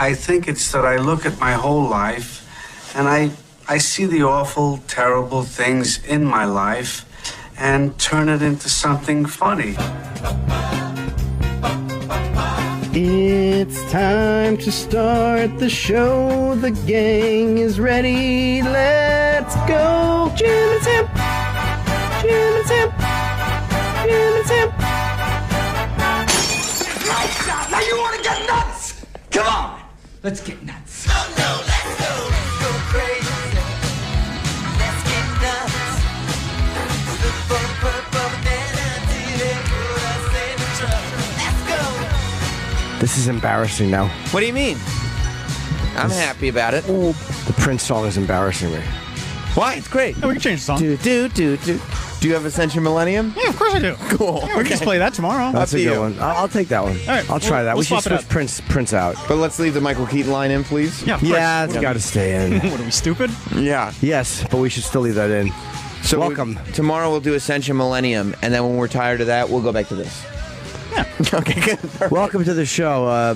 I think it's that I look at my whole life and I see the awful, terrible things in my life and turn it into something funny. It's time to start the show. The gang is ready. Let's go. Jim and Sam. Jim and Sam. Jim and Sam. Now you want to get nuts? Come on. Let's get nuts. Oh no, let's go. Let's go crazy. Let's get nuts. Look for the purple banana till they put us in trouble. Let's go. This is embarrassing now. What do you mean? I'm happy about it. The Prince song is embarrassing me. Why? It's great. Oh, we can change the song. Do you have Ascension Millennium? Yeah, of course I do. Cool. Yeah, we can just play that tomorrow. That's Up a to good you. one. I'll take that one. All right, I'll try that. we'll We should swap it switch up. Prince out. But let's leave the Michael Keaton line in, please. Yeah, of course. Yeah, it's got to stay in. What are we, stupid? Yeah. Yes, but we should still leave that in. So welcome. Tomorrow we'll do Ascension Millennium, and then when we're tired of that, we'll go back to this. Yeah. Okay, good. Perfect. Welcome to the show.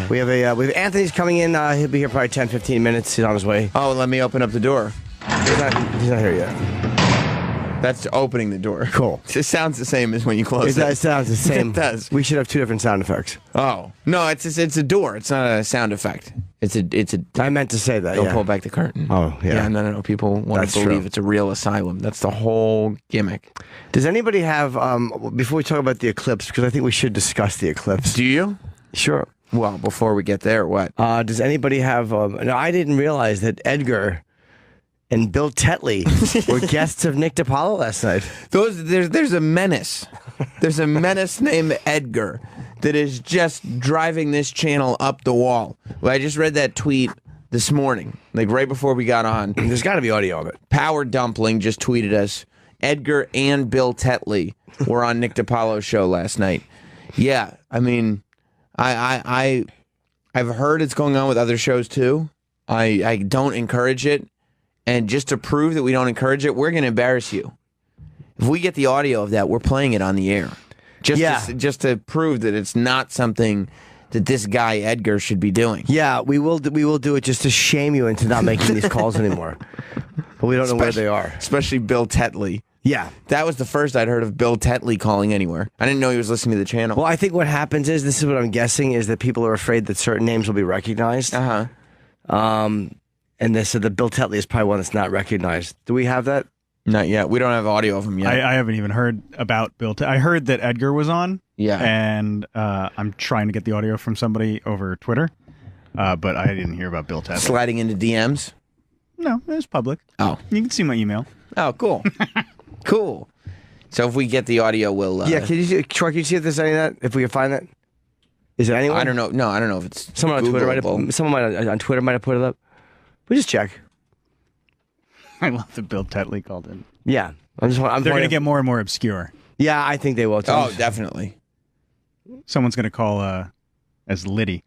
We have Anthony's coming in. He'll be here probably 10, 15 minutes. He's on his way. Oh, let me open up the door. He's not here yet. That's opening the door. Cool. It sounds the same as when you close it. It sounds the same. It does. We should have two different sound effects. Oh no, it's a door. It's not a sound effect. It's a. I meant to say that. Don't yeah. pull back the curtain. Oh, yeah. No. People want That's to believe true. it's a real asylum. That's the whole gimmick. Does anybody have, before we talk about the eclipse, because I think we should discuss the eclipse. Do you? Sure. Well, before we get there, what? Does anybody have, no, I didn't realize that Edgar and Bill Tetley were guests of Nick DiPaolo last night. There's a menace. There's a menace named Edgar that is just driving this channel up the wall. Well, I just read that tweet this morning, like right before we got on. There's got to be audio of it. Power Dumpling just tweeted us. Edgar and Bill Tetley were on Nick DiPaolo's show last night. Yeah, I mean, I've heard it's going on with other shows too. I don't encourage it. And just to prove that we don't encourage it, we're going to embarrass you. If we get the audio of that, we're playing it on the air. Just to prove that it's not something that this guy Edgar should be doing. Yeah, we will do it just to shame you into not making these calls anymore. But we don't know where they are. Especially Bill Tetley. Yeah. That was the first I'd heard of Bill Tetley calling anywhere. I didn't know he was listening to the channel. Well, I think what happens is, this is what I'm guessing, is that people are afraid that certain names will be recognized. Uh-huh. And they said that Bill Tetley is probably one that's not recognized. Do we have that? Not yet. We don't have audio of him yet. I haven't even heard about Bill. I heard that Edgar was on. Yeah. And I'm trying to get the audio from somebody over Twitter, but I didn't hear about Bill Tetley. Sliding into DMs? No, it was public. Oh. You can see my email. Oh, cool. Cool. So if we get the audio, we'll... Yeah, Troy, can you see if there's any of that? If we can find that? Is it anyone? I don't know. No, I don't know if it's Someone on Twitter on Twitter might have put it up. We just check. I love that Bill Tetley called in. Yeah. They're going to get more and more obscure. Yeah, I think they will. Too. Oh, definitely. Someone's going to call as Liddy.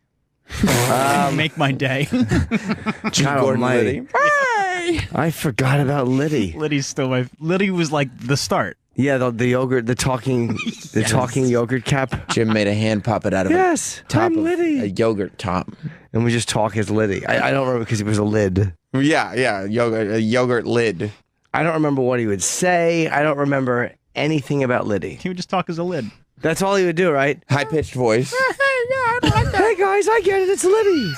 Make my day. Gordon Liddy. I forgot about Liddy. Liddy's still Liddy was like the start. Yeah, the yogurt, the talking yogurt cap. Jim made a hand puppet out of I'm Liddy. A yogurt top. And we just talk as Liddy. I don't remember because it was a lid. Yeah, a yogurt lid. I don't remember what he would say. I don't remember anything about Liddy. He would just talk as a lid. That's all he would do, right? High-pitched voice. Hey guys, I get it. It's Liddy.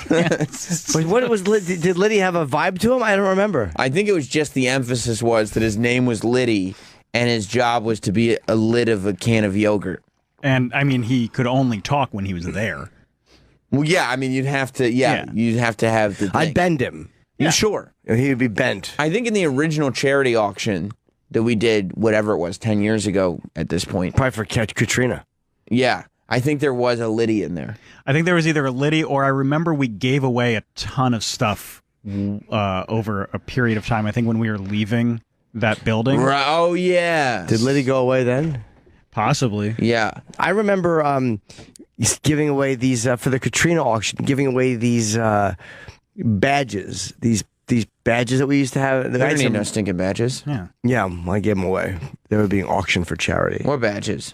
But what was Liddy? Did Liddy have a vibe to him? I don't remember. I think it was just the emphasis was that his name was Liddy, and his job was to be a lid of a can of yogurt. And I mean, he could only talk when he was there. Well, yeah. I mean, you'd have to. Yeah, you'd have to have the thing. I'd bend him. You sure? He would be bent. I think in the original charity auction that we did, whatever it was, 10 years ago at this point. Probably for Katrina. Yeah. I think there was a Liddy in there. I think there was either a Liddy or I remember we gave away a ton of stuff over a period of time. I think when we were leaving that building. Oh, yeah. Did Liddy go away then? Possibly. Yeah. I remember giving away these, for the Katrina auction, giving away these badges, these badges that we used to have. There ain't no stinking badges. Yeah. Yeah, I gave them away. They were being auctioned for charity. What badges?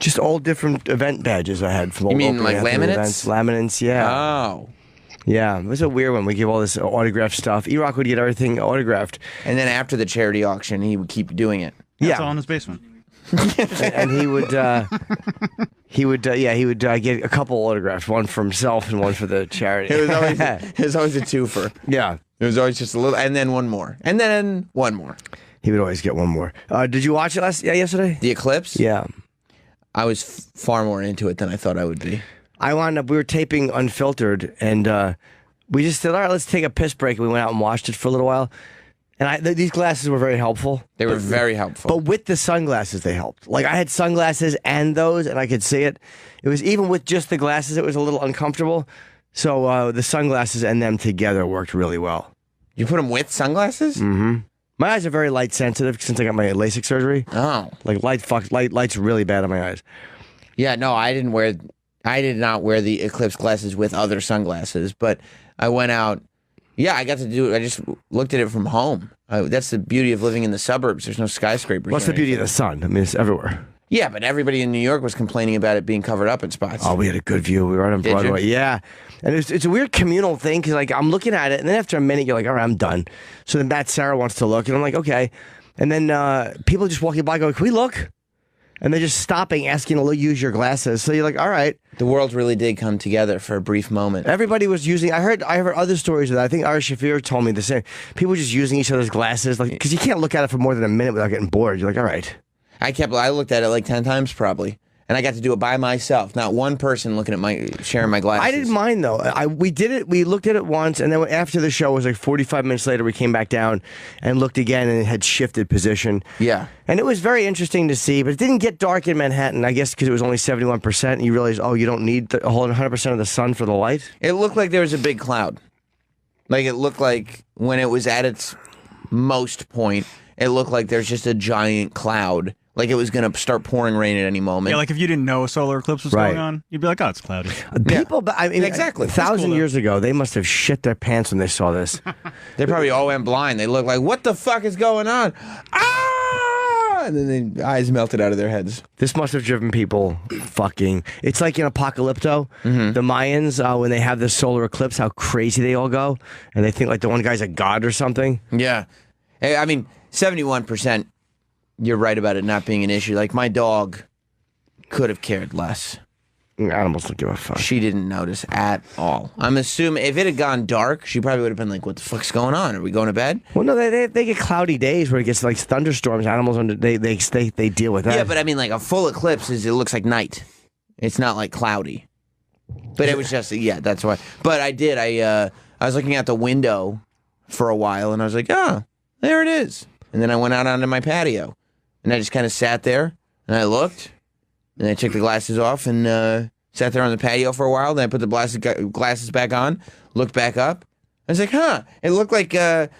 Just all different event badges I had from all mean, Open like Anthony laminates? events. Laminates, yeah. Oh. Yeah, it was a weird one. We give all this autographed stuff. E-Rock would get everything autographed. And then after the charity auction, he would keep doing it. That's Yeah. all in his basement. And he would get a couple autographs, one for himself and one for the charity. It was always a twofer. Yeah. It was always just a little, and then one more, and then one more. He would always get one more. Did you watch it yesterday? The eclipse? Yeah. I was far more into it than I thought I would be. I wound up, we were taping Unfiltered, and we just said, all right, let's take a piss break. And we went out and watched it for a little while. And these glasses were very helpful. They were very helpful. But with the sunglasses, they helped. Like, I had sunglasses and those, and I could see it. It was, even with just the glasses, it was a little uncomfortable. So the sunglasses and them together worked really well. You put them with sunglasses? Mm-hmm. My eyes are very light sensitive since I got my LASIK surgery. Oh. Like, light's really bad on my eyes. Yeah, no, I did not wear the eclipse glasses with other sunglasses, but I went out. Yeah, I got to do it. I just looked at it from home. That's the beauty of living in the suburbs. There's no skyscrapers. What's the beauty of the sun? I mean, it's everywhere. Yeah, but everybody in New York was complaining about it being covered up in spots. Oh, we had a good view. We were right on Did Broadway. you? Yeah. And it's a weird communal thing because, like, I'm looking at it, and then after a minute, you're like, all right, I'm done. So then Matt Sarah wants to look, and I'm like, okay. And then people just walking by go, can we look? And they're just stopping, asking to use your glasses. So you're like, all right. The world really did come together for a brief moment. Everybody was using. I heard other stories of that. I think Ari Shafir told me the same. People were just using each other's glasses, like, because you can't look at it for more than a minute without getting bored. You're like, all right. I looked at it like 10 times probably, and I got to do it by myself. Not one person looking at sharing my glasses. I didn't mind though. We did it. We looked at it once, and then after the show, it was like 45 minutes later. We came back down and looked again, and it had shifted position. Yeah, and it was very interesting to see. But it didn't get dark in Manhattan. I guess because it was only 71%. And you realize, oh, you don't need a whole 100% of the sun for the light. it looked like there was a big cloud. Like it looked like when it was at its most point, it looked like there's just a giant cloud. Like it was going to start pouring rain at any moment. Yeah, like if you didn't know a solar eclipse was Right. going on, you'd be like, oh, it's cloudy. People, I mean, Exactly. 1,000 cool, years ago, they must have shit their pants when they saw this. They probably all went blind. They looked like, what the fuck is going on? Ah! And then the eyes melted out of their heads. This must have driven people fucking. It's like in Apocalypto, the Mayans, when they have this solar eclipse, how crazy they all go. And they think like the one guy's a god or something. Yeah. I mean, 71%, you're right about it not being an issue. Like my dog could have cared less. Animals don't give a fuck. She didn't notice at all. I'm assuming if it had gone dark, she probably would have been like, what the fuck's going on? Are we going to bed? Well, no, they get cloudy days where it gets like thunderstorms. Animals, they deal with that. Yeah, but I mean, like a full eclipse it looks like night. It's not like cloudy. But it was just, yeah, that's why. But I was looking out the window for a while and I was like, oh, there it is. And then I went out onto my patio and I just kind of sat there and I looked and I took the glasses off and sat there on the patio for a while. Then I put the glasses back on, looked back up. I was like, huh. It looked like, I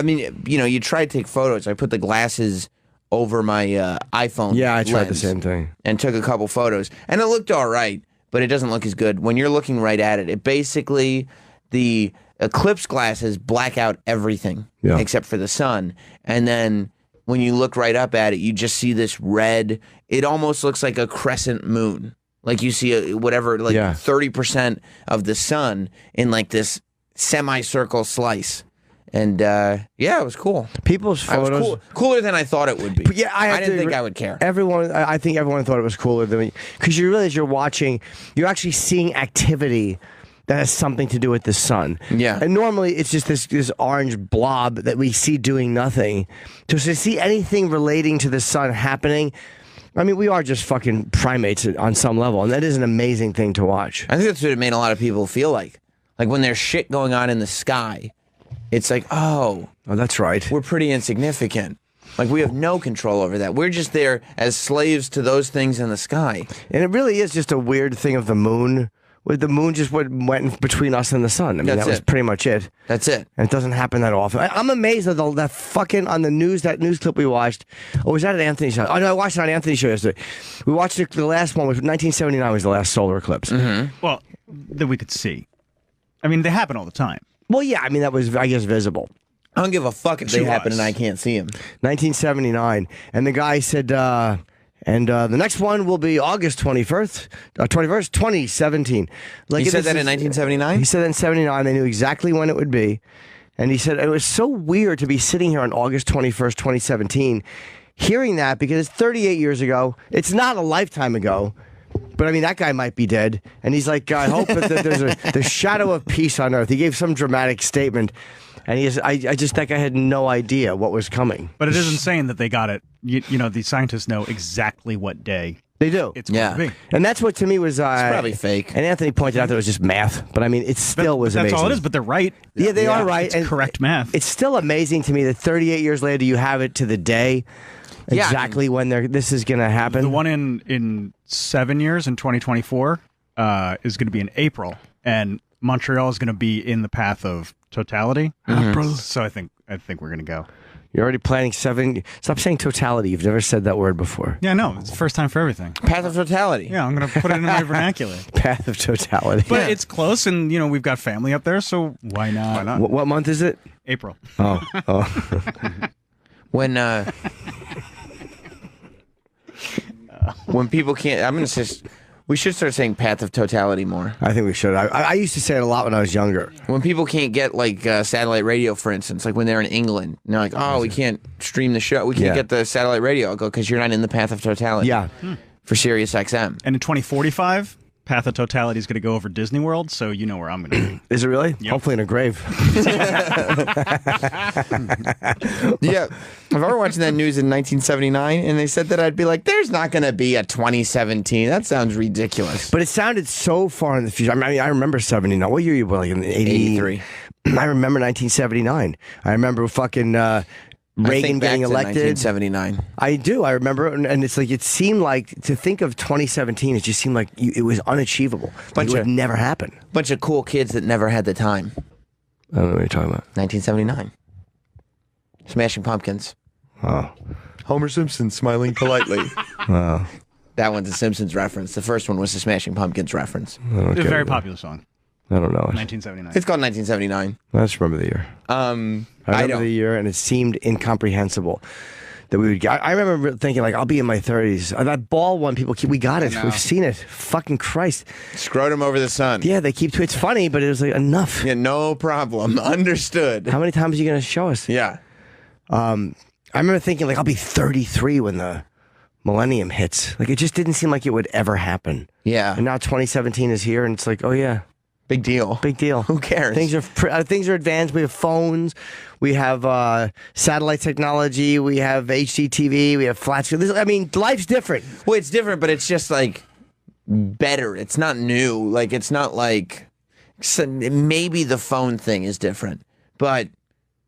mean, you know, you try to take photos. I put the glasses over my iPhone. Yeah, I tried the lens same thing. and took a couple photos. And it looked all right, but it doesn't look as good when you're looking right at it. It basically, the eclipse glasses black out everything except for the sun. And then when you look right up at it, you just see this red. It almost looks like a crescent moon. Like you see 30% of the sun in like this semicircle slice. And yeah, it was cool. People's photos cooler than I thought it would be. Yeah, I didn't think I would care. I think everyone thought it was cooler than me because you realize you're actually seeing activity that has something to do with the sun. Yeah. And normally it's just this orange blob that we see doing nothing. So to see anything relating to the sun happening, I mean, we are just fucking primates on some level, and that is an amazing thing to watch. I think that's what it made a lot of people feel like. Like when there's shit going on in the sky, it's like, oh, that's right. we're pretty insignificant. Like we have no control over that. We're just there as slaves to those things in the sky. And it really is just a weird thing of the moon. With the moon just went between us and the sun. I mean, that was pretty much it. That's it. And it doesn't happen that often. I'm amazed at that fucking on the news, that news clip we watched. Oh, was that at Anthony's show? Oh, no, I watched it on Anthony's show yesterday. We watched it, the last one, was 1979 was the last solar eclipse. Mm-hmm. Well, that we could see. I mean, they happen all the time. Well, yeah, I mean, that was, I guess, visible. I don't give a fuck if they To happen us. and I can't see them. 1979. And the guy said, And the next one will be August 21st, 2017. Like He said that in 1979? He said that in 79. They knew exactly when it would be. And he said it was so weird to be sitting here on August 21st, 2017, hearing that because it's 38 years ago. It's not a lifetime ago. But I mean, that guy might be dead. And he's like, I hope that there's the shadow of peace on earth. He gave some dramatic statement. And I just think I had no idea what was coming. But it is insane that they got it. You know, the scientists know exactly what day They do. it's going to be. And that's what to me was... It's probably fake. And Anthony pointed out that it was just math. But I mean, it still was That's amazing. all it is, but they're right. Yeah, they are right. It's and correct math. It's still amazing to me that 38 years later, you have it to the day exactly when this is going to happen. The one in 7 years, in 2024, is going to be in April. And Montreal is going to be in the path of totality. So I think we're going to go. You're already planning 7... Stop saying totality. You've never said that word before. Yeah, no, it's the first time for everything. Path of totality. Yeah, I'm going to put it in my vernacular. Path of totality. But it's close, and you know we've got family up there, so why not? Why not? What month is it? April. Oh. When people can't, I'm gonna say we should start saying path of totality more. I think we should. I used to say it a lot when I was younger. When people can't get like satellite radio, for instance, like when they're in England, and they're like, "Oh, we can't stream the show. We can't get the satellite radio." I'll go because you're not in the path of totality. Yeah. For Sirius XM. And in 2045, path of totality is going to go over Disney World, so you know where I'm going to be. Is it really? Yep. Hopefully in a grave. Yeah. I remember watching that news in 1979, and they said that I'd be like, "There's not going to be a 2017. That sounds ridiculous." But it sounded so far in the future. I mean, I remember 79. What year you were like in 83. I remember 1979. I remember fucking Reagan getting elected. 1979. I do. I remember, and it's like it seemed like to think of 2017. It just seemed like it was unachievable. Like it would never happen. Bunch of cool kids that never had the time. I don't know what you're talking about. 1979. Smashing Pumpkins. Oh, Homer Simpson smiling politely. oh. That one's a Simpsons reference. The first one was the Smashing Pumpkins reference. It's a very popular song. I don't know. 1979. It's called 1979. I just remember the year. I remember the year, and it seemed incomprehensible that we would get. I remember thinking, like, I'll be in my 30s. That ball one, we got it. We've seen it. Fucking Christ. Scrotum over the sun. Yeah, they keep. It's funny, but it was like enough. Yeah, no problem. Understood. How many times are you going to show us? Yeah. I remember thinking, like, I'll be 33 when the millennium hits. Like, it just didn't seem like it would ever happen. Yeah. And now 2017 is here, and it's like, oh, yeah. Big deal. Big deal. Who cares? Things are advanced. We have phones. We have satellite technology. We have HDTV. We have flat screen. I mean, life's different. Well, it's different, but it's just like better. It's not new. Like, it's not like maybe the phone thing is different, but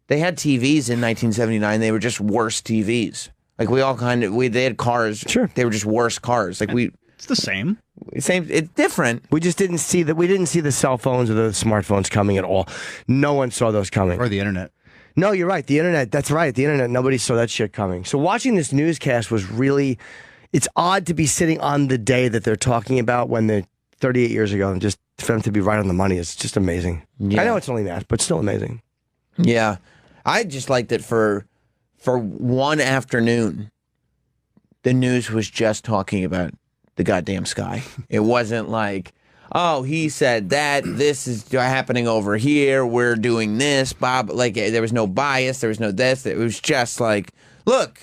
they had TVs in 1979. They were just worse TVs. Like they had cars. Sure. They were just worse cars. Like It's the same. It's different. We just didn't see that. We didn't see the cell phones or the smartphones coming at all. No one saw those coming. Or the internet. No, you're right. The internet. That's right. The internet. Nobody saw that shit coming. So watching this newscast was really. It's odd to be sitting on the day that they're talking about when they're 38 years ago, and just for them to be right on the money is just amazing. Yeah. I know it's only math, but still amazing. Yeah, I just liked it for one afternoon. The news was just talking about the goddamn sky. It wasn't like, oh, he said that, this is happening over here, we're doing this, Bob. Like, there was no bias, there was no this. It was just like, look,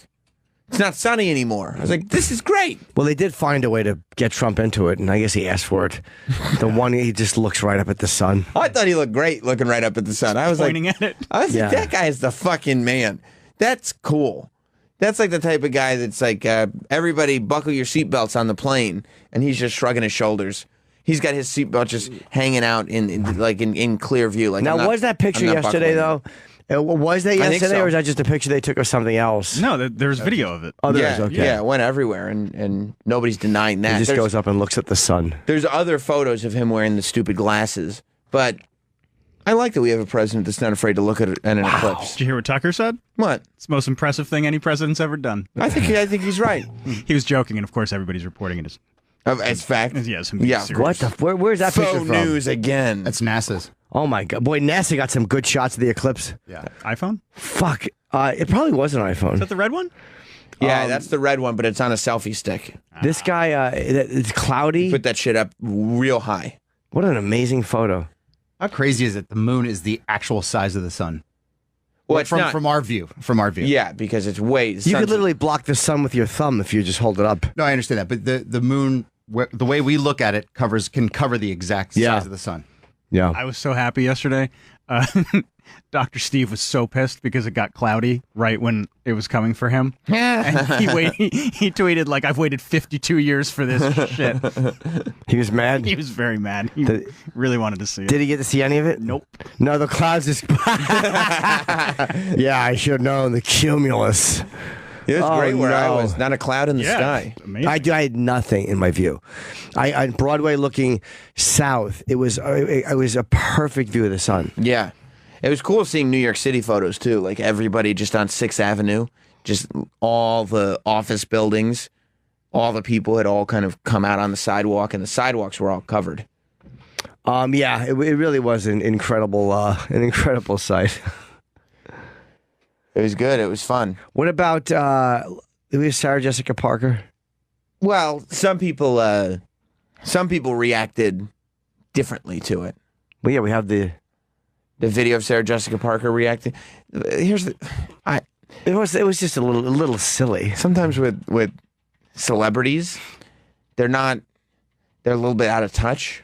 it's not sunny anymore. I was like, this is great. Well, they did find a way to get Trump into it, and I guess he asked for it. The one, he just looks right up at the sun. I thought he looked great looking right up at the sun. I was Pointing like, at it. I was Yeah. like, that guy is the fucking man. That's cool. That's like the type of guy that's like, everybody buckle your seatbelts on the plane, and he's just shrugging his shoulders. He's got his seatbelt just hanging out in clear view. Like, Now, was that picture yesterday, though? Was that I think yesterday, so. or is that just a picture they took of something else? No, there's video of it. Oh, there Yeah, is, okay. yeah, it went everywhere, and nobody's denying that. He just There's- goes up and looks at the sun. There's other photos of him wearing the stupid glasses, but I like that we have a president that's not afraid to look at an eclipse. Did you hear what Tucker said? What? It's the most impressive thing any president's ever done. I think he's right. He was joking, and of course everybody's reporting it as It's fact. yes. I'm being Yeah. serious. What the? Where's that picture Faux from? news again. That's NASA's. Oh my god, boy! NASA got some good shots of the eclipse. Yeah. iPhone? Fuck, it probably was an Is iPhone. that the red one? Yeah, that's the red one, but it's on a selfie stick. This guy, it's cloudy. Put that shit up real high. What an amazing photo. How crazy is it? The moon is the actual size of the sun. Well, Like, it's not. from our view. From our view. Yeah, because it's way. You could literally block the sun with your thumb if you just hold it up. No, I understand that, but the moon, the way we look at it, can cover the exact size of the sun. Yeah. I was so happy yesterday. Dr. Steve was so pissed because it got cloudy right when it was coming for him. And he tweeted, like, I've waited 52 years for this shit. He was mad. He was very mad. He really wanted to see it. Did he get to see any of it? Nope. No, the clouds just. Yeah, I should have known the cumulus. It was great where I no. was. Not a cloud in the sky. Amazing. I had nothing in my view. On Broadway looking south, it was a perfect view of the sun. Yeah. It was cool seeing New York City photos, too. Like, everybody just on 6th Avenue, just all the office buildings, all the people had all kind of come out on the sidewalk, and the sidewalks were all covered. Yeah, it really was an incredible sight. It was good. It was fun. What about it was Sarah Jessica Parker? Well, some people reacted differently to it. Well, yeah, we have the video of Sarah Jessica Parker reacting. It was just a little silly. Sometimes with celebrities, they're a little bit out of touch,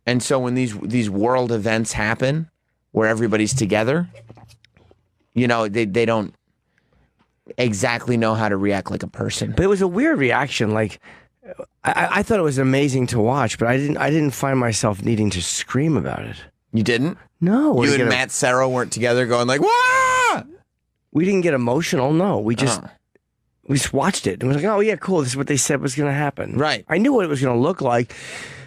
and so when these world events happen where everybody's together, you know, they don't exactly know how to react like a person. But it was a weird reaction. Like I thought it was amazing to watch, but I didn't find myself needing to scream about it. You didn't? No. You and Matt Serra weren't together going like, "Wah!" We didn't get emotional. No, we just watched it and was like, oh yeah, cool. This is what they said was going to happen. Right. I knew what it was going to look like.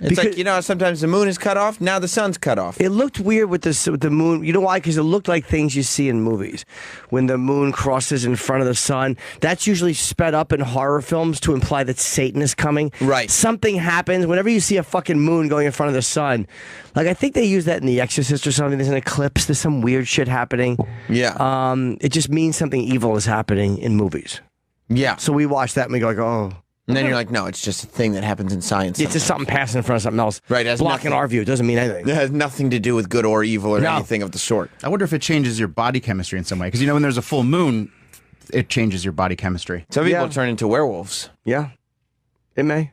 It's like, you know, sometimes the moon is cut off. Now the sun's cut off. It looked weird with the moon. You know why? Because it looked like things you see in movies. When the moon crosses in front of the sun, that's usually sped up in horror films to imply that Satan is coming. Right. Something happens whenever you see a fucking moon going in front of the sun. Like, I think they use that in The Exorcist or something. There's an eclipse. There's some weird shit happening. Yeah. It just means something evil is happening in movies. Yeah. So we watch that and we go like, oh. And then you're like, no, it's just a thing that happens in science. It's just something passing in front of something else. Right. It has blocking nothing- our view. It doesn't mean anything. It has nothing to do with good or evil or No. anything of the sort. I wonder if it changes your body chemistry in some way. Because, you know, when there's a full moon, it changes your body chemistry. Some people Yeah. turn into werewolves. Yeah. It may.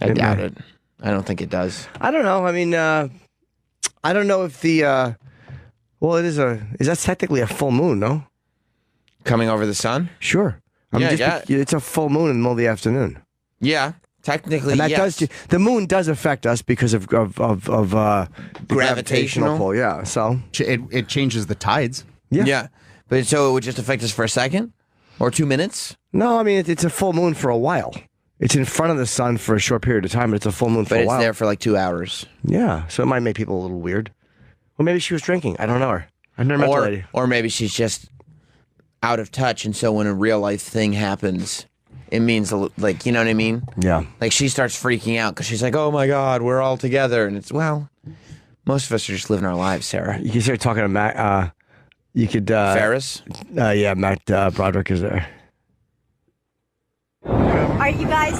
I doubt it. I don't think it does. I don't know. I mean, I don't know if the, well, is that technically a full moon, no? Coming over the sun? Sure. I mean, Yeah, it's a full moon in the middle of the afternoon. Yeah. Technically, And that yes. the moon does affect us because of the gravitational pull. Yeah. So, It changes the tides. Yeah. But so it would just affect us for a second? Or 2 minutes? no, I mean, it's a full moon for a while. It's in front of the sun for a short period of time, but it's a full moon for But a it's while. there for like 2 hours. Yeah. So it might make people a little weird. Well, maybe she was drinking. I don't know her. I've never met the lady. Or maybe she's just out of touch, and so when a real life thing happens, it means, like, you know what I mean? Yeah. Like, she starts freaking out because she's like, oh my God, we're all together. And it's, well, most of us are just living our lives, Sarah. You can start talking to Matt. You could. Ferris? Yeah, Matt Broderick is there. All right, you guys,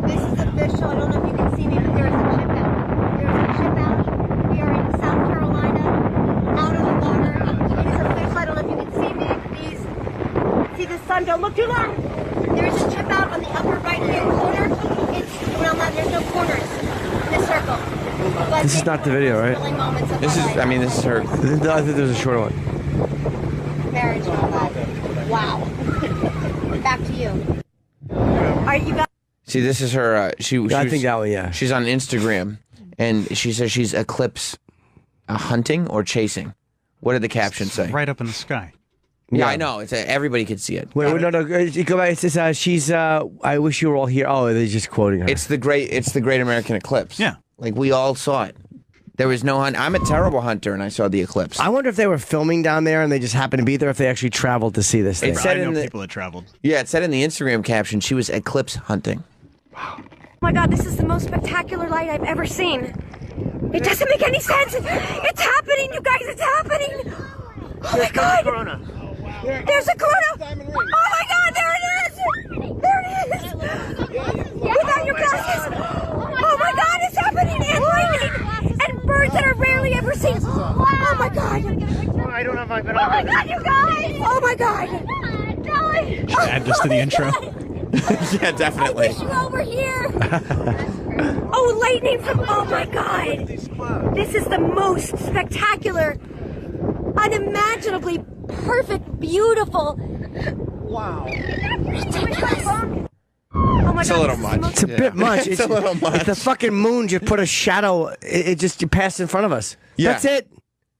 this is official. I don't know if you can see me, but there is a chip out. There is a chip out. We are in South Carolina, out of the water. It is official. I don't know if you can see me. Please see the sun. Don't look too long. There is a chip out on the upper right-hand corner. There's no corners in this circle. But This is not the video, right? thrilling moments of This my is, life. I mean, this is her. I think there's a shorter one. Marriage and all that. Wow. Back to you. All right, you guys. See, this is her. I think that one, yeah. She's on Instagram, and she says she's eclipse hunting or chasing. What did the caption say? Right up in the sky. Yeah, I know. It's everybody could see it. Wait, no, you go back. It says she's. I wish you were all here. Oh, they're just quoting her. It's the great American eclipse. Yeah. Like, we all saw it. There was no hunt. I'm a terrible hunter, and I saw the eclipse. I wonder if they were filming down there and they just happened to be there. If they actually traveled to see this thing. It said I know in the- people that traveled. Yeah, it said in the Instagram caption she was eclipse hunting. Oh my God, this is the most spectacular light I've ever seen. It doesn't make any sense. It's happening, you guys. It's happening. Oh my God. There's a corona. Oh my God, there it is. There it is. Without your glasses. Oh my God, it's happening. And lightning. And birds that are rarely ever seen. Oh my God. I don't have my Oh my God, you guys. Oh my God. Should add this to the intro. Yeah, definitely. I wish you all were here. Oh, lightning from, oh my God. This is the most spectacular, unimaginably perfect, beautiful. Wow. Ridiculous. Oh my It's God, a little this is much. the most- It's a bit much. It's a little much. If the fucking moon just put a shadow, it just passed in front of us. Yeah. That's it.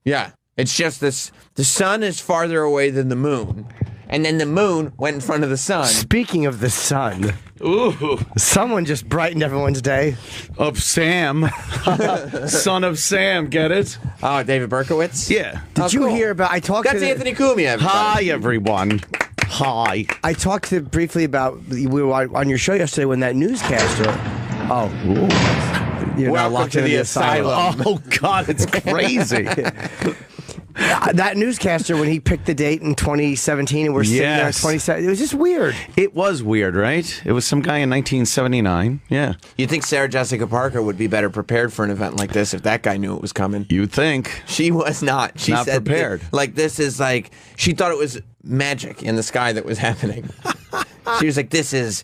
Yeah. It's just this. The sun is farther away than the moon. And then the moon went in front of the sun. Speaking of the sun, Ooh, someone just brightened everyone's day. of Sam. Son of Sam, get it? Oh, David Berkowitz? Yeah. Did you cool. hear about? I talked That's to Anthony Cumia. everybody. Hi, everyone. Hi. I talked to briefly about we were on your show yesterday when that newscaster. Oh, you're now Welcome locked to in the asylum. Oh, God, it's crazy. That newscaster when he picked the date in 2017 and we're sitting there in Yes. 2017, it was just weird. It was weird, right? It was some guy in 1979. Yeah. You'd think Sarah Jessica Parker would be better prepared for an event like this if that guy knew it was coming. You'd think. She was not. She Not said prepared. Like, this is like, she thought it was magic in the sky that was happening. She was like, this is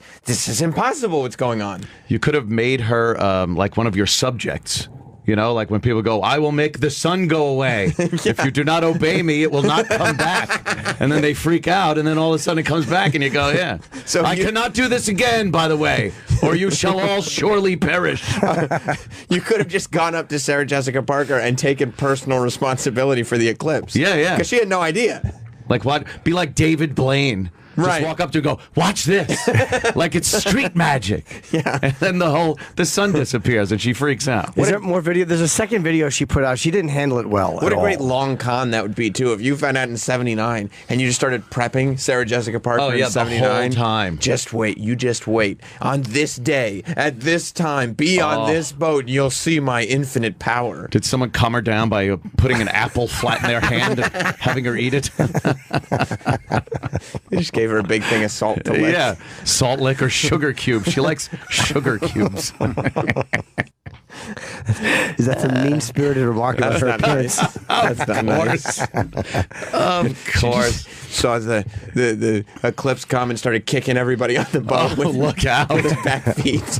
impossible what's going on. You could have made her like one of your subjects. You know, like when people go, I will make the sun go away. If you do not obey me, it will not come back. And then they freak out, and then all of a sudden it comes back, and you go, yeah. So I you- cannot do this again, by the way, or you shall all surely perish. You could have just gone up to Sarah Jessica Parker and taken personal responsibility for the eclipse. Yeah, yeah. Because she had no idea. Like what? Be like David Blaine. Just Right. walk up to her and go, watch this. Like it's street magic. Yeah. And then the sun disappears and she freaks out. Is there more video? There's a second video she put out. She didn't handle it well. What at a great all. long con that would be, too, if you found out in 79 and you just started prepping Sarah Jessica Parker Oh, yeah, in the whole 79. time. Just wait. You just wait. On this day, at this time, be on this boat, and you'll see my infinite power. Did someone calm her down by putting an apple flat in their hand and having her eat it? They just gave her a big thing of salt to lick. Yeah, salt lick or sugar cubes. She likes sugar cubes. Is that the mean-spirited remark about her appearance? That's not nice. Of course. Saw the eclipse come and started kicking everybody on the boat Oh, with, look out. with his back feet.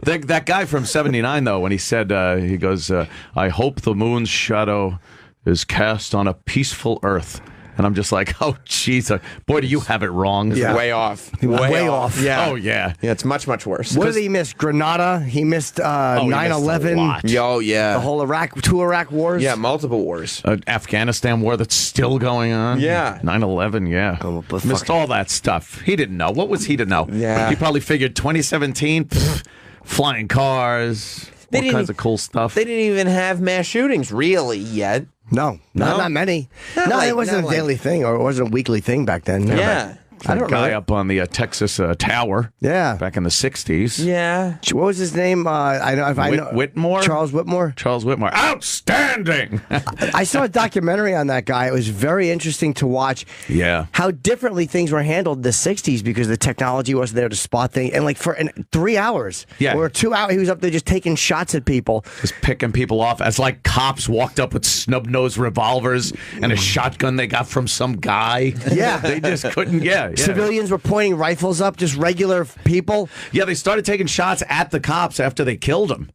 that guy from 79, though, when he said, he goes, I hope the moon's shadow is cast on a peaceful earth. And I'm just like, oh, jeez. Boy, do you have it wrong. Yeah. Way off. Way off. Yeah. Oh, yeah. Yeah, it's much, much worse. What did he miss? Grenada. He missed He missed a 9/11. lot. Yo, yeah. The whole two Iraq wars. Yeah, multiple wars. Afghanistan war that's still going on. Yeah. 9/11, yeah. Oh, but Missed fuck. all that stuff. He didn't know. What was he to know? Yeah. He probably figured 2017, flying cars, They all didn't- kinds of cool stuff. They didn't even have mass shootings, really, yet. No, not many. Not No, like- it wasn't not a daily thing, or it wasn't a weekly thing back then. No. Yeah. I don't guy know. up on the Texas Tower. Yeah. Back in the 60s. Yeah. What was his name? I know. If I know Whitmore? Charles Whitmore. Charles Whitmore. Outstanding! I saw a documentary on that guy. It was very interesting to watch. Yeah. How differently things were handled in the '60s because the technology wasn't there to spot things. And like for 3 hours, Yeah. or 2 hours, he was up there just taking shots at people. Just picking people off as like cops walked up with snub-nosed revolvers and a shotgun they got from some guy. Yeah. They just couldn't, yeah. Civilians were pointing rifles up, just regular people. Yeah, they started taking shots at the cops after they killed him.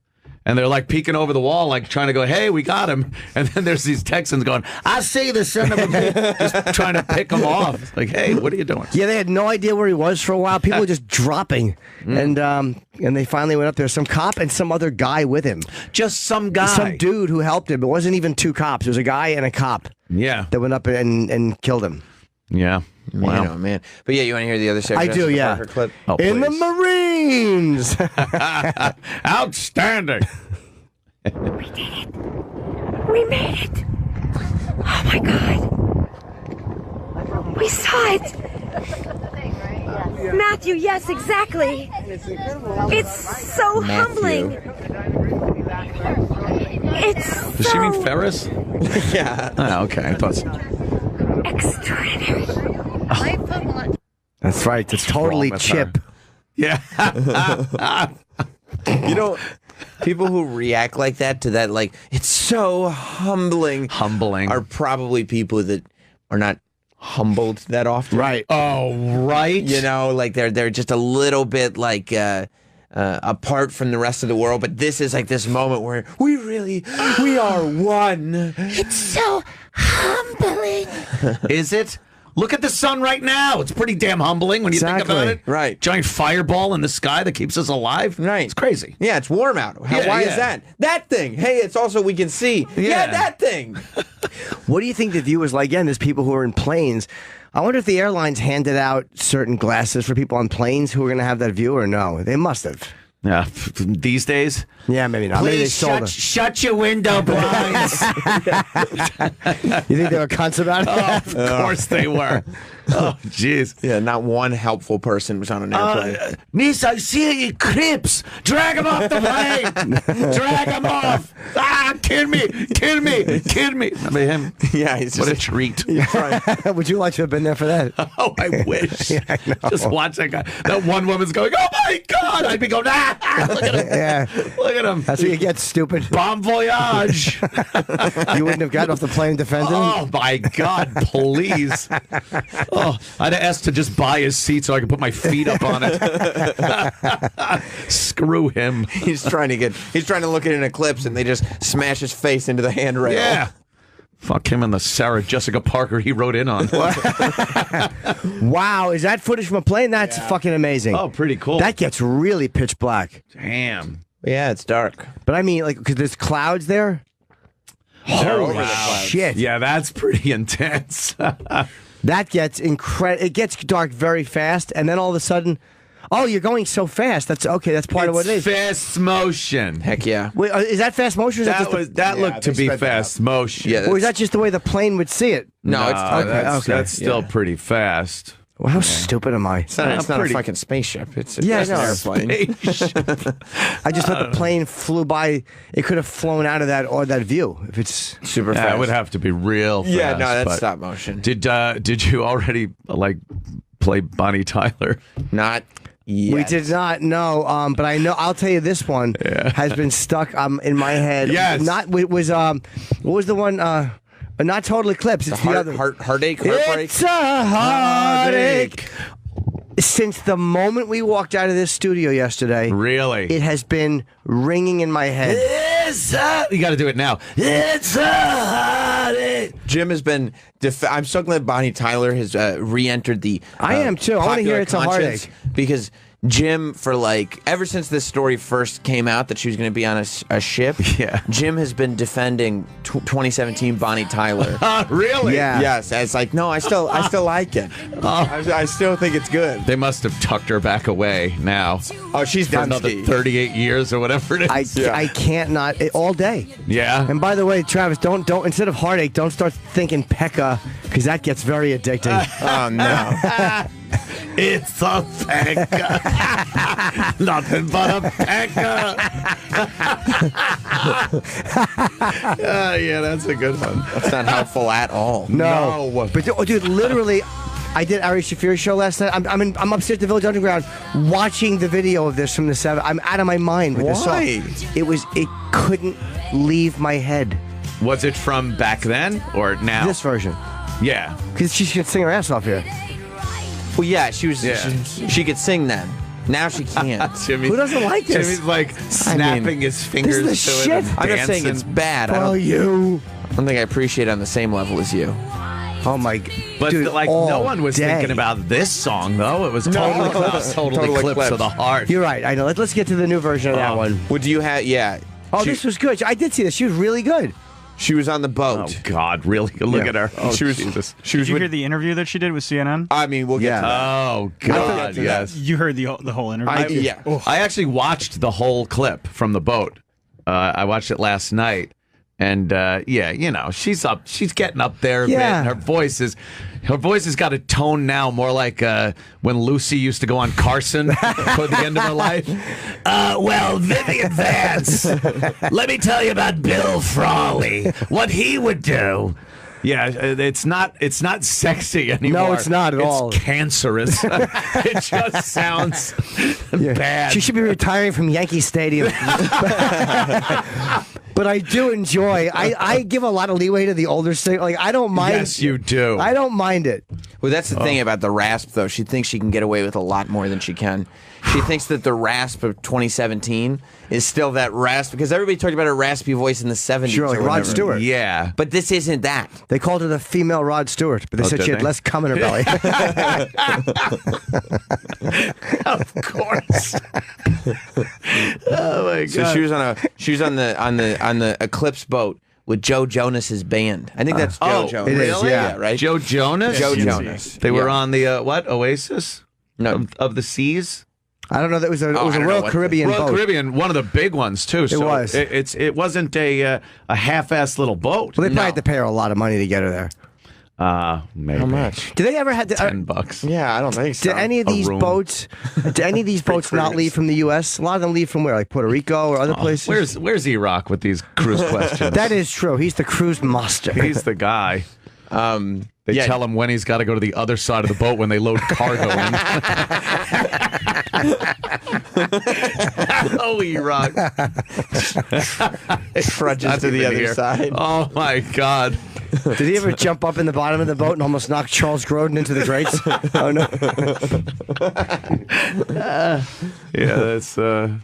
And they're like peeking over the wall, like trying to go, hey, we got him. And then there's these Texans going, I see the son of a bitch, just trying to pick him off. Like, hey, what are you doing? Yeah, they had no idea where he was for a while. People were just dropping, and they finally went up there. Some cop and some other guy with him. Just some guy. Some dude who helped him. It wasn't even two cops. It was a guy and a cop Yeah. that went up and killed him. Yeah. Man, Wow. oh, man. But yeah, you want to hear the other Sarah I do, Jessica yeah. Parker clip? Oh, In the please. Marines. Outstanding. We did it. We made it. Oh my God. We saw it. Matthew, yes, exactly. It's so humbling. It's Does she so... mean Ferris? Yeah. Oh, okay. I thought so. extraordinary. That's right. It's totally with Chip. Yeah. You know, people who react like that to that, like, it's so humbling, Humbling. are probably people that are not humbled that often. Right. Oh, right. You know, like they're just a little bit like apart from the rest of the world. But this is like this moment where we are one. It's so humbling. Is it? Look at the sun right now. It's pretty damn humbling when you think about it. Right. Giant fireball in the sky that keeps us alive. Right. It's crazy. Yeah, it's warm out. Yeah, Why yeah. is that? That thing. Hey, it's also we can see. Yeah, that thing. What do you think the view was like? Again, there's people who are in planes. I wonder if the airlines handed out certain glasses for people on planes who are going to have that view or no. They must have. Yeah. These days. Yeah, maybe not. Maybe they Please sold them. shut your window blinds. You think they were cunts about it? Of course they were. Oh, jeez. Yeah, not one helpful person was on an airplane. Miss, I see you creeps. Drag him off the plane. Drag him off. Ah, kid me. I mean, him. Yeah, he's What just a treat. Would you like to have been there for that? Oh, I wish. Yeah, I know. Just watch that guy. That one woman's going, oh my God. I'd be going, look at him. Yeah. Look at him. That's what you get, stupid. Bon voyage. You wouldn't have gotten off the plane defending him? Oh my God, please. Oh, I'd have asked to just buy his seat so I could put my feet up on it. Screw him. he's trying to look at an eclipse and they just smash his face into the handrail. Yeah. Fuck him and the Sarah Jessica Parker he wrote in on. Wow, is that footage from a plane? That's fucking amazing. Oh, pretty cool. That gets really pitch black. Damn. Yeah, it's dark. But I mean, like, because there's clouds there. Holy Shit. Yeah, that's pretty intense. That gets incredible. It gets dark very fast, and then all of a sudden, oh, you're going so fast. That's okay. That's part of what it is. Fast motion. Heck yeah. Wait, is that fast motion? Or is That just the- was that looked to be fast motion. Yeah, or is that just the way the plane would see it? No, it's That's still pretty fast. Well, how stupid am I? It's not a pretty- fucking spaceship. It's Yeah, I just an know. airplane. I just thought the plane flew by. It could have flown out of that view if it's. Super Yeah, fast. it would have to be real fast. Yeah, no, that's but- stop motion. Did you already like play Bonnie Tyler? Not yet. We did not know, but I know. I'll tell you, this one has been stuck in my head. Yes. It was what was the one? Not Total Eclipse. It's the other. Heartache. It's a heartache. Since the moment we walked out of this studio yesterday, Really? it has been ringing in my head. You got to do it now. It's a heartache. Jim has been. I'm so glad Bonnie Tyler has re-entered the. I am too. I wanna hear popular It's a conscience, Heartache. because Jim, for like ever since this story first came out that she was going to be on a ship. Yeah. Jim has been defending 2017 Bonnie Tyler. Really? Yeah. Yes, and it's like no, I still like it. I still think it's good. They must have tucked her back away now. Oh, she's For another 38 years or whatever it is. I can't not all day. Yeah. And by the way, Travis, don't instead of heartache, don't start thinking Pekka because that gets very addicting. Oh no. It's a pecker. Nothing but a pecker. Yeah, that's a good one. That's not helpful at all. No. But dude, literally, I did Ari Shafir's show last night. I'm upstairs at the Village Underground watching the video of this from the 7. I'm out of my mind with this song. Why? It couldn't leave my head. Was it from back then or now? This version. Yeah. Because she could sing her ass off here. Well, yeah, she was. Yeah. She could sing then. Now she can't. Jimmy, Who doesn't like this? Jimmy's like snapping his fingers this is the to it. shit. and I'm not saying dancing. it's bad. I Oh, don't you. think I appreciate it on the same level as you. Oh, my. But dude, like all no one was day. thinking about this song though. It was Total Eclipse. Total Eclipse of the Heart. You're right. I know. Let's get to the new version of that one. Would you have? Yeah. Oh, she, this was good. I did see this. She was really good. She was on the Oh boat. God, really? Look at her. Oh, she was. Jesus. She Did was you with. hear the interview that she did with CNN? I mean, we'll get to that. Oh God, yes. You heard the whole interview? Yeah. I actually watched the whole clip from the boat. I watched it last night, and yeah, you know, she's getting up there a bit. Yeah. And her voice has got a tone now more like when Lucy used to go on Carson toward the end of her life. Well, Vivian Vance, let me tell you about Bill Frawley. What he would do. Yeah, it's not sexy anymore. No, it's not at all. It's cancerous. It just sounds bad. She should be retiring from Yankee Stadium. But I do enjoy. I give a lot of leeway to the older singer. Like I don't mind. Yes, you do. I don't mind it. Well, that's the thing about the rasp, though. She thinks she can get away with a lot more than she can. She thinks that the rasp of 2017 is still that rasp because everybody talked about her raspy voice in the 70s. Sure, like or Rod whatever. Stewart. Yeah. But this isn't that. They called her the female Rod Stewart, but they said did she had they? less cum in her belly. Of course. Oh my god. So she was on the Eclipse boat with Joe Jonas's band. I think that's Joe Jonas. it is, really? yeah. Right? Joe Jonas? Joe Jonas. They were Yeah. on the what? Oasis? No. Of the Seas? I don't know. That was a I don't know Royal what Caribbean Royal boat. Caribbean, one of the big ones too. So was. It wasn't a half-assed little boat. Well, they probably had to pay her a lot of money to get her there. Maybe. How much? Do they ever have to? $10. Yeah, I don't think so. Do any of these room. boats? Do any of these boats not cruise. leave from the U.S.? A lot of them leave from where, like Puerto Rico or other places. Where's E-Rock with these cruise questions? That is true. He's the cruise master. He's the guy. They Yeah. tell him when he's got to go to the other side of the boat when they load cargo in. Oh, E-Rock. Trudges Not to the even other here. side. Oh, my God. Did he ever jump up in the bottom of the boat and almost knock Charles Grodin into the grates? Oh no! Yeah, that's... There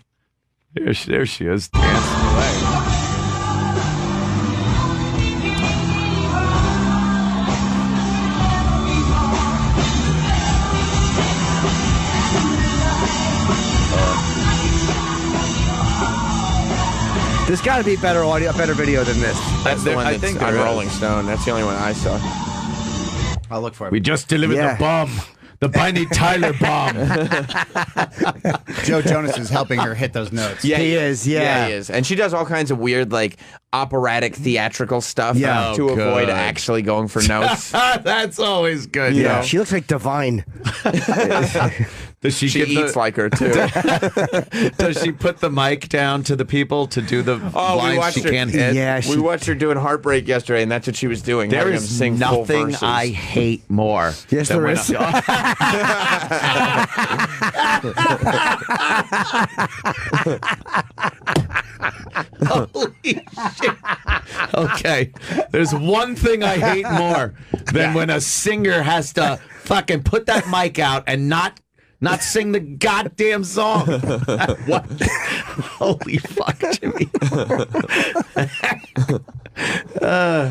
she is, dancing away. There's got to be better audio, better video than this. That's the one I that's think on there is. Rolling Stone. That's the only one I saw. I'll look for it. We just delivered Yeah. the bomb. The Bonnie Tyler bomb. Joe Jonas is helping her hit those notes. Yeah, He is, yeah. he is. And she does all kinds of weird, like, operatic theatrical stuff Yeah. to Oh, avoid good. actually going for notes. That's always good. you Yeah, know? she looks like Divine. Does she, She give eats like her, too. Does she put the mic down to the people to do the Oh, we lines watched she her. can't hit? Yeah, We she, watched her doing Heartbreak yesterday, and that's what she was doing. There having is them sing full nothing verses. I hate more. Yes, than there when is. Holy shit. Okay. There's one thing I hate more than when a singer has to fucking put that mic out and not sing the goddamn song. What? Holy fuck, Jimmy.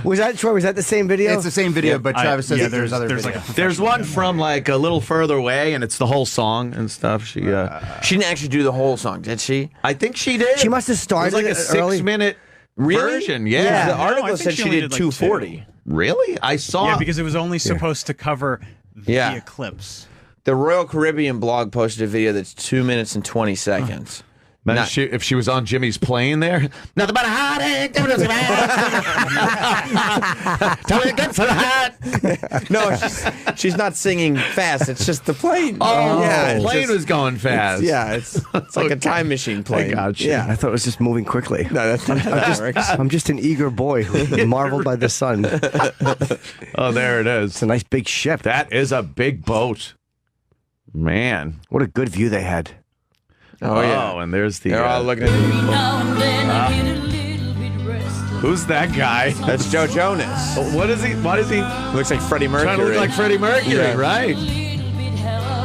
was that Troy? Was that the same video? It's the same video, but Travis says that there's other there's videos. like a There's one from like a little further away, and it's the whole song and stuff. She She didn't actually do the whole song, did she? I think she did. She must have It started was like a it early. 6-minute version. Yeah. The No, article I think said she she only did did, like, 240. Really? I saw. Yeah, because it was only supposed to cover Yeah. the eclipse. The Royal Caribbean blog posted a video that's 2 minutes and 20 seconds. Imagine Not- if she was on Jimmy's plane there. Nothing but a heartache. Tell me again for the heart. No, she's not singing fast. It's just the plane. Oh, yeah. the it's plane just- was going fast. Yeah, it's like a time machine plane. I got you. Yeah. I thought it was just moving quickly. No, that's not how that works. I'm just an eager boy who marveled by the sun. It's Oh, there it is. a nice big ship. That is a big boat. Man. What a good view they had. Oh, yeah. and there's the. They're all looking at me. Who's that guy? That's Joe Jonas. What is he? What is he? Looks like Freddie Mercury. Trying to look like Freddie Mercury, Yeah. right?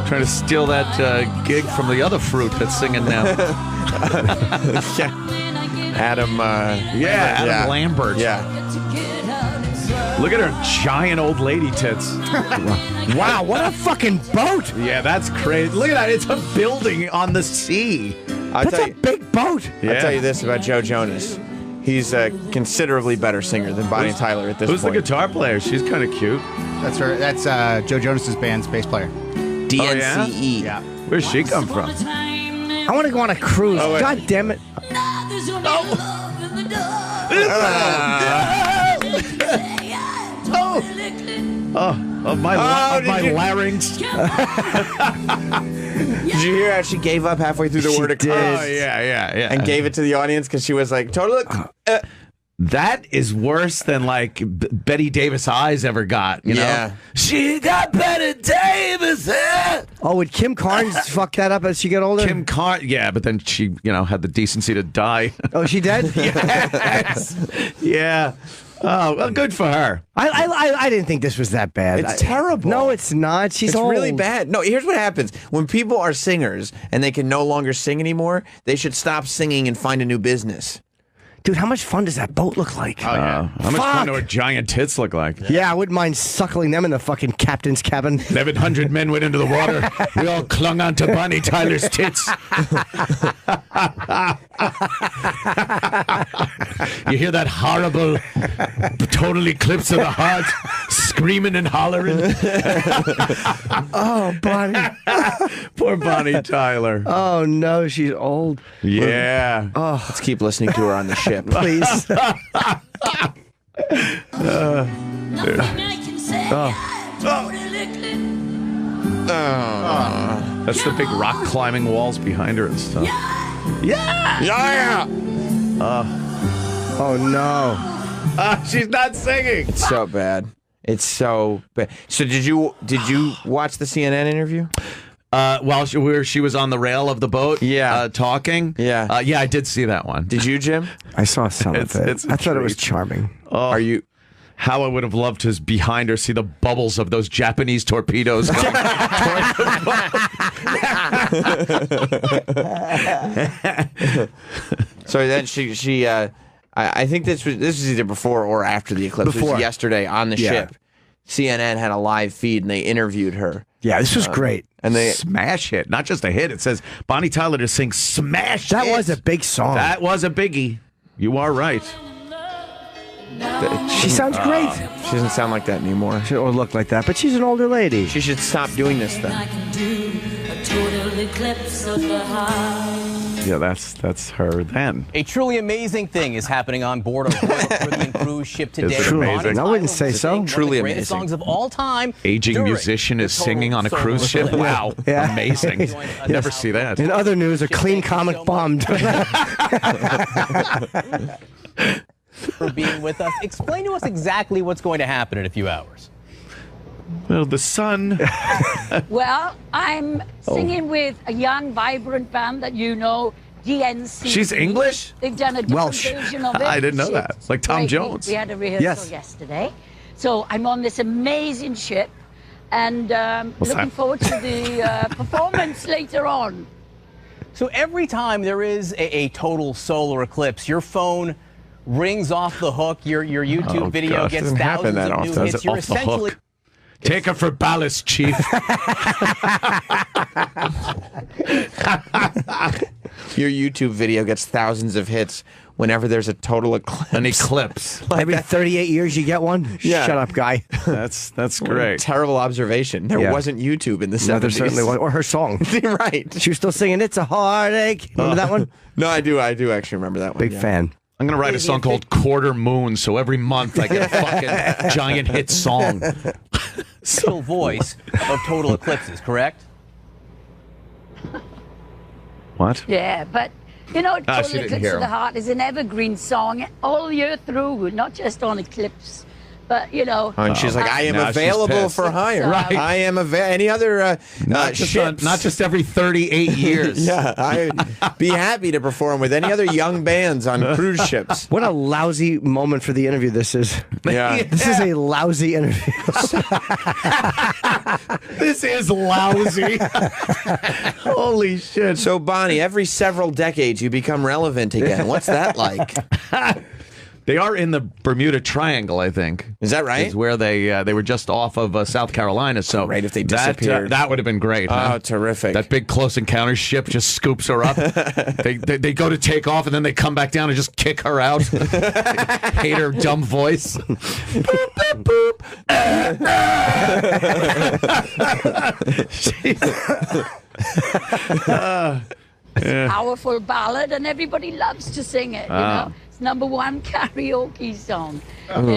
Trying to steal that gig from the other fruit that's singing now. Adam. Yeah, Adam Lambert. Yeah. Look at her giant old lady tits. Wow, what a fucking boat! Yeah, that's crazy. Look at that. It's a building on the sea. I'll That's tell a you, big boat. I'll tell you this about Joe Jonas. He's a considerably better singer than Bonnie Tyler at this Who's point. the guitar player? She's kind of cute. That's her. That's Joe Jonas's band's bass player. DNCE. Yeah. Where's she come from? I want to go on a cruise. Oh, wait. God damn it. Of my, did you- larynx. Did you hear how she gave up halfway through the She word? did. Oh, yeah. And gave it to the audience because she was like, totally. That is worse than like Betty Davis eyes ever got. You know, she got Betty Davis. Oh, would Kim Carnes fuck that up as she got older? Kim Carnes, yeah, but then she, had the decency to die. Oh, she did? Yes. Yeah. Oh, well, good for her. I didn't think this was that bad. It's terrible. No, it's not. She's It's old. really bad. No, here's what happens. When people are singers and they can no longer sing anymore, they should stop singing and find a new business. Dude, how much fun does that boat look like? Oh, yeah. How much fun do her giant tits look like? Yeah, I wouldn't mind suckling them in the fucking captain's cabin. 1,100 men went into the water. We all clung onto Bonnie Tyler's tits. You hear that horrible total eclipse of the heart screaming and hollering? Oh, Bonnie. Poor Bonnie Tyler. Oh, no, she's old. Yeah. Oh, Let's keep listening to her on the ship. please. That's the big rock climbing walls behind her and stuff. Yeah. Oh, no. She's not singing. It's so bad. It's so bad. So did you watch the CNN interview? While she was on the rail of the boat, talking. Yeah. I did see that one. Did you, Jim? I saw some of it. it's a I thought it was treat. charming. Are you? How I would have loved to behind her see the bubbles of those Japanese torpedoes. Going toward the So then she I think this was either before or after the eclipse. It Before. was yesterday on the Yeah. ship. CNN had a live feed and they interviewed her. Yeah, this was great. And they smash hit, not just a hit. It says Bonnie Tyler to sing smash. That hit. was a big song. That was a biggie. You are right. She sounds great. She doesn't sound like that anymore. She don't look like that, but she's an older lady. She should stop doing this then. Yeah, that's her then. A truly amazing thing is happening on board a Royal Caribbean cruise ship today. It's amazing. I wouldn't say so. One of the Truly greatest amazing. songs of all time. Aging during musician the is total singing on a solo cruise ship. eclipse. Wow, Yeah. amazing. Never see that. In other news, a clean comic bombed. For being with us. Explain to us exactly what's going to happen in a few hours. Well, the sun. Well, I'm singing with a young, vibrant band that you know, GNC. She's English? They've done a different Welsh. version of it. I didn't know She's that. Like Tom great. Jones. We had a rehearsal Yes. yesterday. So I'm on this amazing ship and looking that? forward to the performance later on. So every time there is a total solar eclipse, your phone rings off the hook. Your YouTube video gosh, gets doesn't happen thousands that of often. new Does hits. it You're off the essentially hook? Take her for ballast, Chief. Your YouTube video gets thousands of hits whenever there's a total eclipse. An eclipse. Every 38 years you get one? Yeah. Shut up, guy. That's What a great. terrible observation. There Yeah. wasn't YouTube in the 70s. No, there certainly was. Or her song. Right. She was still singing It's a Heartache. Remember that one? No, I do actually remember that one. Big yeah. fan. I'm gonna write a song called Quarter Moon, so every month I get a fucking giant hit song. still voice of total eclipses, correct? What? Yeah, but you know, she Total didn't Eclipse hear of the him. Heart is an evergreen song all year through, not just on eclipse. But you know, Oh, and she's like, I am Now she's available pissed. for hire. Right. I am any other Not just every 38 years. Yeah, I'd be happy to perform with any other young bands on cruise ships. What a lousy moment for the interview this is. Yeah. This is a lousy interview. This is lousy. Holy shit. So, Bonnie, every several decades you become relevant again. What's that like? They are in the Bermuda Triangle, I think. Is that right? Is where they were just off of South Carolina. So Great if they that, disappeared. that would have been great. Oh, huh? terrific. That big Close Encounters ship just scoops her up. they go to take off and then they come back down and just kick her out. Hate her dumb voice. Boop, boop, powerful ballad, and everybody loves to sing it. You know, it's #1 karaoke song. And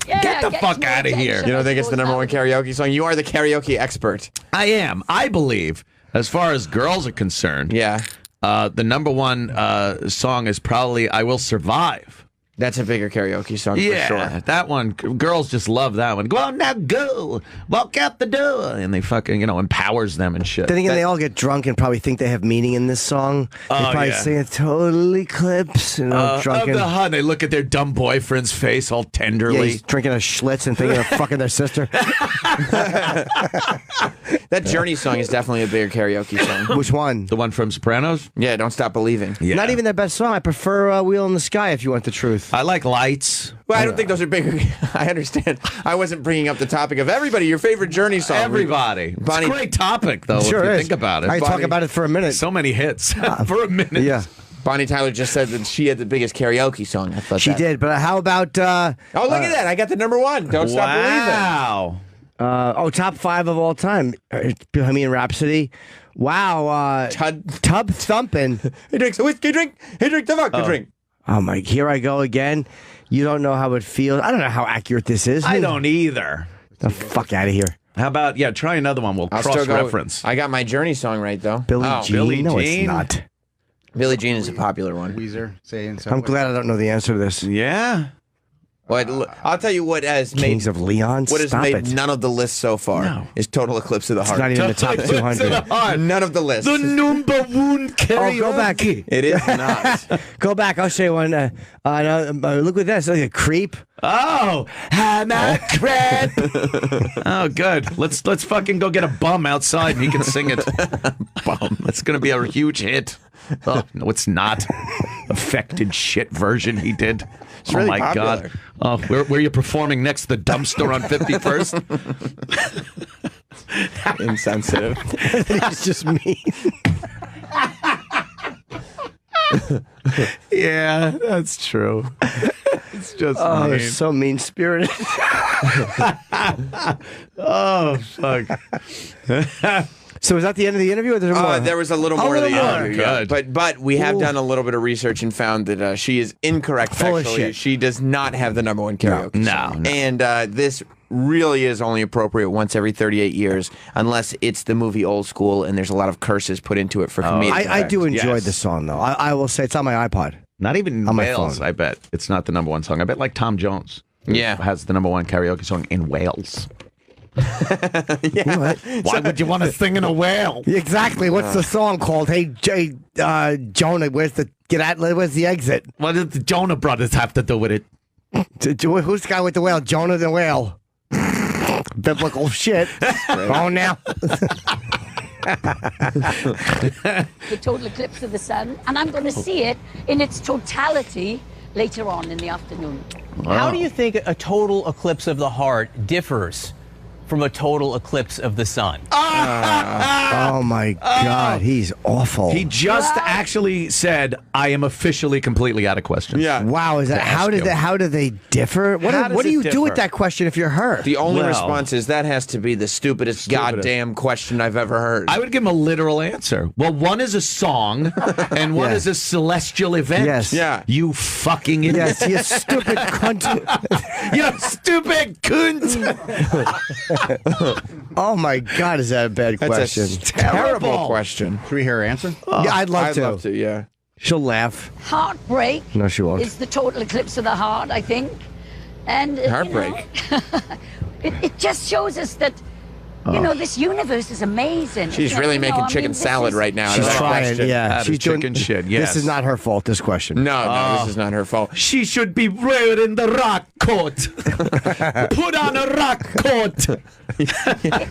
yeah, Get the it gets fuck more outta here. attention, You don't I think it's the suppose, #1 nowadays. karaoke song? You are the karaoke expert. I am. I believe, as far as girls are concerned, Yeah. the #1 song is probably "I Will Survive." That's a bigger karaoke song Yeah, for sure. that one. Girls just love that one. Go on now, go. Walk out the door. And they fucking, empowers them and shit. Then again, they all get drunk and probably think they have meaning in this song. They probably yeah. sing it total eclipse, drunken. Of the Hun, they look at their dumb boyfriend's face all tenderly. Yeah, he's drinking a Schlitz and thinking of fucking their sister. That Journey song is definitely a bigger karaoke song. Which one? The one from Sopranos? Yeah, Don't Stop Believing. Yeah. Not even their best song. I prefer Wheel in the Sky, if you want the truth. I like Lights. Well, I don't think those are bigger. I understand. I wasn't bringing up the topic of everybody. Your favorite Journey song. Everybody. Bonnie- It's a great topic, though, Sure if you is. think about it. I talk about it for a minute. So many hits for a minute. Yeah, Bonnie Tyler just said that she had the biggest karaoke song. I thought she that. did. But how about? Oh, look at that! I got the number one. Don't stop believing. Wow. Top 5 of all time. Bohemian Rhapsody. Wow. Tub thumping. He drinks a whiskey drink. He drinks a vodka drink. Oh my! Here I go again. You don't know how it feels. I don't know how accurate this is. I don't either. The fuck out of here. How about, try another one. We'll I'll still go- cross-reference. I got my Journey song right though. Billie Jean. Billie No, Jean? it's not. Billie Jean is a popular one. Weezer saying so. I'm glad I don't know the answer to this. Yeah. I'll tell you what has made Kings of Leon. what has Stop made it. none of the lists so far is Total Eclipse of the It's Heart. not even in the top 200. None of the lists. The number one karaoke. Go back. It is not. Go back. I'll show you one. Look at this. Like a creep. Oh, I'm a crap. Oh, good. Let's fucking go get a bum outside and he can sing it. Bum. That's going to be a huge hit. Oh, no, it's not. Affected shit version he did. It's really oh, my popular. God. Oh, where are you performing next? The dumpster on 51st? Insensitive. It's just me. Yeah, that's true. It's just Oh, mean. they're so mean spirited. Oh, fuck. So is that the end of the interview, or there's more? There was a little more of the interview, yeah. Good. But we have done a little bit of research and found that she is incorrect. Full of factually. shit. She does not have the number one karaoke song. No. And this really is only appropriate once every 38 years, unless it's the movie Old School and there's a lot of curses put into it for comedic I effect. do enjoy Yes. the song, though. I will say it's on my iPod. Not even On my Wales, phone. I bet. It's not the number one song. I bet like Tom Jones. Yeah. Has the number one karaoke song in Wales. You know what? Why would you want to sing in a whale? Exactly. What's the song called? Hey, Jonah, where's the exit? What did the Jonah brothers have to do with it? Who's the guy with the whale? Jonah the whale. Biblical shit. Oh, now. The total eclipse of the sun, and I'm going to see it in its totality later on in the afternoon. How do you think a total eclipse of the heart differs from a total eclipse of the sun? Oh, my God. He's awful. He just actually said, "I am officially completely out of questions." Yeah. Wow, is that how do they differ? What How does do it you do differ? with that question if you're her? The only Well- response is that has to be the stupidest goddamn question I've ever heard. I would give him a literal answer. Well, one is a song, and one Yeah. is a celestial event. Yes. Yeah. You fucking idiot. Yes, you stupid cunt. You stupid cunt. Oh my God, is that a bad That's question? a terrible question. Should we hear her answer? Yeah, I'd love to. love to, yeah. She'll laugh. Heartbreak No, she won't. is the total eclipse of the heart, I think. And Heartbreak. It just shows us that this universe is amazing. She's It's really like, making I chicken mean, this salad is- right now. She's That trying. question. Yeah, That is she's doing chicken shit, yes. This is not her fault. This question. No, this is not her fault. She should be wearing the rock coat. Put on a rock coat.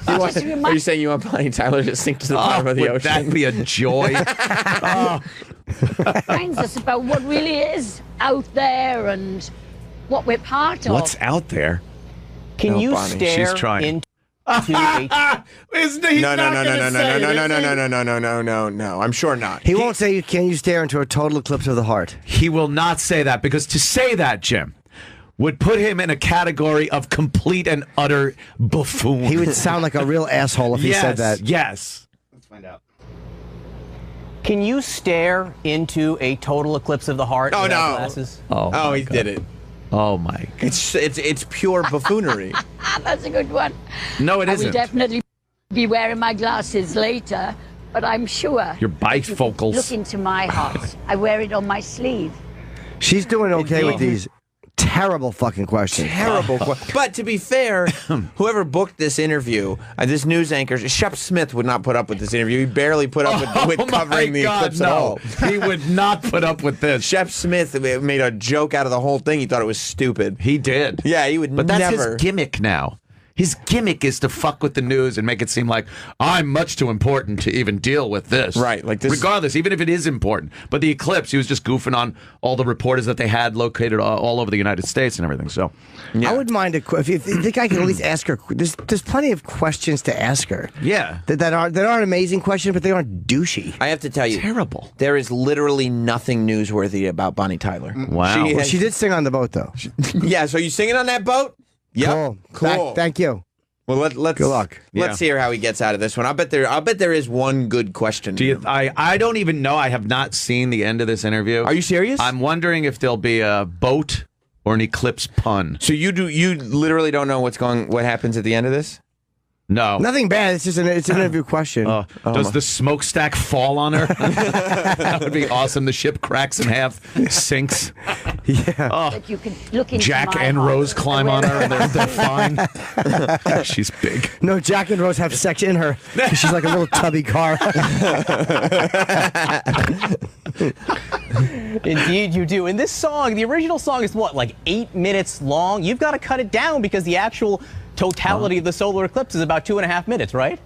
Are you saying you want Bonnie Tyler to sink to the bottom of the would ocean? that be a joy? reminds us about what really is out there and what we're part of. What's out there? Can No, you Bonnie, stare she's trying. into a No. I'm sure not. He won't say, "Can you stare into a total eclipse of the heart?" He will not say that, because to say that, Jim, would put him in a category of complete and utter buffoon. He would sound like a real asshole if he said that. Yes. Let's find out. Can you stare into a total eclipse of the heart Oh, without no. glasses? Oh, he did it. Oh my God. It's pure buffoonery. That's a good one. No, it I will isn't. definitely be wearing my glasses later, but I'm sure. Your that you can bifocals. Look into my heart. I wear it on my sleeve. She's doing okay with Indeed. these. Terrible fucking question. Terrible question. But to be fair, whoever booked this interview, this news anchor, Shep Smith would not put up with this interview. He barely put up with covering the eclipse at all. He would not put up with this. Shep Smith made a joke out of the whole thing. He thought it was stupid. He did. Yeah, he would But never. that's his gimmick now. His gimmick is to fuck with the news and make it seem like I'm much too important to even deal with this. Right, like this. Regardless, even if it is important. But the eclipse, he was just goofing on all the reporters that they had located all over the United States and everything. So, I wouldn't mind if you think I can at least ask her. There's plenty of questions to ask her. Yeah. That aren't amazing questions, but they aren't douchey. I have to tell you, terrible. There is literally nothing newsworthy about Bonnie Tyler. Wow. She did sing on the boat though. Yeah. So you singing on that boat? Yep. Cool. Thank you. Well, let's good luck. Let's hear how he gets out of this one. I'll bet there is one good question. I don't even know. I have not seen the end of this interview. Are you serious? I'm wondering if there'll be a boat or an eclipse pun. So you literally don't know what happens at the end of this? No. Nothing bad. It's just an interview question. Does the smokestack fall on her? That would be awesome. The ship cracks in half, sinks. Yeah. That you can look into Jack my and heart. Rose climb on her and they're fine. She's big. No, Jack and Rose have sex in her. She's like a little tubby car. Indeed, you do. And this song, the original song is what, like 8 minutes long? You've got to cut it down because the actual totality of the solar eclipse is about 2.5 minutes, right?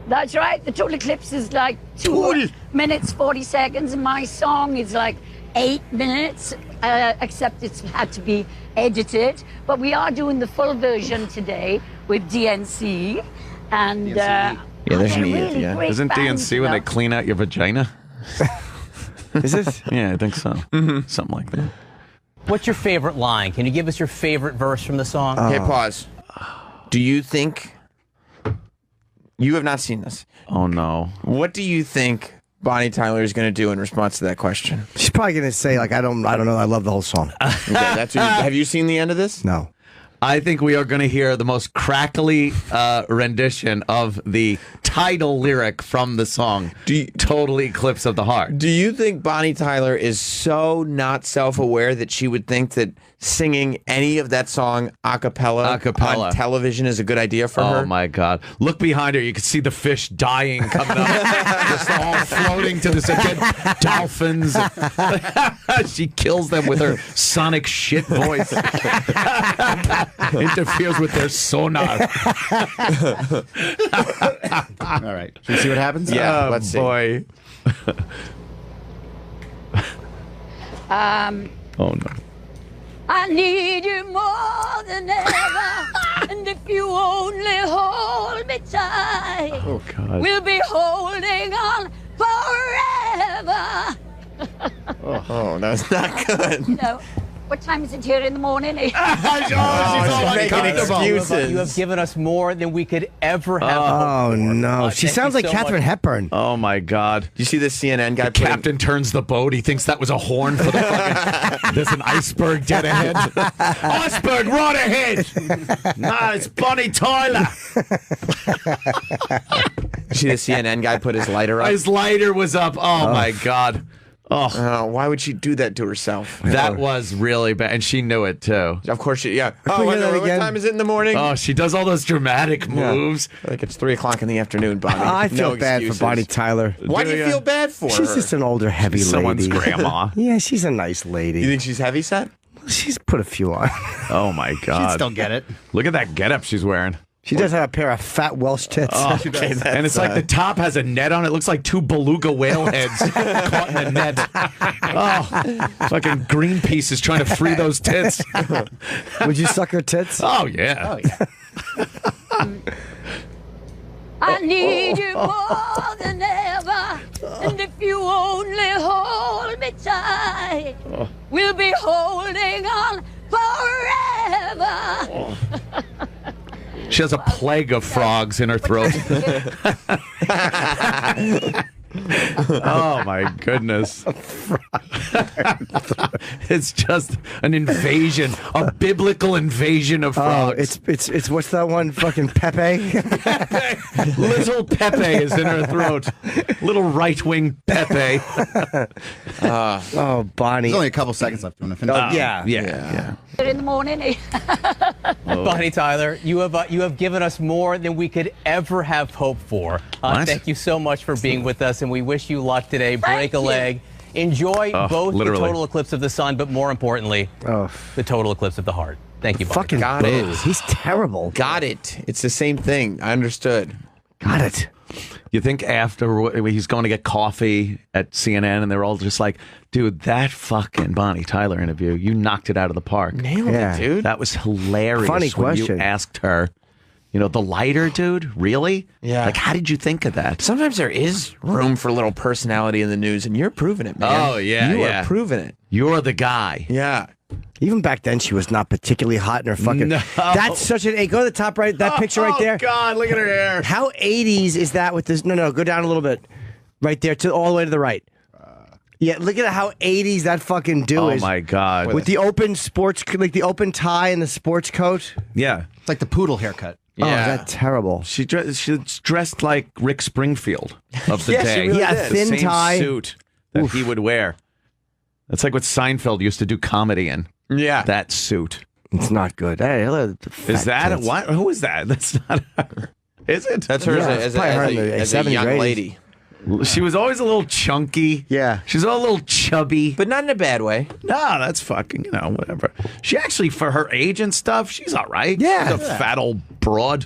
That's right. The total eclipse is like 2 minutes, 40 seconds. And my song is like 8 minutes, except it's had to be edited. But we are doing the full version today with DNC. And Yeah, there's an really yeah. great Isn't bands, DNC when you they know. clean out your vagina? Is it? Yeah, I think so. Something like that. What's your favorite line? Can you give us your favorite verse from the song? Okay, pause. Do you think you have not seen this? Oh no. What do you think Bonnie Tyler is going to do in response to that question? She's probably gonna say like, I don't know. I love the whole song. Okay, have you seen the end of this? No. I think we are going to hear the most crackly rendition of the title lyric from the song, Total Eclipse of the Heart. Do you think Bonnie Tyler is so not self-aware that she would think that singing any of that song a cappella on television is a good idea for her? Oh, my God. Look behind her. You can see the fish dying coming up. Just all floating to the dead dolphins. She kills them with her sonic shit voice. Interferes with their sonar. All right. Should we see what happens? Yeah, let's see. Boy. Oh, no. I need you more than ever. And if you only hold me tight, Oh, God. we'll be holding on forever. Oh, that's not good. No. What time is it here in the morning? She's all making uncomfortable. excuses. You have given us more than we could ever have. Oh hoped for. no. She Thank sounds you like so Katharine much. Hepburn. Oh, my God. You see this CNN guy? Captain turns the boat. He thinks that was a horn for the fucking... There's an iceberg dead ahead. Iceberg right ahead. No, it's Bonnie Tyler. You see the CNN guy put his lighter up? His lighter was up. Oh, my God. Oh, Why would she do that to herself? that was really bad. And she knew it, too. Of course she, yeah. we Oh, hear that what again? time is it in the morning? Oh, she does all those dramatic moves. Like it's 3 o'clock in the afternoon, Bonnie. I feel No bad excuses. for Bonnie Tyler. Why do you feel bad for She's her? just an older, heavy Someone's lady. grandma. Yeah, she's a nice lady. You think she's heavy set? She's put a few on. Oh, my God. Still get it. Look at that getup she's wearing. She does have a pair of fat Welsh tits. Oh, and it's like the top has a net on it. It looks like 2 beluga whale heads caught in a net. Oh, fucking Greenpeace is trying to free those tits. Would you suck her tits? Oh, yeah. I need you more than ever. And if you only hold me tight, we'll be holding on forever. She has a plague of frogs in her throat. Oh my goodness! It's just an invasion, a biblical invasion of frogs. It's what's that one? Fucking Pepe. Little Pepe is in her throat. Little right-wing Pepe. Oh, Bonnie. There's only a couple seconds left. Want to finish? Yeah. In the morning. Bonnie Tyler, you have given us more than we could ever have hoped for. What? Thank you so much for being with us, and we wish you luck today. Break Thank a you. leg. Enjoy both literally. the total eclipse of the sun, but more importantly, the total eclipse of the heart. Thank you, Bonnie. Fucking Got it. booze. He's terrible. Got it. It's the same thing. I understood. Got it. You think after he's going to get coffee at CNN, and they're all just like, "Dude, that fucking Bonnie Tyler interview, you knocked it out of the park. Nailed Yeah. it, dude. That was hilarious." Funny when question. you asked her, the lighter, dude. Really? Yeah. Like, how did you think of that? Sometimes there is room for a little personality in the news, and you're proving it, man. Oh, yeah, You yeah. are proving it. You're the guy. Yeah. Even back then, she was not particularly hot in her fucking. No. That's such an. Hey, go to the top right. That picture right there. Oh God, look at her hair. How 80s is that with this? No, go down a little bit. Right there, to all the way to the right. Yeah, look at how 80s that fucking do Oh is. my God. With the open sports, like the open tie and the sports coat. Yeah. It's like the poodle haircut. Oh, is that terrible? She's dressed like Rick Springfield of the Yeah, she day. really Yeah, did. The thin same tie. suit that he would wear. That's like what Seinfeld used to do comedy in. Yeah. That suit. It's not good. Hey, Is that what? Who is that? That's not her. Is it? That's her Yeah, as it's probably her in the a 70s or young 80s. lady. She was always a little chunky. Yeah. She's a little chubby. But not in a bad way. No, that's fucking, whatever. She actually, for her age and stuff, she's all right. Yeah. She's a fat old broad.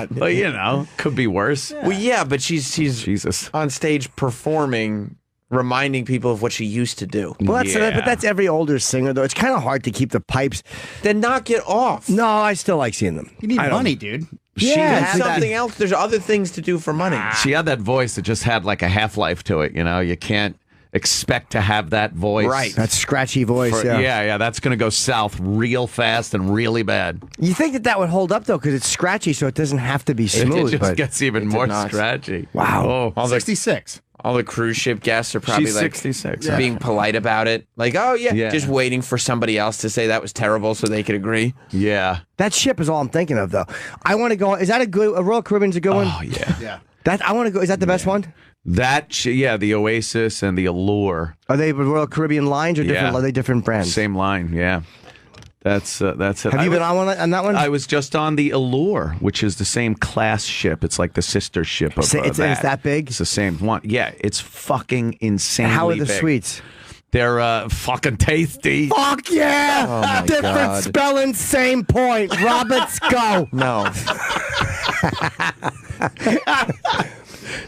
But, could be worse. Well, yeah, but she's Jesus. on stage performing, reminding people of what she used to do. Well, Yeah. but that's every older singer though. It's kind of hard to keep the pipes. Then knock it off. No, I still like seeing them. You need I don't- money, dude. She Yeah, had it's Something else. There's other things to do for money. She had that voice that just had like a half-life to it, You can't expect to have that voice. Right. That scratchy voice. Yeah, that's going to go south real fast and really bad. You think that would hold up though, because it's scratchy, so it doesn't have to be smooth. It just but gets even did more not. scratchy. Wow. Oh, 66. All the cruise ship guests are probably She's like 66. being polite about it. Like, oh, Yeah. just waiting for somebody else to say that was terrible so they could agree. Yeah. That ship is all I'm thinking of though. I want to go. Is that a Royal Caribbean's a good one? Oh, yeah. Yeah. That I want to go. Is that the best one? The Oasis and the Allure. Are they Royal Caribbean lines or different? Yeah. Are they different brands? Same line, yeah. That's it. Have you been on that one? I was just on the Allure, which is the same class ship. It's like the sister ship of It's that big? It's the same one. Yeah, it's fucking insanely How are the big. sweets? They're fucking tasty. Fuck yeah! Oh my Different God. spelling, same point. Roberts, go. No.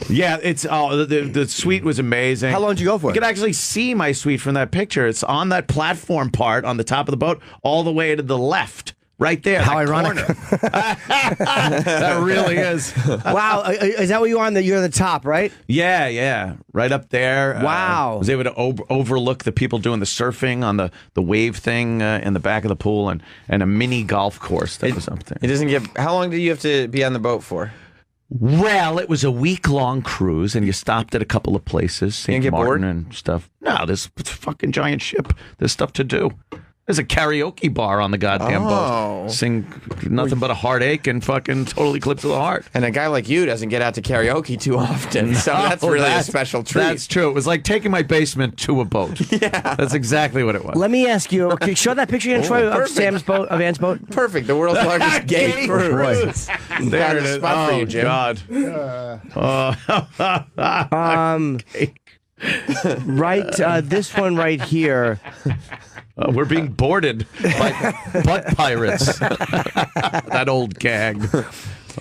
Yeah, it's the suite was amazing. How long did you go for You it? could actually see my suite from that picture. It's on that platform part on the top of the boat, all the way to the left, right there. How that ironic. corner. That really is. Wow, is that what you on? You're on the top, right? Yeah, right up there. Wow. Was able to overlook the people doing the surfing on the wave thing in the back of the pool and a mini golf course that was up there. It doesn't get. How long do you have to be on the boat for? Well, it was a week-long cruise, and you stopped at a couple of places, St. get Martin bored? and stuff. No, it's a fucking giant ship. There's stuff to do. There's a karaoke bar on the goddamn boat. Sing nothing but a heartache and fucking Total Eclipse of the Heart. And a guy like you doesn't get out to karaoke too often, so that's Oh, really a special treat. That's true. It was like taking my basement to a boat. Yeah. That's exactly what it was. Let me ask you. Okay, show that picture again, Troy, of perfect. Sam's boat, of Ann's boat. Perfect. The world's largest gay cruise. There it a is. spot for you, Jim. God. Right, this one right here. We're being boarded by butt pirates. That old gag.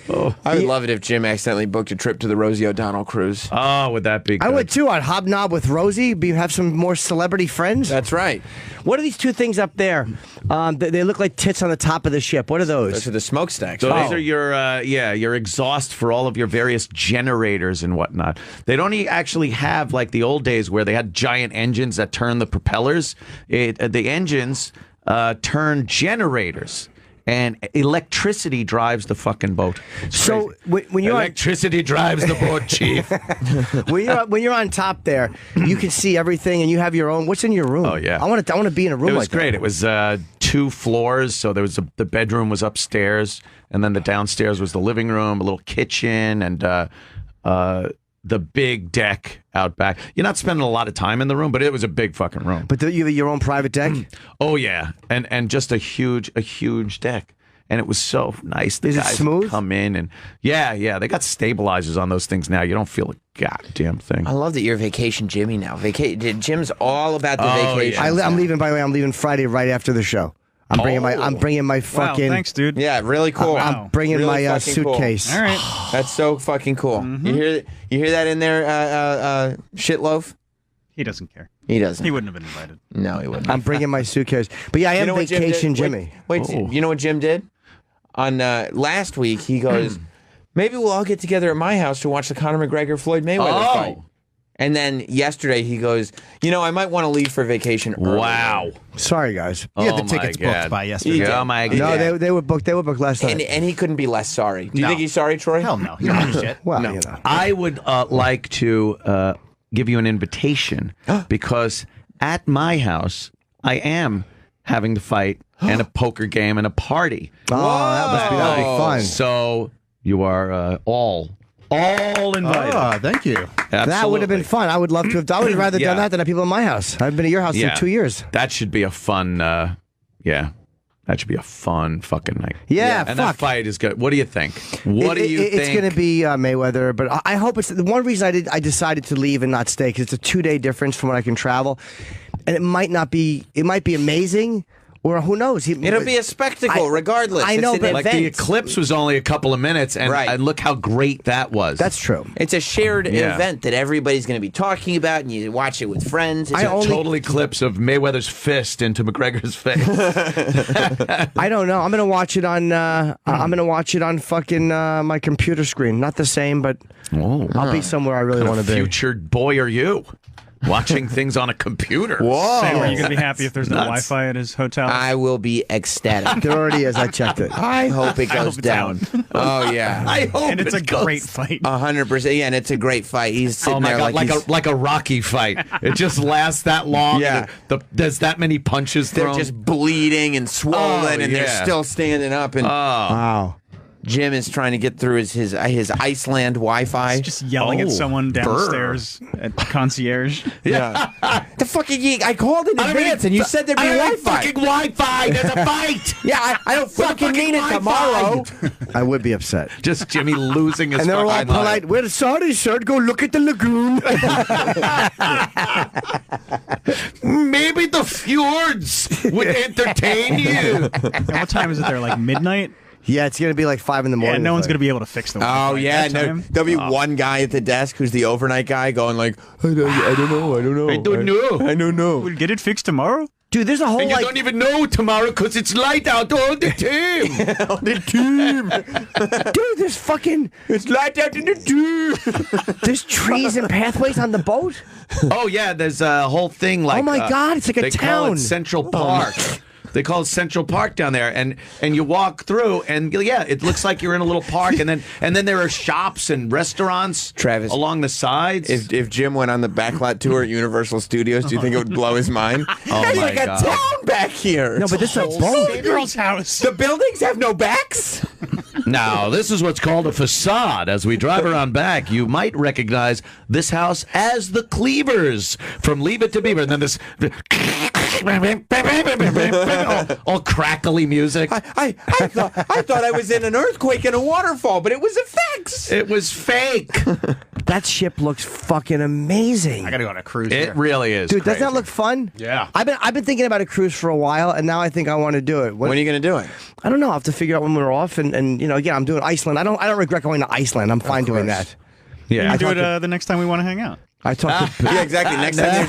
I would love it if Jim accidentally booked a trip to the Rosie O'Donnell cruise. Oh, would that be good? I would too. I'd hobnob with Rosie. Have some more celebrity friends. That's right. What are these two things up there? They look like tits on the top of the ship. What are those? Those are the smokestacks. So right? these are your exhaust for all of your various generators and whatnot. They don't actually have like the old days where they had giant engines that turn the propellers. The engines turn generators. and electricity drives the fucking boat. It's So crazy. when you're on, electricity drives the boat, Chief. when you're on top there, you can see everything, and you have your own. What's in your room? Oh, yeah. I want to be in a room It was like great. that. It was 2 floors, so there was the bedroom was upstairs, and then the downstairs was the living room, a little kitchen, and the big deck out back. You're not spending a lot of time in the room, but it was a big fucking room. But you have your own private deck. Oh yeah, and just a huge deck, and it was so nice. The Is it guys smooth? come in and yeah, they got stabilizers on those things now. You don't feel a goddamn thing. I love that you're Vacation Jimmy now. Jim's all about the Oh, vacation. yeah. I'm leaving. By the way, I'm leaving Friday right after the show. I'm bringing my Wow, fucking. thanks, dude. Yeah, really cool. Wow. I'm bringing Really my fucking cool. suitcase. All right. That's so fucking cool. You hear that in there, Shitloaf? He doesn't care. He doesn't. He wouldn't have been invited. No, he wouldn't. I'm bringing my suitcase. But yeah, I am You know what Jim Vacation did? Jimmy. Wait, you know what Jim did? On last week, he goes, maybe we'll all get together at my house to watch the Conor McGregor-Floyd Mayweather fight. And then yesterday he goes, I might want to leave for vacation early. Wow. Sorry, guys. You had Oh the tickets my booked God. by yesterday. He did. Oh my God. No, Yeah. they were booked. They were booked last night. And he couldn't be less sorry. Do you No. think he's sorry, Troy? Hell no. He don't give a shit. well, No. I would like to give you an invitation because at my house I am having the fight and a poker game and a party. that'd be fun. So you are all invited. Oh, thank you. That would have been fun. I would love to have. I would have rather Yeah. done that than have people in my house. I've been at your house Yeah. for 2 years. That should be a fun. That should be a fun fucking night. Yeah, and fuck. that fight is good. What do you think? What do you think? It's going to be Mayweather, but I hope it's the one reason I decided to leave and not stay because it's a 2-day difference from when I can travel, and it might not be. It might be amazing, or who knows? It'll be a spectacle, regardless. I know, it's an but like the event. eclipse was only a couple of minutes, and, Right. and look how great that was. That's true. It's a shared Yeah. event that everybody's going to be talking about, and you watch it with friends. It's I a only- total eclipse of Mayweather's fist into McGregor's face. I don't know. I'm going to watch it on. I'm going to watch it on fucking my computer screen. Not the same, but I'll be somewhere I really want to be. Future boy, are you watching things on a computer? Sam, are you going to be happy if there's no Nuts. Wi-Fi at his hotel? I will be ecstatic. There already is. I checked it. I hope it I goes hope it's down. Oh yeah, I hope and it's it a goes- great fight. 100%. Yeah, and it's a great fight. He's sitting Oh my there god, like he's, like a Rocky fight. It just lasts that long. Yeah. There's that many punches they're thrown. just bleeding and swollen, Oh, and they're yeah. still standing up. And Wow. Jim is trying to get through his Iceland Wi-Fi. Just yelling at someone downstairs at concierge. Yeah. The fucking I called in advance, and you said there'd be Wi-Fi. fucking Wi-Fi. There's a fight. Yeah, I don't fucking mean it tomorrow. I would be upset. Just Jimmy losing his And they're all fucking polite. We're sorry, sir. Go look at the lagoon. Maybe the fjords would entertain you. And what time is it there? Like midnight? Yeah, it's gonna be like 5 in the Yeah, morning. no one's I going to think. be able to fix the Oh Wi-Fi yeah, at that no, time. there'll be one guy at the desk who's the overnight guy going like, I don't know. I don't know. We'll get it fixed tomorrow? Dude, there's a whole And you like. don't even know tomorrow because it's light out all the time. Dude, there's fucking. It's light out in the tube. There's trees and pathways on the boat. Oh yeah, there's a whole thing like. Oh my God, it's like a they call town. it Central Park. They call it Central Park down there, and you walk through, and yeah, it looks like you're in a little park, and then there are shops and restaurants, Travis, along the sides. If Jim went on the backlot tour at Universal Studios, do you think it would blow his mind? Oh There's my like a God. town back here. No, but this is a boat. Girl's house. The buildings have no backs. Now, this is what's called a facade. As we drive around back, you might recognize this house as the Cleavers from Leave It to Beaver. And then this all crackly music. I thought I was in an earthquake and a waterfall, but it was effects. It was fake. That ship looks fucking amazing. I got to go on a cruise. It here. really is. Dude, doesn't that crazy. look fun? Yeah. I've been thinking about a cruise for a while, and now I think I want to do it. When are you going to do it? I don't know. I'll have to figure out when we're off, and you know, again, I'm doing Iceland. I don't regret going to Iceland. I'm fine doing that. You Yeah. do it talked the next time we want to hang out. I talked to. Yeah, exactly. Next time,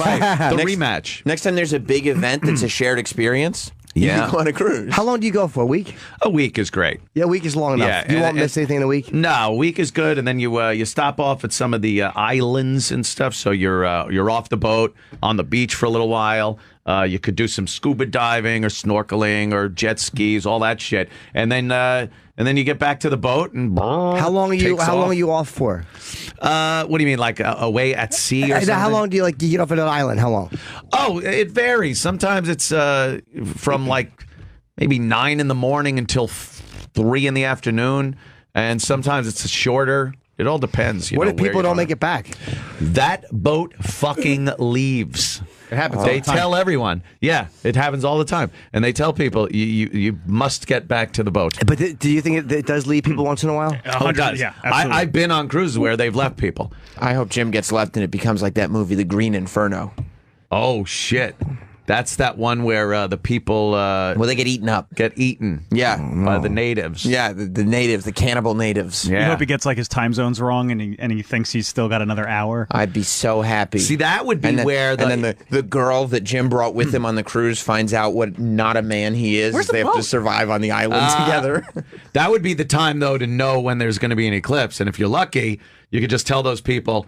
The next- rematch. Next time there's a big event that's a shared experience, you Yeah. can go on a cruise. How long do you go for? A week? A week is great. Yeah, a week is long enough. Yeah, You and- won't miss anything in a week. No, a week is good, and then you stop off at some of the islands and stuff. So you're off the boat on the beach for a little while. You could do some scuba diving or snorkeling or jet skis, all that shit, and then you get back to the boat and How long are you off for? What do you mean, like away at sea or something? How long do you get off at an island? How long? Oh, it varies. Sometimes it's from like maybe 9 in the morning until 3 in the afternoon, and sometimes it's shorter. It all depends. What if people don't make it back? That boat fucking leaves. It happens all They the time. tell everyone. Yeah, it happens all the time. And they tell people, you must get back to the boat. But do you think it does leave people once in a while? Oh, it does. Yeah, absolutely. I've been on cruises where they've left people. I hope Jim gets left and it becomes like that movie, The Green Inferno. Oh, shit. That's that one where the people Well, they get eaten up. get eaten Yeah. by the natives. Yeah, the natives, the cannibal natives. You Yeah. hope he gets like his time zones wrong and he thinks he's still got another hour. I'd be so happy. See, that would be and then, where and then the girl that Jim brought with him on the cruise finds out what not a man he is. Where's the they have to boat? survive on the island together. that would be the time, though, to know when there's going to be an eclipse. And if you're lucky, you could just tell those people,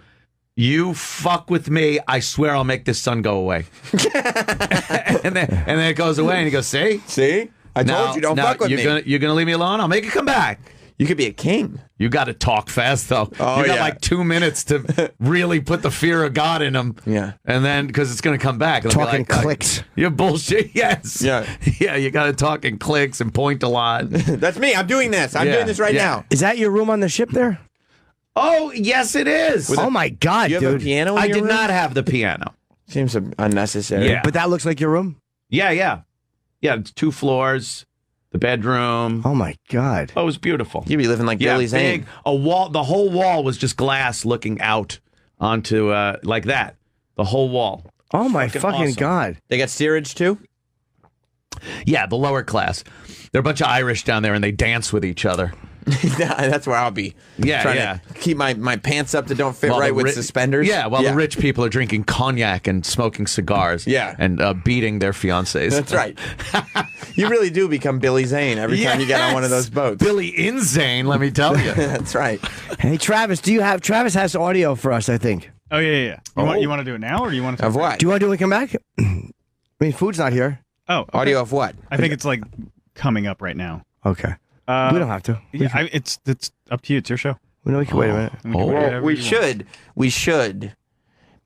you fuck with me, I swear I'll make this sun go away. and then it goes away, and he goes, see? See? I told you, don't fuck with me. You're gonna leave me alone? I'll make it come back. You could be a king. You got to talk fast, though. Oh, you got yeah. like 2 minutes to really put the fear of God in them. Yeah. And then, because it's going to come back. It'll be Talking like, clicks. You're bullshit. Yes. Yeah. Yeah, you got to talk in clicks and point a lot. That's me. I'm doing this. I'm Yeah, doing this right yeah. now. Is that your room on the ship there? Oh, yes, it is. Oh my God, Do you have a dude! piano in I your did room? not have the piano. Seems unnecessary. Yeah. But that looks like your room. Yeah. Yeah, it's 2 floors, the bedroom. Oh my God! Oh, it was beautiful. You'd be living like Yeah, Billy Zane. big. A wall. The whole wall was just glass looking out onto like that. The whole wall. Oh my Fucking fucking awesome. God! They got steerage too? Yeah, the lower class. They're a bunch of Irish down there, and they dance with each other. That's where I'll be. Yeah, Trying yeah. to keep my pants up that don't fit While right the with ri- suspenders. Yeah, while the rich people are drinking cognac and smoking cigars. Yeah. And beating their fiancés. That's right. You really do become Billy Zane every time you get on one of those boats. Billy Inzane, let me tell you. That's right. Hey Travis, Travis has audio for us? I think. Oh yeah. You want to do it now or do you want to? Of what? Do you want to do it when we come back? I mean, food's not here. Oh, okay. Audio of what? I think it's like coming up right now. Okay. We don't have to. Yeah, it's up to you. It's your show. We know we can wait a minute. We can wait whatever We you want. should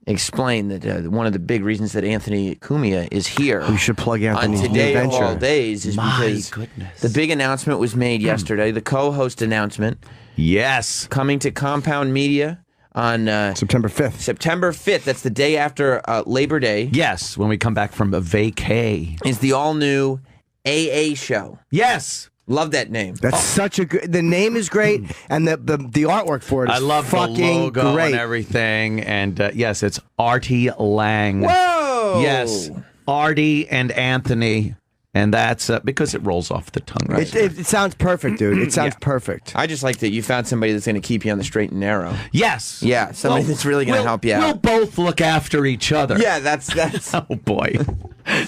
explain that one of the big reasons that Anthony Cumia is here We should plug on Anthony's new Today of venture. All Days is because goodness. the big announcement was made yesterday, the co-host announcement, Yes. coming to Compound Media on September 5th. September 5th. That's the day after Labor Day. Yes, when we come back from a vacay. Is the all-new AA show. Yes. Love that name. That's such a good. The name is great, and the artwork for it is I love the fucking logo great. and everything. And yes, it's Artie Lang. Whoa! Yes, Artie and Anthony. And that's because it rolls off the tongue. Right? It sounds perfect, dude. It sounds perfect. I just like that you found somebody that's going to keep you on the straight and narrow. Yes. Yeah, somebody that's really going to help you We'll out. both look after each other. Yeah, that's. Oh, boy.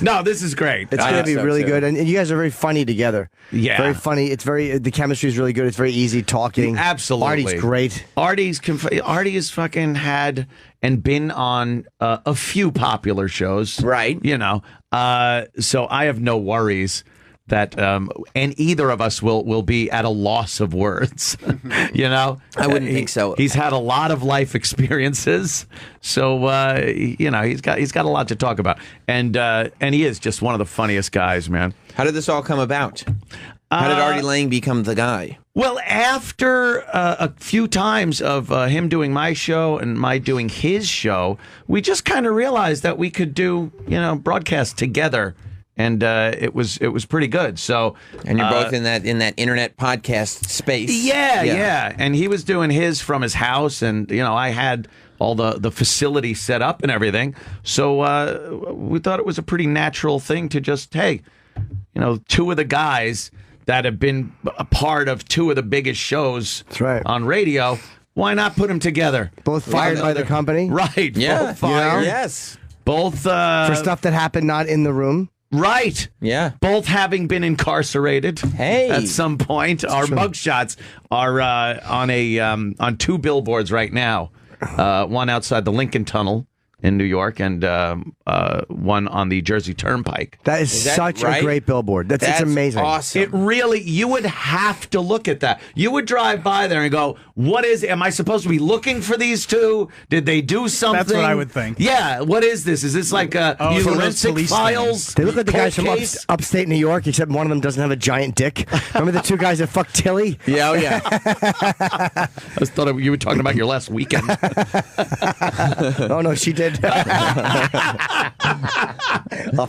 No, this is great. It's going to be so, really too. good, and you guys are very funny together. Yeah. very funny. It's the chemistry is really good. It's very easy talking. Absolutely. Artie's great. Artie has fucking had and been on a few popular shows. Right. You know, so I have no worries that and either of us will be at a loss of words. You know, I wouldn't think so. He's had a lot of life experiences, so you know he's got a lot to talk about, and he is just one of the funniest guys, man. How did this all come about? How did Artie Lang become the guy? Well, after a few times of him doing my show and my doing his show, we just kind of realized that we could do, broadcast together, and it was pretty good. So, And you're both in that internet podcast space. yeah. And he was doing his from his house, and I had all the facility set up and everything. So we thought it was a pretty natural thing to just, two of the guys that have been a part of two of the biggest shows That's right. on radio. Why not put them together? Both fired by the company Right. Yeah. Both fired. Yes. Both for stuff that happened not in the room. right. Yeah. Both having been incarcerated. Hey. At some point. Our mugshots are on 2 billboards right now. One outside the Lincoln Tunnel in New York and one on the Jersey Turnpike. That is such a great billboard. It's amazing. Awesome. It really, you would have to look at that. You would drive by there and go, am I supposed to be looking for these two? Did they do something? That's what I would think. Yeah, what is this? Is this like forensic files? They look like the guys from Case? upstate New York, except one of them doesn't have a giant dick. Remember the two guys that fucked Tilly? Yeah, oh yeah. I just thought you were talking about your last weekend. Oh, no, she did. Oh,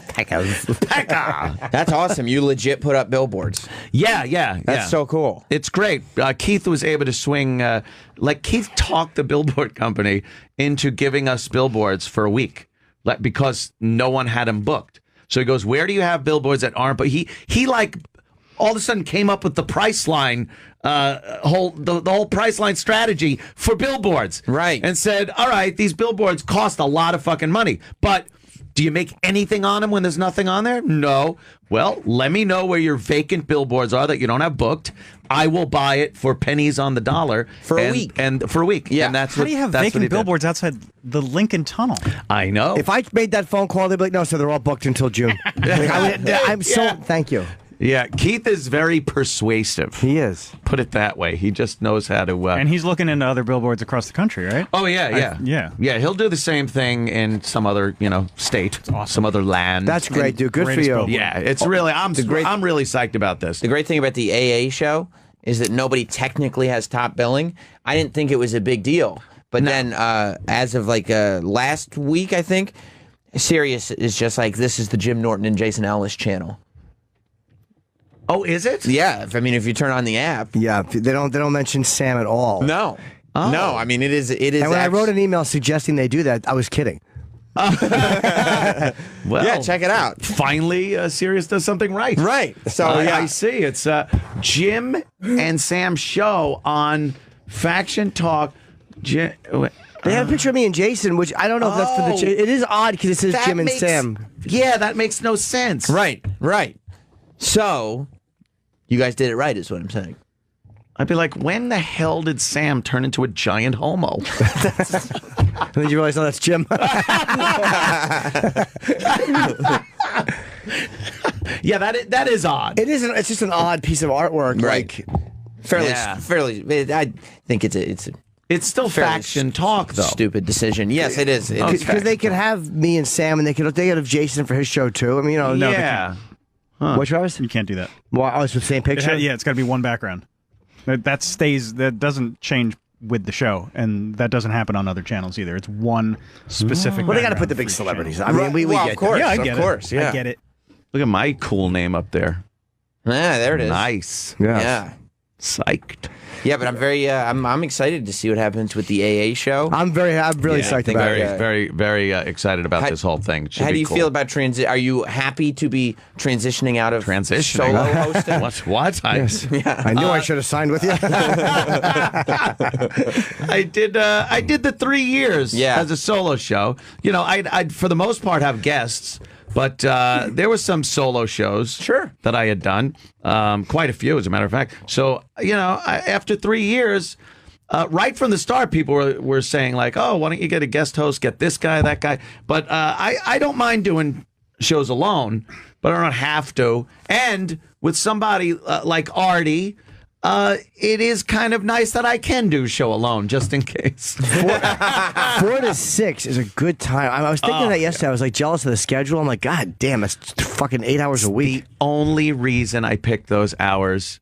Pekka. That's awesome. You legit put up billboards. Yeah. That's so cool. It's great. Keith was able to swing, Keith talked the billboard company into giving us billboards for a week because no one had him booked. So he goes, where do you have billboards that aren't? But he like all of a sudden came up with the Priceline, the whole Priceline strategy for billboards. Right. And said, all right, these billboards cost a lot of fucking money, but do you make anything on them when there's nothing on there? No. Well, let me know where your vacant billboards are that you don't have booked. I will buy it for pennies on the dollar for a week. And for a week. Yeah. And that's How do you have vacant billboards outside outside the Lincoln Tunnel? I know. If I made that phone call, they'd be like, no, so they're all booked until June. Thank you. Yeah, Keith is very persuasive. He is. Put it that way. He just knows how to... and he's looking into other billboards across the country, right? Oh, yeah. Yeah, he'll do the same thing in some other, state, some other land. That's great, dude. Good for you. billboard. Yeah, it's really... I'm really psyched about this. The great thing about the AA show is that nobody technically has top billing. I didn't think it was a big deal. But then as of last week, I think, Sirius is just like, this is the Jim Norton and Jason Ellis channel. Oh, is it? Yeah. If you turn on the app. Yeah, they don't mention Sam at all. No. Oh. No, it is. And when I wrote an email suggesting they do that, I was kidding. Well, yeah, check it out. Finally, Sirius does something right. Right. So I see. It's Jim and Sam show on Faction Talk. They have a picture of me and Jason, which I don't know if that's for the... It is odd because it says Jim and Sam. Yeah, that makes no sense. Right. So, you guys did it right, is what I'm saying. I'd be like, when the hell did Sam turn into a giant homo? And then you realize, no, that's Jim. Yeah, that is odd. It isn't. It's just an odd piece of artwork. Right. Fairly. I think it's still Faction Talk, though. Stupid decision. Yes, it is. Because they could have me and Sam, and they could have Jason for his show too. No, yeah. What, Travis? You can't do that. Well, it's the same picture. It's got to be one background. That doesn't change with the show, and that doesn't happen on other channels either. It's one specific. Well, they got to background put the for big each celebrities. channel. I mean, we get of course. Yeah, I get of course. it. Yeah. I get it. Look at my cool name up there. Yeah, there it is. Nice. Yes. Yeah. Psyched. Yeah, but I'm very, I'm excited to see what happens with the AA show. I'm really psyched about it. Very excited about this whole thing. How do you feel about transit? Are you happy to be transitioning out of solo hosting? What? Yes. I knew I should have signed with you. I did the 3 years as a solo show. I'd for the most part have guests. But there were some solo shows that I had done, quite a few, as a matter of fact. So, after 3 years, right from the start, people were saying, like, oh, why don't you get a guest host, get this guy, that guy. But I don't mind doing shows alone, but I don't have to. And with somebody like Artie, it is kind of nice that I can do show alone, just in case. 4 to 6 is a good time. I was thinking that yesterday. I was jealous of the schedule. I'm like, God damn, it's fucking 8 hours a week. The only reason I picked those hours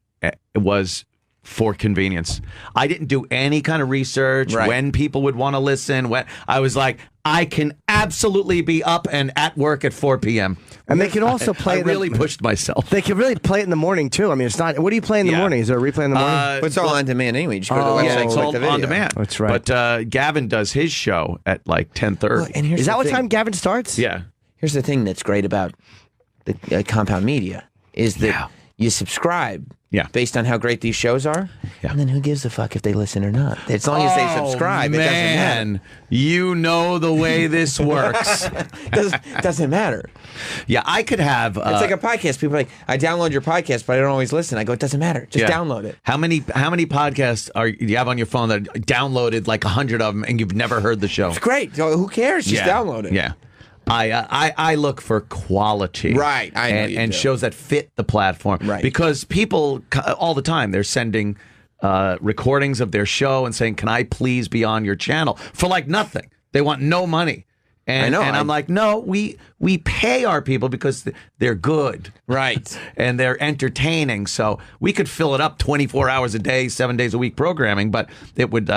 was for convenience. I didn't do any kind of research when people would want to listen. When I was like, I can absolutely be up and at work at 4 p.m. And they can also play. I really pushed myself. They can really play it in the morning too. I mean, it's not. What do you play in the morning? Is there a replay in the morning? It's all on demand anyway. You just go to the website, it's click all the video. on demand. That's right. But Gavin does his show at 10:30. And here's Is that the what thing. time Gavin starts? Yeah. Here's the thing that's great about the Compound Media is that you subscribe. Yeah. Based on how great these shows are. Yeah. And then who gives a fuck if they listen or not? As long as they subscribe, it doesn't matter. You know the way this works. doesn't matter. Yeah, I could have. It's like a podcast. People are like, I download your podcast, but I don't always listen. I go, it doesn't matter. Just download it. How many podcasts do you have on your phone that downloaded like 100 of them and you've never heard the show? It's great. So who cares? Just download it. Yeah. I look for quality, right? I know and shows that fit the platform, right? Because people all the time they're sending recordings of their show and saying, "Can I please be on your channel?" for like nothing. They want no money, and I'm like, no, we pay our people because they're good, right? And they're entertaining. So we could fill it up 24 hours a day, 7 days a week programming, but it would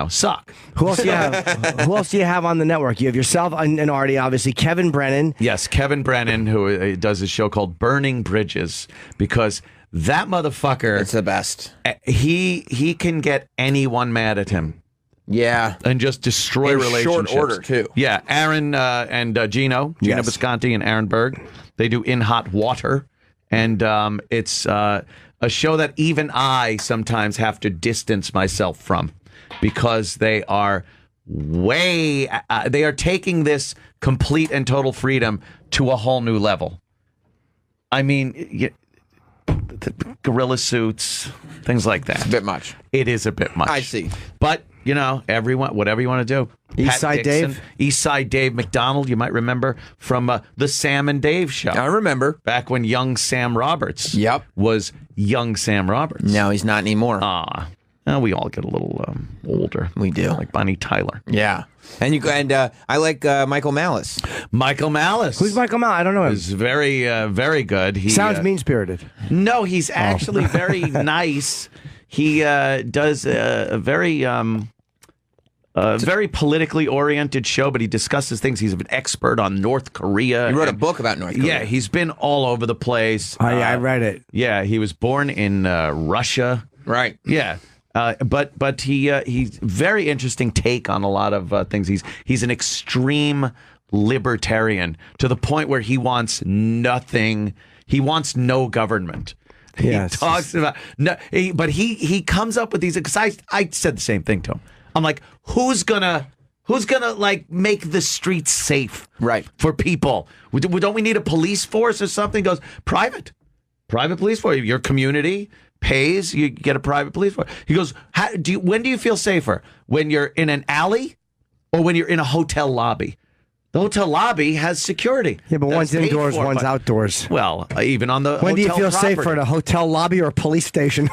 suck. Who else do you have? Who else do you have on the network? You have yourself and Artie, obviously. Kevin Brennan. Yes, Kevin Brennan, who does a show called Burning Bridges, because that motherfucker, it's the best. He can get anyone mad at him. Yeah. And just destroy relationships. Short order, too. Yeah. Aaron and Gino Visconti and Aaron Berg, they do In Hot Water. And it's a show that even I sometimes have to distance myself from because they are they are taking this complete and total freedom to a whole new level. I mean, the gorilla suits, things like that. It's a bit much. It is a bit much. I see. But, everyone, whatever you want to do. Eastside Dave? Eastside Dave McDonald, you might remember from the Sam and Dave show. I remember. Back when young Sam Roberts was young Sam Roberts. No, he's not anymore. We all get a little older. We do. Like Bonnie Tyler. Yeah. And I like Michael Malice. Michael Malice. Who's Michael Malice? I don't know him. He's very, very good. He sounds mean-spirited. No, he's actually very nice. He does a very politically oriented show, but he discusses things. He's an expert on North Korea. He wrote a book about North Korea. Yeah, he's been all over the place. I read it. Yeah, he was born in Russia. Right. Yeah. But he's very interesting take on a lot of things. He's an extreme libertarian to the point where he wants nothing. He wants no government. Yes. He talks about no, but he comes up with these. Because I said the same thing to him. I'm like, who's gonna like make the streets safe, right, for people? Don't we need a police force or something? He goes private police force. Your community pays, you get a private police force. He goes, when do you feel safer? When you're in an alley or when you're in a hotel lobby? The hotel lobby has security. Yeah, but one's indoors, one's outdoors. Well, even on the when do you feel property. safer, at a hotel lobby or a police station?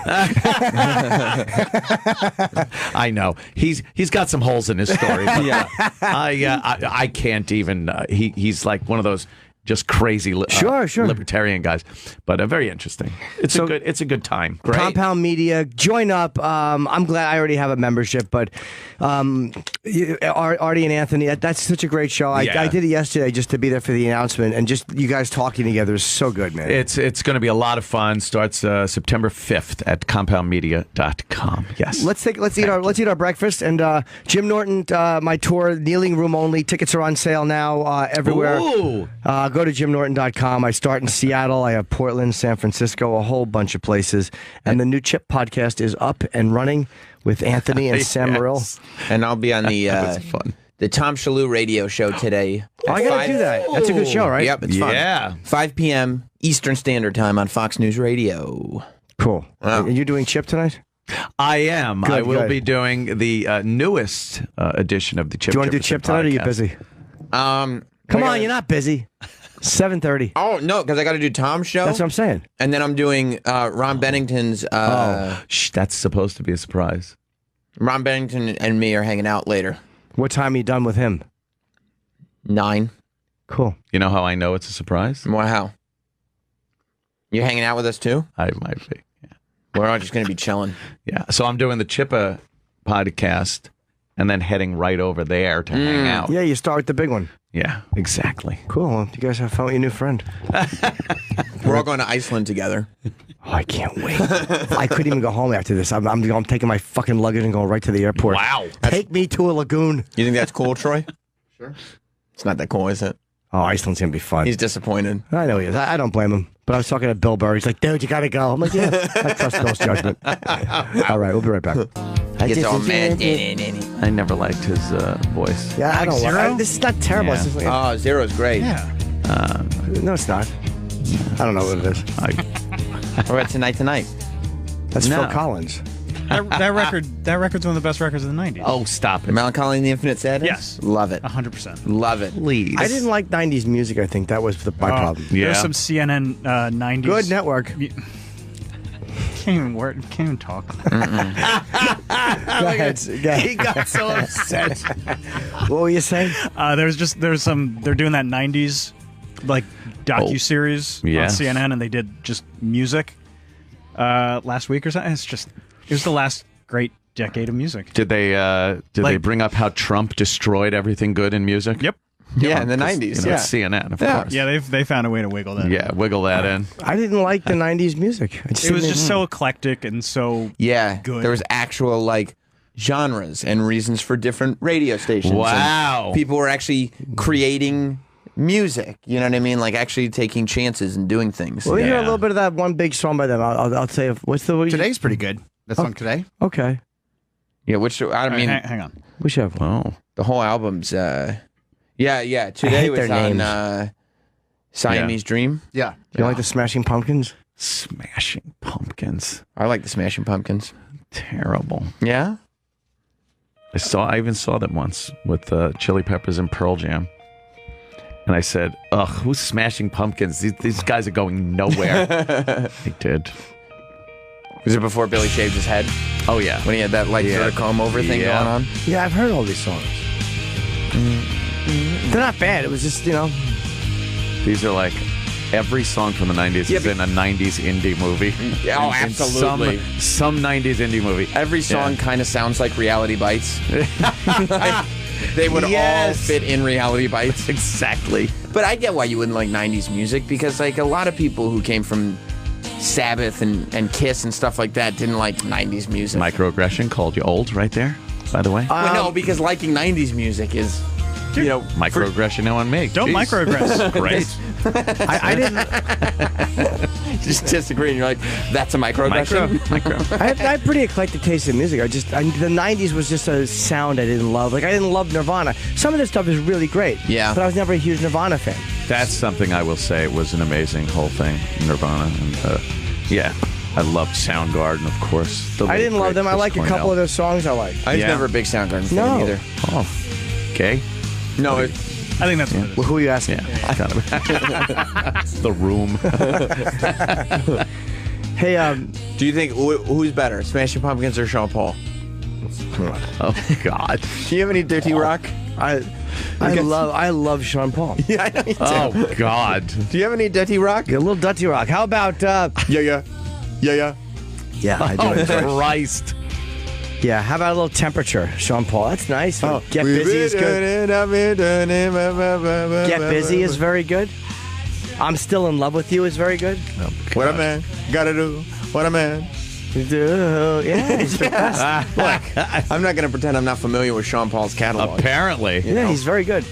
I know he's got some holes in his story. Yeah, I can't even. He's like one of those just crazy libertarian guys, but very interesting. It's a good time. Great. Compound Media, join up. I'm glad I already have a membership, but Artie and Anthony, that's such a great show. I did it yesterday just to be there for the announcement, and just you guys talking together is so good, man. It's going to be a lot of fun. Starts September 5th at compoundmedia.com. Yes. Let's eat our breakfast, and Jim Norton, my tour, kneeling room only. Tickets are on sale now everywhere. Ooh. Go to jimnorton.com. I start in Seattle. I have Portland, San Francisco, a whole bunch of places. And the new Chip podcast is up and running with Anthony and Sam Morrill. And I'll be on the Tom Shalhoub radio show today. I got to do that. That's a good show, right? Yep, it's fun. Yeah. 5 p.m. Eastern Standard Time on Fox News Radio. Cool. Wow. Are you doing Chip tonight? I am. Good, I will good. be doing the newest edition of the Chip. Do you want to do Chip tonight, or are you busy? Come on, you're not busy. 7:30. Oh, no, because I got to do Tom's show. That's what I'm saying. And then I'm doing Ron Bennington's. That's supposed to be a surprise. Ron Bennington and me are hanging out later. What time are you done with him? 9. Cool. You know how I know it's a surprise? Well, how? You hanging out with us too? I might be. Yeah. We're all just going to be chilling. Yeah. So I'm doing the Chippa podcast and then heading right over there to hang out. Yeah, you start with the big one. Yeah, exactly. Cool. Well, you guys have fun with your new friend. We're all going to Iceland together. Oh, I can't wait. I couldn't even go home after this. I'm taking my fucking luggage and going right to the airport. Wow. Take me to a lagoon. You think that's cool, Troy? Sure. It's not that cool, is it? Oh, Iceland's going to be fun. He's disappointed. I know he is. I don't blame him. But I was talking to Bill Burr. He's like, dude, you got to go. I'm like, yeah, I trust Bill's judgment. All right, we'll be right back. Gets all mad. I never liked his voice. Yeah, I don't Zero? This is not terrible. Yeah. It's just like, Oh, Zero's great. Yeah. no, it's not. I don't know what it is. What about Tonight? That's No. Phil Collins. That record's one of the best records of the 90s. Oh, stop it. Melancholy and the Infinite Sadness? Yes. Love it. 100%. Love it. Please. I didn't like 90s music, I think. That was my problem. Yeah. There's some CNN 90s. Good network. Can't even talk. Go ahead. He got so upset. What were you saying? There's some. They're doing that 90s like docu-series yes. on CNN, and they did just music last week or something. It was the last great decade of music. Did they bring up how Trump destroyed everything good in music? Yep. Yeah, in the 90s. You know, Yeah. it's CNN, of course. Yeah, they found a way to wiggle that. Yeah, wiggle that in. I didn't like the 90s music. It was just so eclectic and so Yeah. good. There was actual, like, genres and reasons for different radio stations. Wow. And people were actually creating music. You know what I mean? Like, actually taking chances and doing things. Well, we hear a Yeah. little bit of that one big song by them. I'll tell you. What's the... Today's pretty good. That song today. Okay. Yeah, which, I mean, hang on. We should have one. Oh. the whole album's, yeah. Today hate was their on names. Siamese Dream. Yeah. You like the Smashing Pumpkins? Smashing Pumpkins. I like the Smashing Pumpkins. Terrible. Yeah? I even saw them once with Chili Peppers and Pearl Jam. And I said, ugh, who's Smashing Pumpkins? These guys are going nowhere. They did. Was it before Billy shaved his head? Oh, yeah. When he had that, like, sort of comb-over thing Yeah. going on? Yeah, I've heard all these songs. They're not bad. It was just, These are like every song from the 90s is in a 90s indie movie. Yeah, oh, In absolutely. Some 90s indie movie. Every song kind of sounds like Reality Bites. Like, they would all fit in Reality Bites. Exactly. But I get why you wouldn't like 90s music, because like a lot of people who came from Sabbath and Kiss and stuff like that didn't like 90s music. Microaggression called you old right there, by the way. Well, no, because liking 90s music is, you know, Microaggression on me. Don't Jeez. microaggress. Great. I didn't... just disagree, and you're like, that's a microaggression? Micro. I have pretty eclectic taste in music. The 90s was just a sound I didn't love. Like, I didn't love Nirvana. Some of this stuff is really great. Yeah. But I was never a huge Nirvana fan. That's something I will say was an amazing whole thing, Nirvana. And yeah, I loved Soundgarden, of course. I didn't love them. I like a Chris couple Cornell. of their songs I like. I was Yeah. never a big Soundgarden fan No. either. Oh, okay. No, I think that's what it is. Well, who are you asking? Yeah, kind of. The Room. Hey, do you think, who's better, Smashing Pumpkins or Sean Paul? Oh, God. Do you have any Dirty Rock? I love Sean Paul. Yeah, I know you do. Oh, God. Do you have any Dirty Rock? A little Dutty Rock. How about... Yeah. yeah, I do. Oh, Christ. Yeah, how about a little Temperature, Sean Paul? That's nice. Get Busy is good. Get Busy is very good. I'm Still in Love with You is very good. What a man gotta do. What a man. Yeah, he's the best. Look, I'm not going to pretend I'm not familiar with Sean Paul's catalog. Apparently. Yeah, he's very good.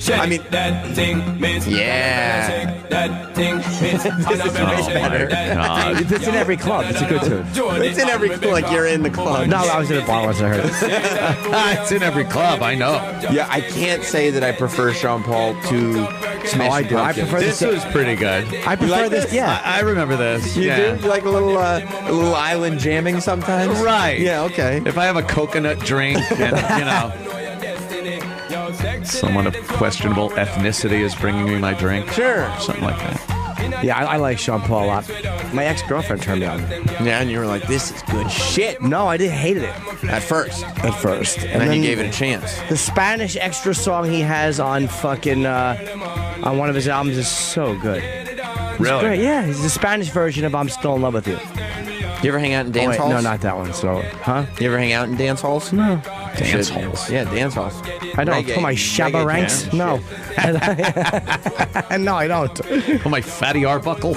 I mean, that thing, miss. yeah. That thing, miss. God. It's in every club. It's a good tune. It's in every club, like you're in the club. No, I was in a bar once I heard it. It's in every club, I know. Yeah, I can't say that I prefer Sean Paul to Smashing I do. I Pumpkins. prefer This was pretty good. I prefer like this. this? Yeah. I remember this. You yeah. do? You like a little island jamming sometimes? Right. Yeah, okay. If I have a coconut drink and, someone of questionable ethnicity is bringing me my drink. Sure. Something like that. Yeah, I like Sean Paul a lot. My ex-girlfriend turned me on. Yeah, and you were like, this is good shit. No, I didn't hated it At first. at first. And then you gave it a chance. The Spanish extra song he has on fucking on one of his albums is so good. It's great. Yeah, it's the Spanish version of I'm Still in Love with You. You ever hang out in dance Wait, halls? no, not that one. So, huh? You ever hang out in dance halls? No. Dance Should. halls. Yeah, dance halls. I don't. Reggae. For my shabba Reggae ranks? jam. No. No, I don't. Oh, my fatty Arbuckle.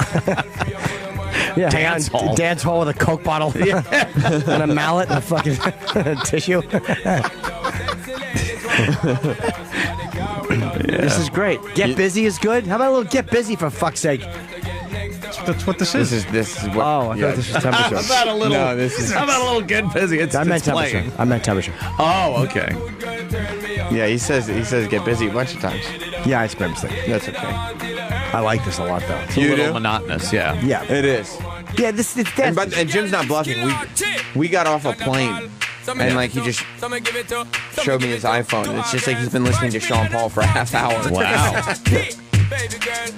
Yeah, Dance hall. Dance hall with a Coke bottle and a mallet and a fucking tissue. This is great. Get Busy is good. How about a little Get Busy for fuck's sake? That's what this is. This is what. Oh, I thought this was temperature. How about a little? No, this is- How about a little get busy? It's I meant displaying. temperature. I meant temperature. Oh, okay. Yeah, he says get busy a bunch of times. Yeah, it's my mistake. That's okay. I like this a lot, though. It's a You little do? monotonous. Yeah. Yeah. It is. Yeah, it's dance. And Jim's not bluffing. We got off a plane. And like he just showed me his iPhone. And it's just like he's been listening to Sean Paul for a half hour. Wow.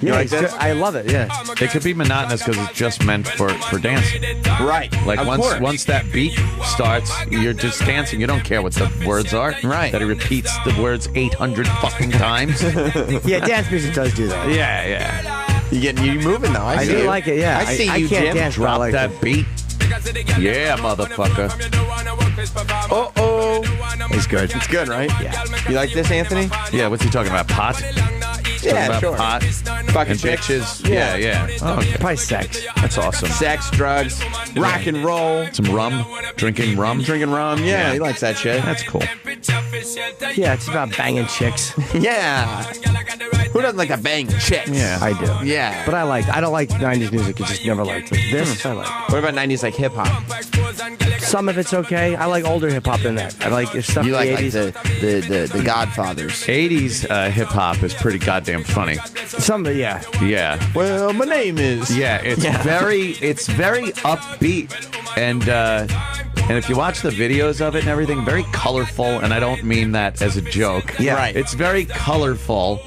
Yeah, like it's this? good. I love it. Yeah. It could be monotonous because it's just meant for dancing. Right. Like Of once course. once that beat starts, you're just dancing. You don't care what the words are. Right. That he repeats the words 800 fucking times. Yeah, dance music does do that. Yeah. You moving though. I see do you. like it, yeah. I see you, can't Jim. dance, but I Drop like that it. beat. Yeah, motherfucker. It's good. It's good, right? Yeah. You like this, Anthony? Yeah, what's he talking about? Pot? Yeah, Talking about sure. pot Fucking and chicks. bitches. Yeah. Oh, okay. Probably sex. That's awesome. Sex, drugs, rock and roll, Some rum, drinking rum. drinking rum. Yeah, Yeah. he likes that shit. That's cool. Yeah, it's about banging chicks. Yeah. Who doesn't like to bang chicks? Yeah. I do. Yeah. But I don't like 90s music. I just never liked it. This, I like. What about 90s like hip hop? Some of it's okay. I like older hip hop than that. I like stuff You in like the 80s. the Godfathers. 80s hip hop is pretty goddamn funny. Some of it, yeah. Yeah. Well, my name is. Yeah, it's very upbeat and if you watch the videos of it and everything, very colorful, and I don't mean that as a joke. Yeah. Right. It's very colorful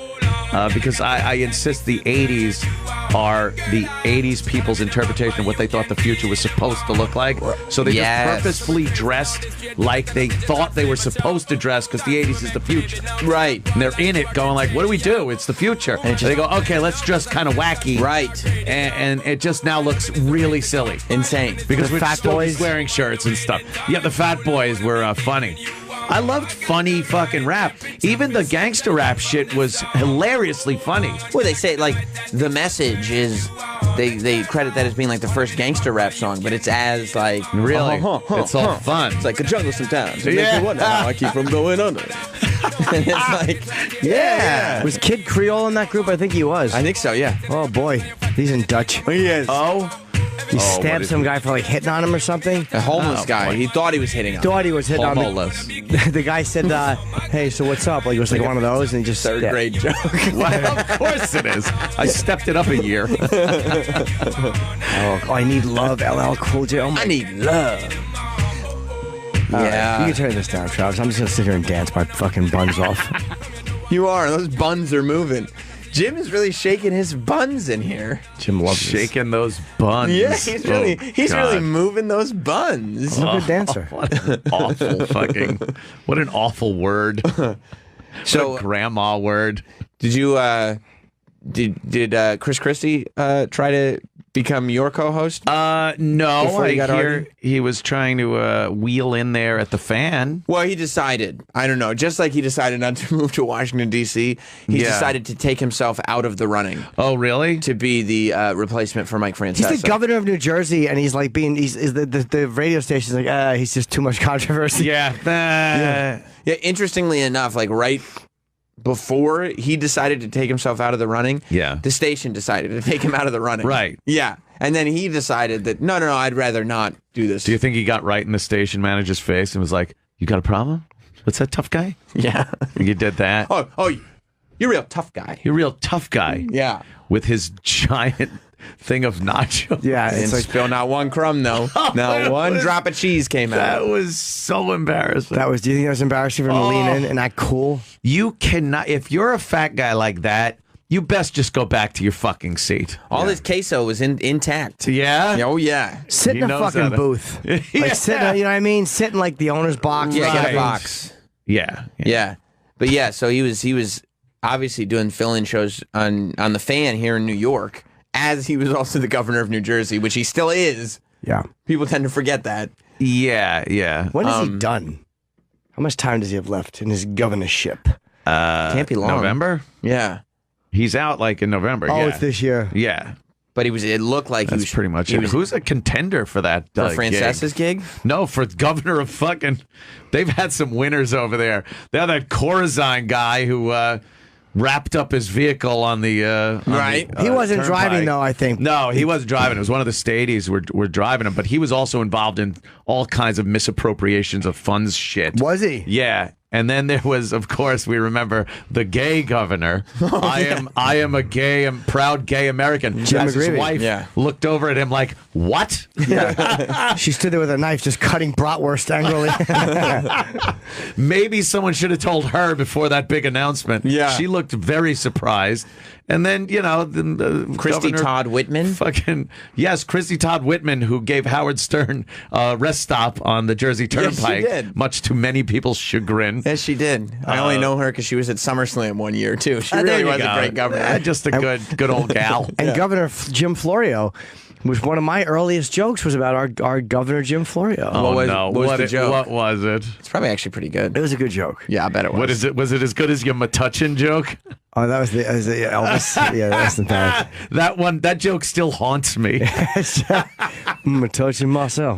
because I insist the 80s are the 80s people's interpretation of what they thought the future was supposed to look like. So they Yes. just purposefully dressed like they thought they were supposed to dress because the 80s is the future. Right. And they're in it going like, what do we do? It's the future. And they go, okay, let's dress kind of wacky. Right. And it just now looks really silly. Insane. Because The we're Fat still Boys? just wearing shirts and stuff. Yeah, the Fat Boys were funny. I loved funny fucking rap. Even the gangster rap shit was hilariously funny. Well, they say like the message is they credit that as being like the first gangster rap song, but it's as like Really? It's all fun. It's like a jungle sometimes. It Yeah. makes me wonder how I keep from going under. And it's like, yeah. Was Kid Creole in that group? I think he was. I think so. Yeah. Oh boy, he's in Dutch. He is. Oh? He what stabbed is some he? guy for like hitting on him or something. A homeless Oh, guy. boy. He thought he was hitting him. Thought he was hitting on Homeless. the guy said, "Hey, so what's up?" Like it was like one of those, and he just Third grade joke. Well, of course it is. I stepped it up a year. Oh, I need love, LL Cool J. Oh my I need love. All right, Yeah. you can turn this down, Travis. I'm just gonna sit here and dance my fucking buns off. You are. Those buns are moving. Jim is really shaking his buns in here. Jim loves this. Shaking those buns. Yeah, he's really God. moving those buns. He's a good dancer. What an awful fucking. What an awful word. So, What a grandma word. did you did Chris Christie try to become your co-host? No, Before I you got hear Arden? he was trying to wheel in there at the fan. Well, he decided. I don't know. Just like he decided not to move to Washington D.C., he Yeah. decided to take himself out of the running Oh, really? to be the replacement for Mike Francesa. He's the governor of New Jersey, and he's like being. He's the radio station's like, he's just too much controversy. Yeah. Yeah. Interestingly enough, like right before he decided to take himself out of the running, Yeah. the station decided to take him out of the running. Right. Yeah. And then he decided that no, I'd rather not do this. Do you think he got right in the station manager's face and was like, "You got a problem? What's that tough guy?" Yeah. You did that. Oh, you're a real tough guy. You're a real tough guy. Yeah. With his giant thing of nachos. Yeah, Didn't it's like spill not one crumb though. Not one drop of cheese came That out. was so embarrassing. that was. Do you think that was embarrassing for him to lean in and act cool? You cannot, if you're a fat guy like that, you best just go back to your fucking seat. All his queso was intact. Yeah? Oh yeah. Sit He in a knows how fucking to- booth. Yeah. Like sit, you know what I mean? Sit in like the owner's box. Yeah, or get a something. box. Yeah. Yeah. But yeah, so he was obviously doing fill-in shows on the Fan here in New York, as he was also the governor of New Jersey, which he still is. Yeah. People tend to forget that. Yeah. When is he done? How much time does he have left in his governorship? Can't be long. November? Yeah. He's out like in November. Oh, yeah. it's this year. Yeah. But it looked like That's he was pretty much he it. was Who's a contender for that for gig? Francesa's gig? No, for governor of fucking. They've had some winners over there. They have that Corazine guy who wrapped up his vehicle on the Right. He wasn't turnpike. driving, though, I think. No, he wasn't driving. It was one of the stadies were driving him, but he was also involved in all kinds of misappropriations of funds shit. Was he? Yeah. And then there was, of course, we remember the gay governor. I am a proud gay American. Jim As his McGreevey. wife looked over at him like, what? She stood there with a knife just cutting bratwurst angrily. Maybe someone should have told her before that big announcement. Yeah. She looked very surprised. And then, the Christy governor Todd Whitman. Yes, Christy Todd Whitman, who gave Howard Stern a rest stop on the Jersey Yes, she Turnpike, did. much to many people's chagrin. Yes, she did. I only know her because she was at SummerSlam one year too. She There really you was go. a great governor. Just a good old gal. And Governor Jim Florio, which one of my earliest jokes was about our Governor Jim Florio. Oh, was- no. what was the joke? What was it? It's probably actually pretty good. It was a good joke. Yeah, I bet it was. What is it? Was it as good as your Metuchen joke? Oh, that was the Elvis. Yeah, that wasn't bad. That joke still haunts me. Touching Marcel.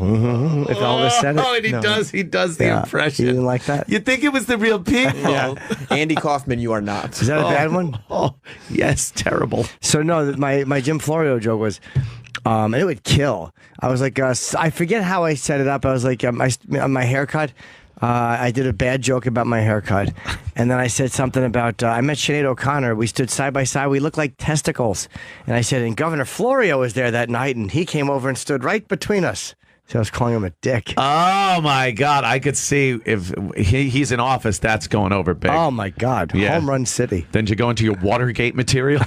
If Elvis said it. Oh, and he does the impression. You didn't like that? You think it was the real people? Yeah. Andy Kaufman, you are not. Is that a bad one? Oh, yes, terrible. So no, my Jim Florio joke was, and it would kill. I was like, I forget how I set it up. I was like, my haircut. I did a bad joke about my haircut, and then I said something about I met Sinead O'Connor. We stood side by side. We looked like testicles, and I said, and Governor Florio was there that night, and he came over and stood right between us. So I was calling him a dick. Oh my God! I could see if he's in office, that's going over big. Oh my God! Yeah. Home run city. Then you go into your Watergate material.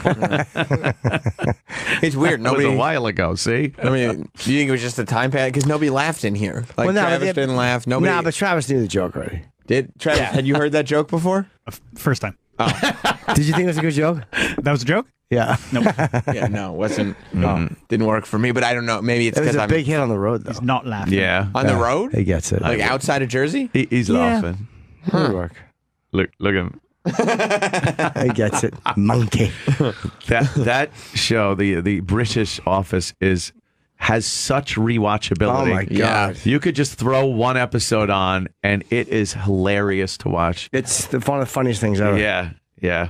It's weird. That was Nobody. a while ago. See, I mean, you think it was just a time pad? Because nobody laughed in here. Like Well, no, Travis they- didn't laugh. Nobody Nah, but Travis knew the joke already. did. Travis, had you heard that joke before? First time. Did you think it was a good joke? That was a joke? Yeah. Nope. Yeah, no, it wasn't. Didn't work for me. But I don't know. Maybe it's It was because a I'm big hit on the road, though. He's not laughing. yeah, on the road, He gets it. like outside of Jersey. he's laughing. Good work. Look at him. He gets it. Monkey. That show, the British Office, has such rewatchability. Oh my Yeah. God. You could just throw one episode on, and it is hilarious to watch. It's one of the funniest things ever. Yeah.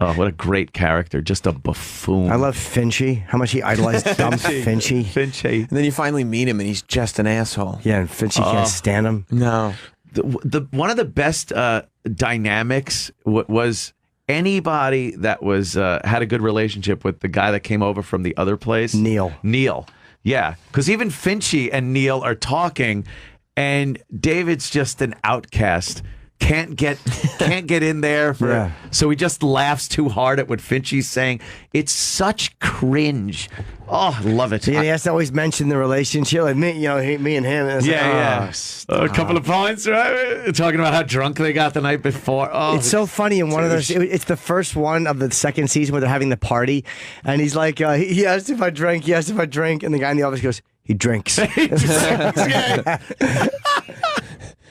Oh, what a great character! Just a buffoon. I love Finchy. How much he idolized dumb Finchy. Finchy. And then you finally meet him, and he's just an asshole. Yeah, and Finchy can't stand him. No. The one of the best dynamics was anybody that was had a good relationship with the guy that came over from the other place. Neil. Yeah, because even Finchy and Neil are talking, and David's just an outcast. Can't get in there so he just laughs too hard at what Finchy's saying. It's such cringe. Oh, I love it. Yeah, he has to always mention the relationship. Like me, me and him. And it's like, A couple of points, right? Talking about how drunk they got the night before. Oh, It's so funny in one of those. It's the first one of the second season where they're having the party, and he's like, he asked if I drank. He asked if I drank, and the guy in the office goes, he drinks.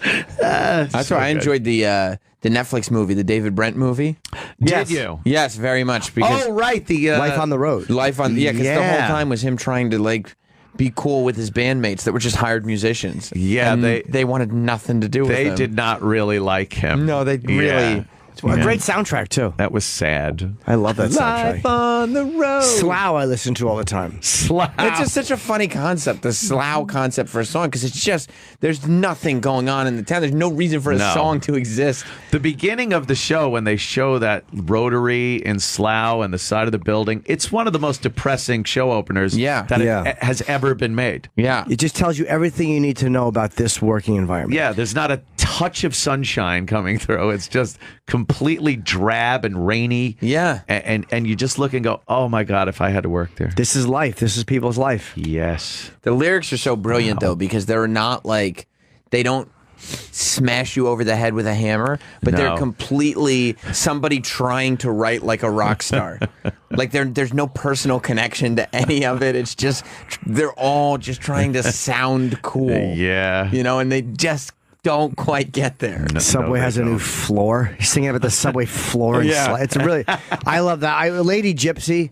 That's why I enjoyed the Netflix movie, the David Brent movie. Did you? Yes, very much. Because Oh, right. The Life on the road. Life on, yeah, because the whole Yeah. time was him trying to like be cool with his bandmates that were just hired musicians. Yeah, And they- they wanted nothing to do with They him. did not really like him. No, they really. Yeah. A great soundtrack too. That was sad. I love that soundtrack. on the road. Slough, I listen to all the time. Slough. It's just such a funny concept, the slough concept for a song, because it's just, there's nothing going on in the town. There's no reason for a No. song to exist. The beginning of the show, when they show that rotary in Slough and the side of the building, it's one of the most depressing show openers that has ever been made. Yeah. It just tells you everything you need to know about this working environment. Yeah, there's not a touch of sunshine coming through. It's just completely drab and rainy. Yeah. And you just look and go, oh my God, if I had to work there. This is life. This is people's life. Yes. The lyrics are so brilliant, though, because they're not like, they don't smash you over the head with a hammer, but they're No. completely somebody trying to write like a rock star. Like there's no personal connection to any of it. It's just, they're all just trying to sound cool. Yeah. You know, and they just don't quite get there. Subway has a new floor. He's singing about the subway floor. Yeah. It's really, I love that. Lady Gypsy,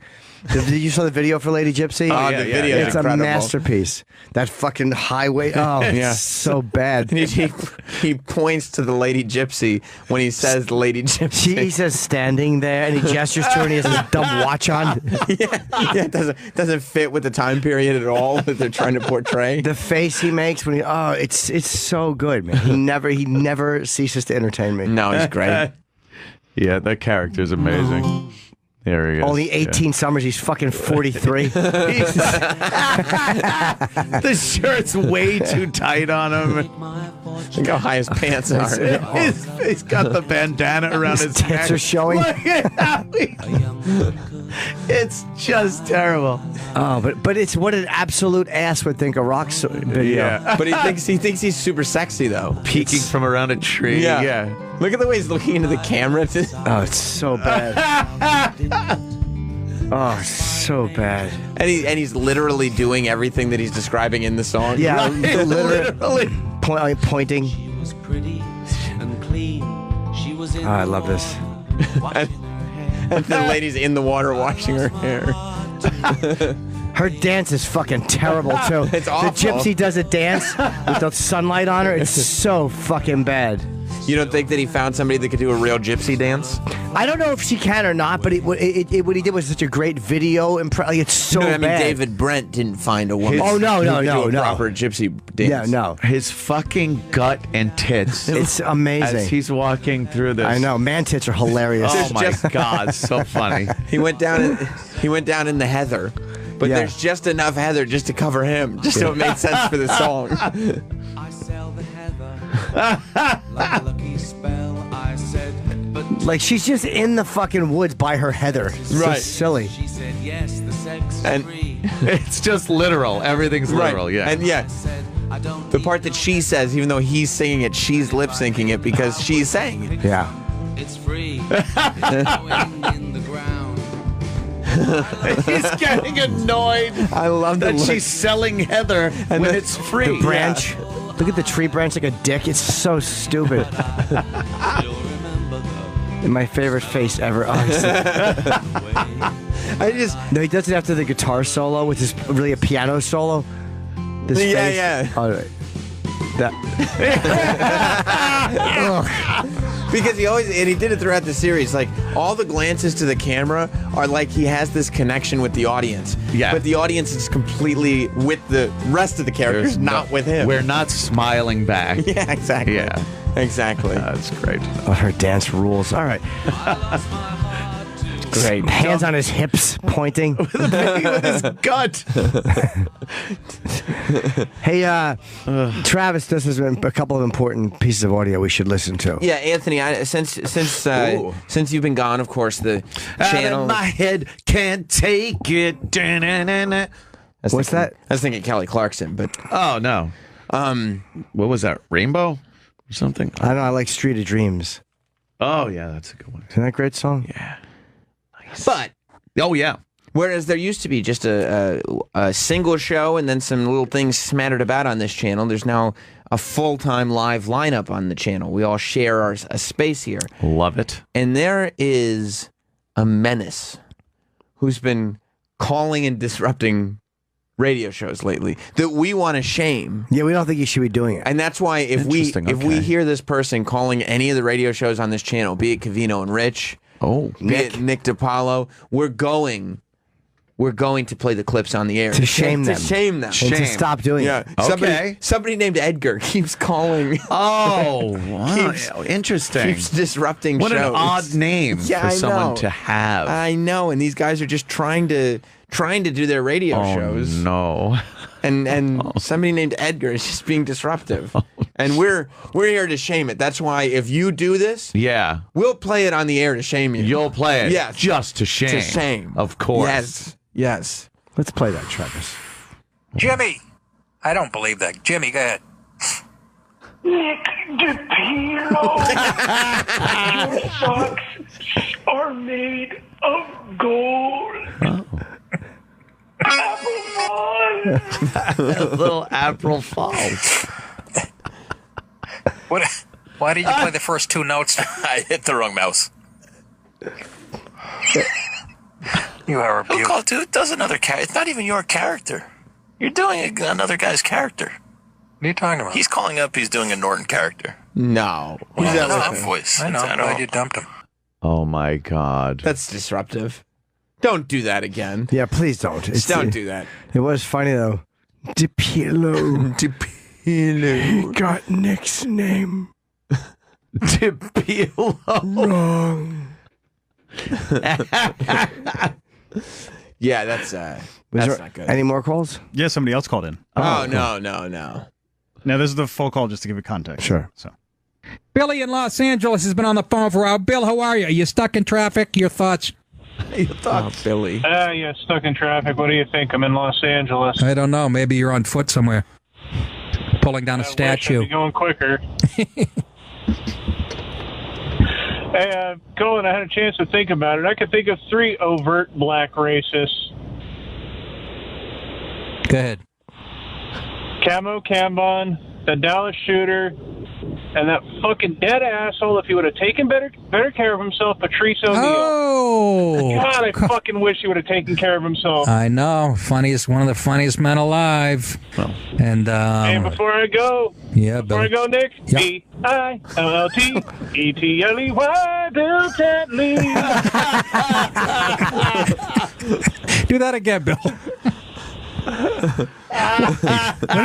Did you saw the video for Lady Gypsy? Oh, the video is It's incredible. a masterpiece. That fucking highway. Oh, Yeah. it's so bad. He points to the Lady Gypsy when he says the Lady Gypsy. He says standing there, and he gestures to her, and he has his dumb watch on. Yeah, it doesn't fit with the time period at all that they're trying to portray. The face he makes when it's so good, man. He never ceases to entertain me. No, he's great. Yeah, that character's amazing. There he is. Only 18 summers, he's fucking 43. The shirt's way too tight on him. Look how high his pants are. He's got the bandana around his tits neck. are showing. Look at how it's just terrible. Oh, but it's what an absolute ass would think a rock video. Yeah. But he thinks he's super sexy though. Peeking from around a tree. Yeah. Look at the way he's looking into the camera. Oh, it's so bad. Oh, so bad. And he's literally doing everything that he's describing in the song. Yeah, Right, literally pointing. She was pretty and clean. She was in I love this. And the lady's in the water washing her hair. Her dance is fucking terrible too. It's awful. The gypsy does a dance with the sunlight on her. It's so fucking bad. You don't think that he found somebody that could do a real gypsy dance? I don't know if she can or not, but what he did was such a great video. It's so No, I mean, bad. David Brent didn't find a woman. Oh, no, who no, could no, do a no. proper gypsy dance. Yeah, no. His fucking gut and tits. It's amazing. As he's walking through this. I know. Man tits are hilarious. Oh my God, so funny. He went down in the heather, but Yeah. there's just enough heather just to cover him, just so it made sense for the song. I sell the heather like a lucky spell. I said, but Like, she's just in the fucking woods by her heather. It's so Right. silly. she said yes, the sex is And- free. It's just literal. Everything's literal, yeah. And yeah, Said I don't the part that she says, even though he's singing it, she's lip syncing it because she's saying it. Yeah. It's free. It's going in the ground. He's getting annoyed I love that look. she's selling heather when the- it's free. The branch. Look at the tree branch like a dick. It's so stupid. My favorite face ever. Oh, I just no, he does it after the guitar solo, which is really a piano solo. This Yeah, face. yeah. Oh, right. That. because he did it throughout the series. Like all the glances to the camera are like he has this connection with the audience. Yeah. But the audience is completely with the rest of the characters, not with him. We're not smiling back. Yeah, exactly. Yeah. Exactly. That's great. Oh, her dance rules. All right. Great. Hands on his hips, pointing. With his gut. Hey, Travis, this has been a couple of important pieces of audio we should listen to. Yeah, Anthony. Since you've been gone, of course, the channel. Out of my head, can't take it. Da-na-na-na. What's that? I was thinking Kelly Clarkson, but Oh, no. What was that? Rainbow or something? I don't know. I like Street of Dreams. Oh, yeah, that's a good one. Isn't that a great song? Yeah. but Oh, yeah. whereas there used to be just a single show and then some little things smattered about on this channel, there's now a full-time live lineup on the channel. We all share a space here. Love it. And there is a menace who's been calling and disrupting radio shows lately that we want to shame. Yeah, we don't think you should be doing it. And that's why if we Interesting, okay. hear this person calling any of the radio shows on this channel, be it Cavino and Rich, Oh, be it Nick DiPaolo, we're going to play the clips on the air To shame them. To shame them. And to stop doing Yeah. it. Okay. Somebody named Edgar keeps calling. Oh, wow. Keeps- Interesting. Keeps disrupting What shows. an odd name Yeah, for I someone know. to have. I know, and these guys are just trying to do their radio shows. No. And somebody named Edgar is just being disruptive. And we're here to shame it. That's why if you do this, Yeah. we'll play it on the air to shame you. You'll play it. Yes. Just to shame. To shame. Of course. Yes. Yes. Let's play that, Travis. Jimmy! I don't believe that. Jimmy, go ahead. Nick DiPilo, your socks are made of gold. Apple Little April Fool. Why did you play the first two notes? I hit the wrong mouse. You are a Who beaut. called dude? Does another character? It's not even your character. You're doing another guy's character. What are you talking about? He's calling up. He's doing a Norton character. No. Well, He's that's not that voice. I know. It's- I'm glad you dumped him. Oh my God. That's disruptive. Don't do that again. Yeah, please don't. Just don't do that. It was funny though. DePillo. DePillo. Got Nick's name DePillo. wrong. Yeah, that's not good. Any more calls? Yeah, somebody else called in. Oh, no. Now, this is the full call just to give you context. Sure. So, Billy in Los Angeles has been on the phone for a while. Bill, how are you? Are you stuck in traffic? Your thoughts? Oh, Billy. Yeah, stuck in traffic. What do you think? I'm in Los Angeles. I don't know. Maybe you're on foot somewhere, pulling down a I wish statue. I'd be going quicker. Hey, Colin, I had a chance to think about it. I could think of 3 overt black racists. Go ahead. Camo Cambon, the Dallas shooter, and that fucking dead asshole, if he would have taken better care of himself, Patrice O'Neal. Oh! God, I fucking wish he would have taken care of himself. I know. One of the funniest men alive. And And before I go, yeah, before I Bill. go, Nick, Yeah. BILLTETLEY, Bill Tetley. Do that again, Bill. What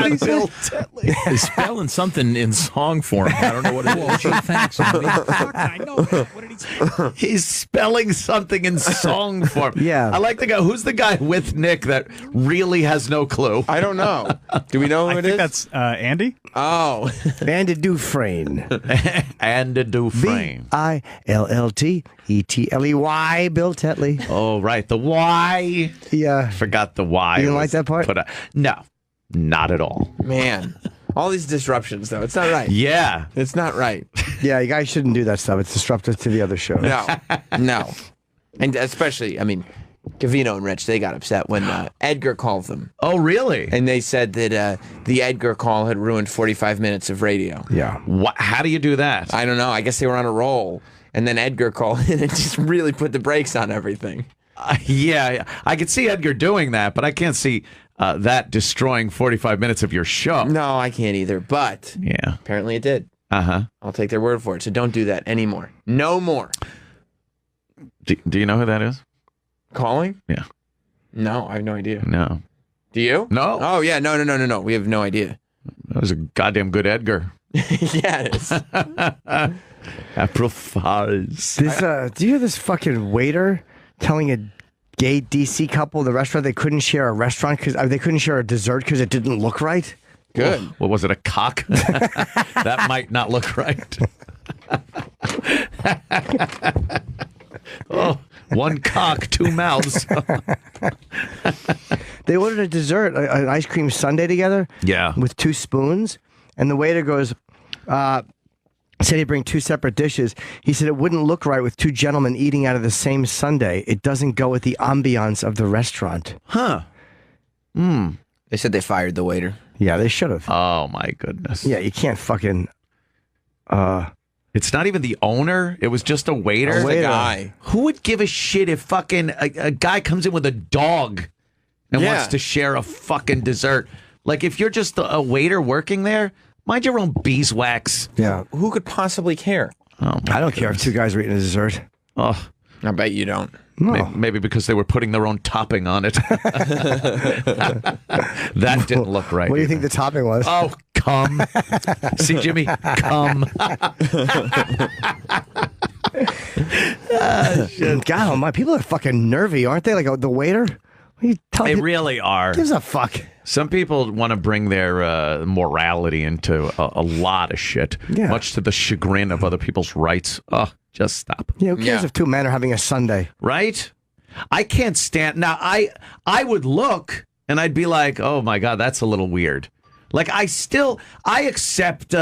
did he say? He's spelling something in song form. I don't know what it is. Gee, thanks. I know that. What did he say? He's spelling something in song form. Yeah. I like the guy. Who's the guy with Nick that really has no clue? I don't know. Do we know who I it think is? that's Andy. Oh. Andy Dufresne. And a Dufresne. BILLTETLEY, Bill Tetley. Oh, right. The Y. Yeah. Forgot the Y. You didn't like that part? No, not at all. Man. All these disruptions, though. It's not right. Yeah. It's not right. Yeah, you guys shouldn't do that stuff. It's disruptive to the other show. No. And especially, I mean, Cavino and Rich, they got upset when Edgar called them. Oh, really? And they said that the Edgar call had ruined 45 minutes of radio. Yeah. How do you do that? I don't know. I guess they were on a roll. And then Edgar called in and just really put the brakes on everything. Yeah, I could see Edgar doing that, but I can't see that destroying 45 minutes of your show. No, I can't either. But yeah, apparently it did. Uh-huh. I'll take their word for it. So don't do that anymore. No more. Do you know who that is? Calling? Yeah. No, I have no idea. No. Do you? No. Oh, yeah. No. We have no idea. That was a goddamn good Edgar. Yeah, it is. April Fools. Do you hear this fucking waiter telling a gay DC couple in the restaurant they couldn't share a restaurant because they couldn't share a dessert because it didn't look right? Good. What was it, a cock? That might not look right. Oh, one cock, 2 mouths. They ordered a dessert, an ice cream sundae together. Yeah. With 2 spoons. And the waiter goes, said he'd bring 2 separate dishes. He said it wouldn't look right with 2 gentlemen eating out of the same sundae. It doesn't go with the ambiance of the restaurant. Huh. They said they fired the waiter. Yeah, they should have. Oh, my goodness. Yeah, you can't fucking... It's not even the owner. It was just a waiter. A waiter. The guy. Who would give a shit if fucking a guy comes in with a dog and Yeah. wants to share a fucking dessert? Like, if you're just a waiter working there, mind your own beeswax. Yeah. Who could possibly care? Oh, I don't care if 2 guys are eating a dessert. Oh, I bet you don't. No. maybe because they were putting their own topping on it. That didn't look right. What do you either. think the topping was? Oh, cum. See, Jimmy, cum. God, my people are fucking nervy, aren't they? Like the waiter? What are you telling They really are. Gives a fuck. Some people want to bring their morality into a lot of shit, Yeah. much to the chagrin of other people's rights. Oh, just stop. Yeah, who cares if 2 men are having a sundae? Right? I can't stand. Now, I would look and I'd be like, oh my God, that's a little weird. Like, I accept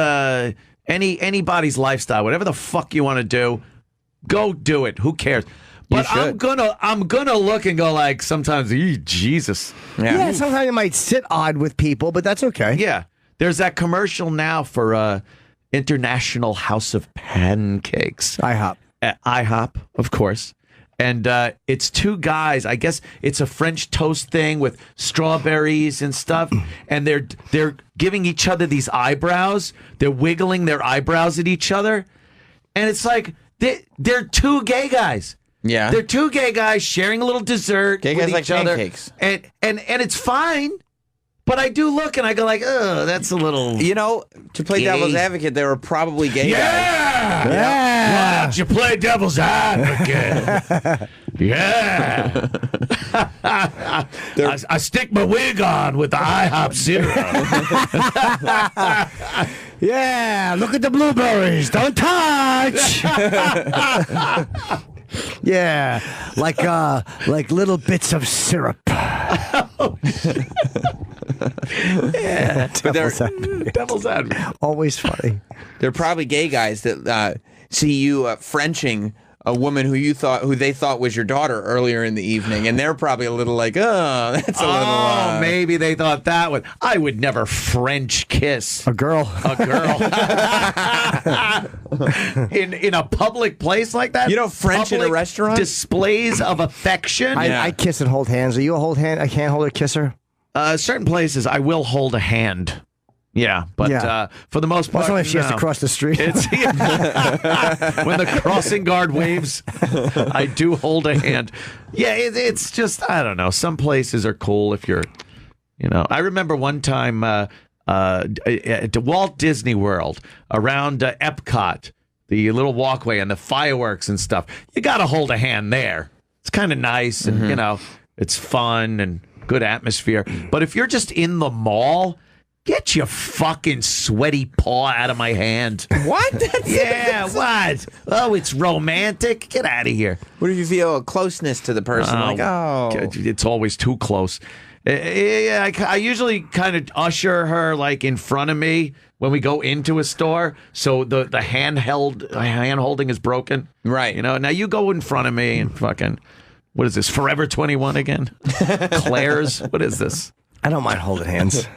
anybody's lifestyle, whatever the fuck you want to do, go do it. Who cares? But I'm gonna look and go like sometimes, Jesus. Yeah, sometimes it might sit odd with people, but that's okay. Yeah. There's that commercial now for International House of Pancakes. IHOP. IHOP, of course. And it's two guys. I guess it's a French toast thing with strawberries and stuff. And they're giving each other these eyebrows. They're wiggling their eyebrows at each other. And it's like they're two gay guys. Yeah. They're two gay guys sharing a little dessert Gay with guys like each other. pancakes. And it's fine. But I do look and I go like, oh, that's a little. You know, to play gay. devil's advocate, there were probably gay guys. Why don't you play devil's advocate? Yeah. I stick my wig on with the IHOP syrup. Yeah, look at the blueberries. Don't touch. Yeah, like little bits of syrup. Yeah, Devil's advocate. Always funny. They're probably gay guys that see you Frenching a woman who they thought was your daughter earlier in the evening, and they're probably a little like, oh, that's a little. Oh, maybe they thought that one. I would never French kiss a girl. in a public place like that. You know, French in a Public restaurant? displays of affection. I kiss and hold hands. Are you a hold hand? I can't hold a kisser. Certain places, I will hold a hand. Yeah, but for the most part, That's only if she has to cross the street. It's, when the crossing guard waves, I do hold a hand. Yeah, it's just, I don't know. Some places are cool if you're, I remember one time at Walt Disney World, around Epcot, the little walkway and the fireworks and stuff. You got to hold a hand there. It's kind of nice and, it's fun and good atmosphere. But if you're just in the mall, get your fucking sweaty paw out of my hand. What? What? Oh, it's romantic? Get out of here. What if you feel a closeness to the person? It's always too close. I usually kind of usher her like in front of me when we go into a store, so the hand holding is broken. Right. Now you go in front of me and fucking, what is this, Forever 21 again? Claire's? What is this? I don't mind holding hands.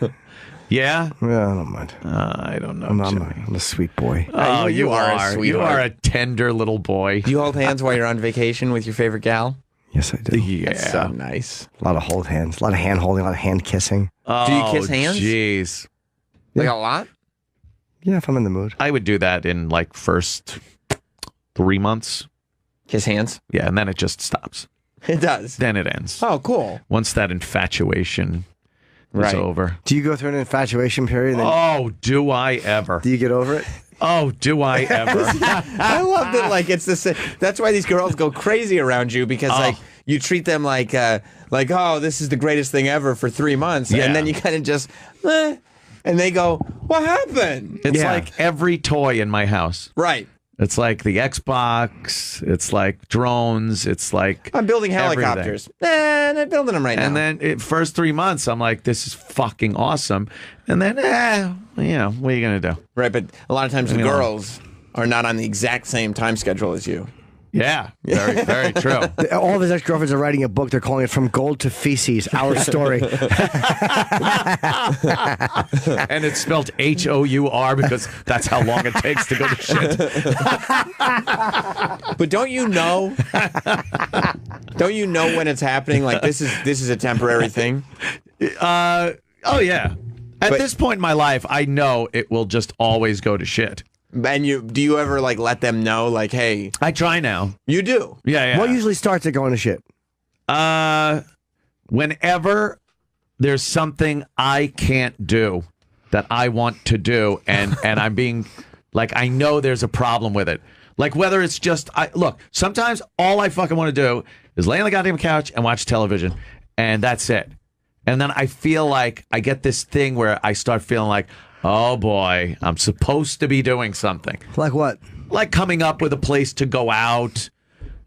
Yeah? Yeah, I don't mind. I don't know. I'm a sweet boy. Oh, you are a sweetheart. You are a tender little boy. Do you hold hands while you're on vacation with your favorite gal? Yes, I do. Yeah. That's so nice. A lot of hold hands, a lot of hand holding, a lot of hand kissing. Oh, do you kiss hands? Jeez. Like a lot? Yeah, if I'm in the mood. I would do that in like first 3 months. Kiss hands? Yeah, and then it just stops. It does. Then it ends. Oh, cool. Once that infatuation is over. Do you go through an infatuation period? Oh, do I ever? Do you get over it? Oh, do I ever? I love that. Like it's the same. That's why these girls go crazy around you because like you treat them like oh, this is the greatest thing ever for 3 months, and then you kind of just and they go, what happened? It's like every toy in my house. Right. It's like the Xbox. It's like drones. It's like I'm building helicopters. Nah, not building them right now. And then first 3 months, I'm like, this is fucking awesome. And then, what are you gonna do? Right, but a lot of times the girls are not on the exact same time schedule as you. Yeah, very, very true. All of his ex-girlfriends are writing a book. They're calling it From Gold to Feces, Our Story. And it's spelled H-O-U-R because that's how long it takes to go to shit. But don't you know when it's happening? Like this is a temporary thing? Oh, yeah. At this point in my life, I know it will just always go to shit. And do you ever like let them know, like, hey? I try now. You do? Yeah. What usually starts it going to shit? Whenever there's something I can't do that I want to do, and I'm being like, I know there's a problem with it. Like whether it's just look, sometimes all I fucking want to do is lay on the goddamn couch and watch television, and that's it. And then I feel like I get this thing where I start feeling like, oh boy, I'm supposed to be doing something. Like what? Like coming up with a place to go out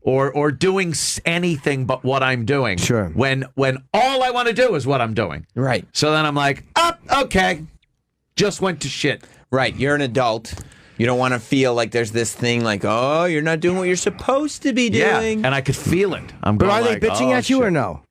or doing anything but what I'm doing. Sure. When all I want to do is what I'm doing. Right. So then I'm like, okay. Just went to shit. Right. You're an adult. You don't want to feel like there's this thing like, oh, you're not doing what you're supposed to be doing. Yeah, and I could feel it. But are they bitching at you or no?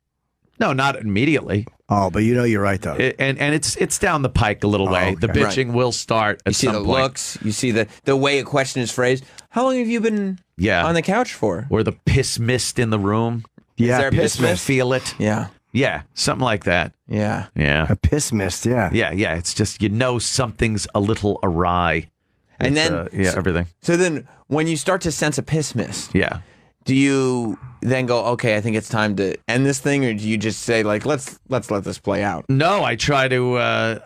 No, not immediately. Oh, but you know you're right, though. And it's down the pike a little way. Okay. The bitching will start at some point. You see the looks. You see the way a question is phrased. How long have you been on the couch for? Or the piss mist in the room. Yeah, Is there a piss mist? Feel it. Yeah. Yeah, something like that. Yeah. Yeah. A piss mist, yeah. Yeah. It's just, something's a little awry. And It's, then everything. So then when you start to sense a piss mist, Yeah. do you then go, okay, I think it's time to end this thing, or do you just say like, let's let this play out? No, I try to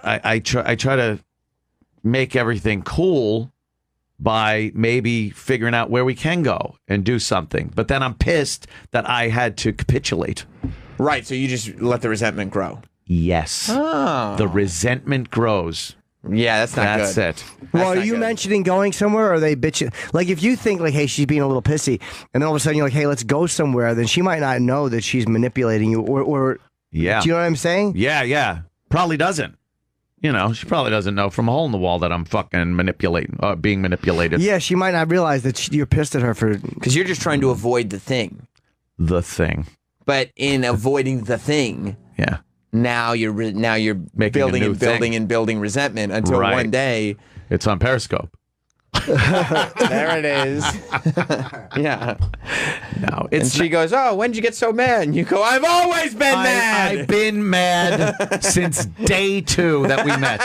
I try to make everything cool by maybe figuring out where we can go and do something. But then I'm pissed that I had to capitulate. Right, so you just let the resentment grow. Yes. Oh. The resentment grows. Yeah, that's not That's good. it. Well, are you mentioning going somewhere, or are they bitching? Like, if you think, like, hey, she's being a little pissy, and then all of a sudden you're like, hey, let's go somewhere, then she might not know that she's manipulating you, or Yeah. do you know what I'm saying? Yeah. Probably doesn't. She probably doesn't know from a hole in the wall that I'm fucking being manipulated. Yeah, she might not realize that you're pissed at her for... Because you're just trying to avoid the thing. The thing. But in avoiding the thing, Yeah. now you're Making building a new and building thing. and building resentment until Right. one day, It's on Periscope. there it is. Yeah. No, And she goes, oh, when did you get so mad? And you go, I've always been mad. I've been mad since day 2 that we met.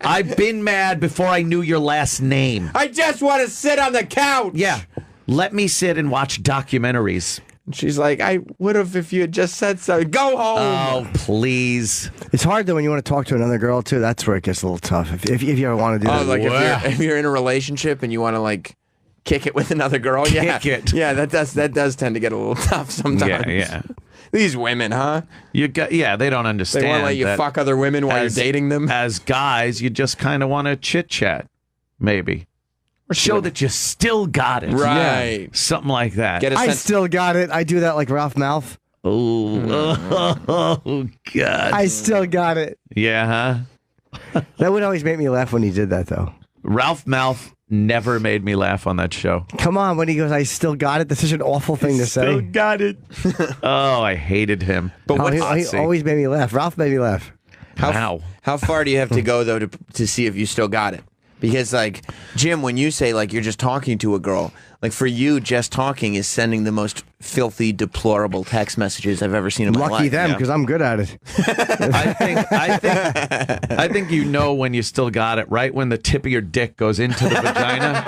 I've been mad before I knew your last name. I just want to sit on the couch. Yeah. Let me sit and watch documentaries. And she's like, I would have if you had just said so. Go home. Oh, please. It's hard, though, when you want to talk to another girl, too. That's where it gets a little tough, if you ever want to do Oh, that. like if you're in a relationship and you want to like kick it with another girl, Kick it. Yeah, that does tend to get a little tough sometimes. Yeah. These women, huh? They don't understand. They want to let you that fuck other women while you're dating them. As guys, you just kind of want to chit chat, maybe. Or show that you still got it. Right. Yeah. Something like that. I still got it. I do that like Ralph Mouth. Oh, God. I still got it. Yeah, huh? That would always make me laugh when he did that, though. Ralph Mouth never made me laugh on that show. Come on, when he goes, I still got it. That's such an awful thing to Still say. got it. Oh, I hated him. But Oh, he always made me laugh. Ralph made me laugh. How far do you have to go though to see if you still got it? Because like Jim, when you say like you're just talking to a girl, like for you, just talking is sending the most filthy, deplorable text messages I've ever seen in my life. Lucky them, because I'm good at it. I think you know when you still got it, right when the tip of your dick goes into the vagina.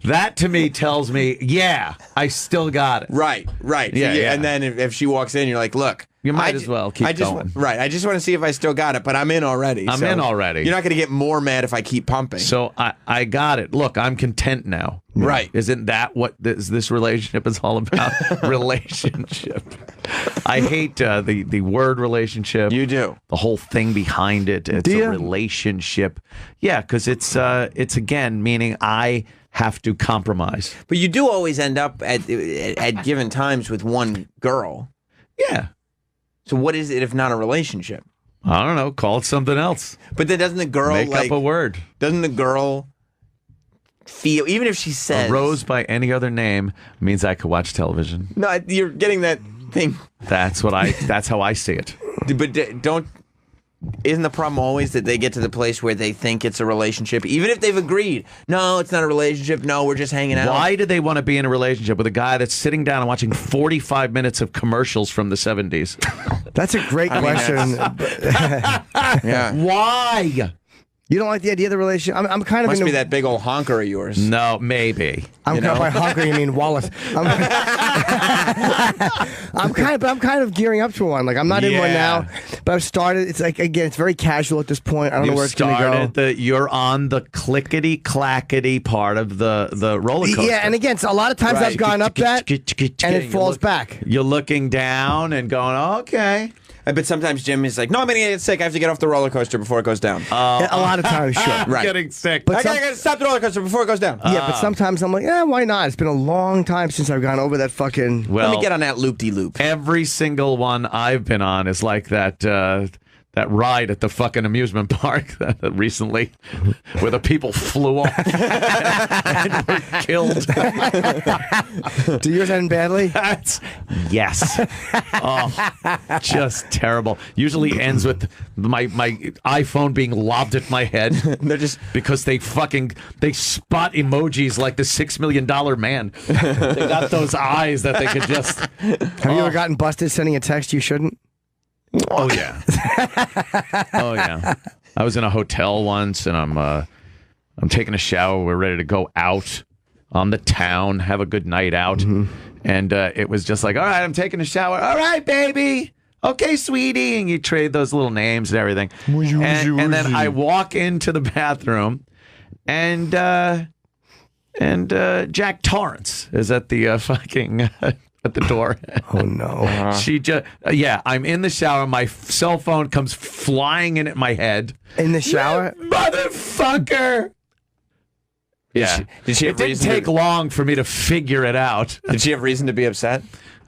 That to me tells me, yeah, I still got it. Right. Yeah. And then if she walks in, you're like, look. You might as well keep going. Right. I just want to see if I still got it, but I'm in already. I'm in already. You're not going to get more mad if I keep pumping. So I got it. Look, I'm content now. Right. Isn't that what this relationship is all about? Relationship. I hate the word relationship. You do. The whole thing behind it. It's a relationship. Yeah, because it's again meaning I have to compromise. But you do always end up at given times with one girl. Yeah. So what is it if not a relationship? I don't know. Call it something else. But then doesn't the girl Make up a word? Doesn't the girl feel, even if she says A rose by any other name means I could watch television. No, you're getting that thing. That's how I see it. But isn't the problem always that they get to the place where they think it's a relationship, even if they've agreed? No, it's not a relationship. No, we're just hanging out. Why do they want to be in a relationship with a guy that's sitting down and watching 45 minutes of commercials from the 70s? That's a great question. Yeah. Why? You don't like the idea of the relationship? I'm kind of Must into, be that big old honker of yours. No, maybe. I'm kind of by honker, you mean Wallace. I'm kind of gearing up to one. Like I'm not in one now, but I've started. It's like again, it's very casual at this point. I don't know where it's going to go. You're on the clickety clackety part of the roller coaster. Yeah, and again, so a lot of times I've gone up that, and it falls back. You're looking down and going, okay. But sometimes Jim is like, no, I'm going to get sick. I have to get off the roller coaster before it goes down. Yeah, a lot of times, sure. Right. Getting sick. But I got to stop the roller coaster before it goes down. Yeah, but sometimes I'm like, why not? It's been a long time since I've gone over that fucking... Well, let me get on that loop-de-loop. Every single one I've been on is like that that ride at the fucking amusement park recently, where the people flew off and were killed. Do yours end badly? Yes. Oh, just terrible. Usually ends with my iPhone being lobbed at my head. They're just because they spot emojis like the $6 million man. They got those eyes that they could just. Have you ever gotten busted sending a text you shouldn't? Oh yeah. Oh yeah. I was in a hotel once, and I'm taking a shower. We're ready to go out on the town, have a good night out, and it was just like, all right, I'm taking a shower. All right, baby. Okay, sweetie, and you trade those little names and everything. And then I walk into the bathroom, and Jack Torrance is at the fucking. At the door. Oh no. She just I'm in the shower, my cell phone comes flying in at my head. In the shower? You motherfucker. Yeah. Did she have it didn't take long for me to figure it out. Did she have reason to be upset?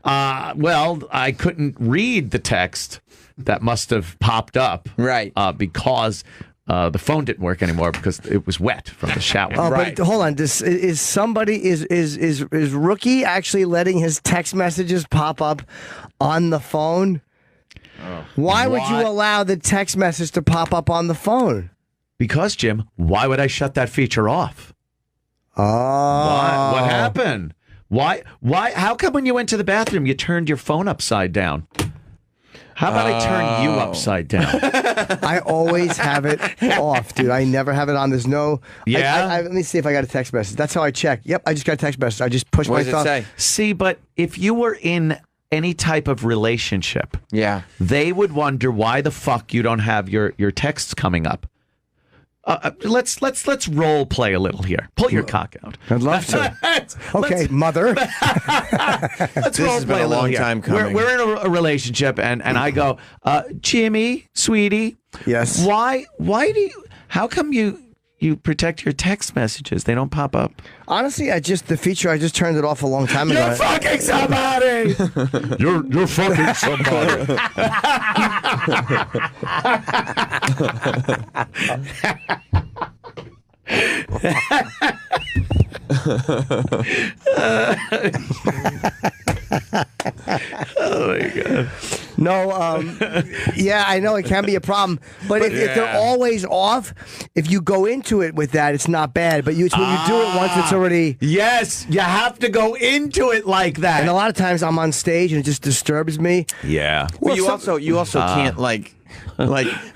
Well, I couldn't read the text that must have popped up. Right. Because the phone didn't work anymore because it was wet from the shower. Oh, right. But hold on. Is Rookie actually letting his text messages pop up on the phone? Why would you allow the text message to pop up on the phone? Because, Jim, why would I shut that feature off? Oh. Why? What happened? Why? How come when you went to the bathroom you turned your phone upside down? How about I turn you upside down? I always have it off, dude. I never have it on. There's no... Yeah? let me see if I got a text message. That's how I check. Yep, I just got a text message. I just push my thumb. What does it say? See, but if you were in any type of relationship, they would wonder why the fuck you don't have your texts coming up. Let's role play a little here. Pull your cock out. I'd love to. Okay, mother. Let's role play a little time here. coming. We're in a relationship, and I go, Jimmy, sweetie. Yes. Why do you? How come you protect your text messages? They don't pop up. Honestly, the feature, I just turned it off a long time ago. You're fucking somebody. You're fucking somebody. Oh my god. No, yeah, I know it can be a problem, but if they're always off, if you go into it with that, it's not bad. But when you do it once, it's already yes. You have to go into it like that. And a lot of times I'm on stage and it just disturbs me. Yeah. Well, you also can't like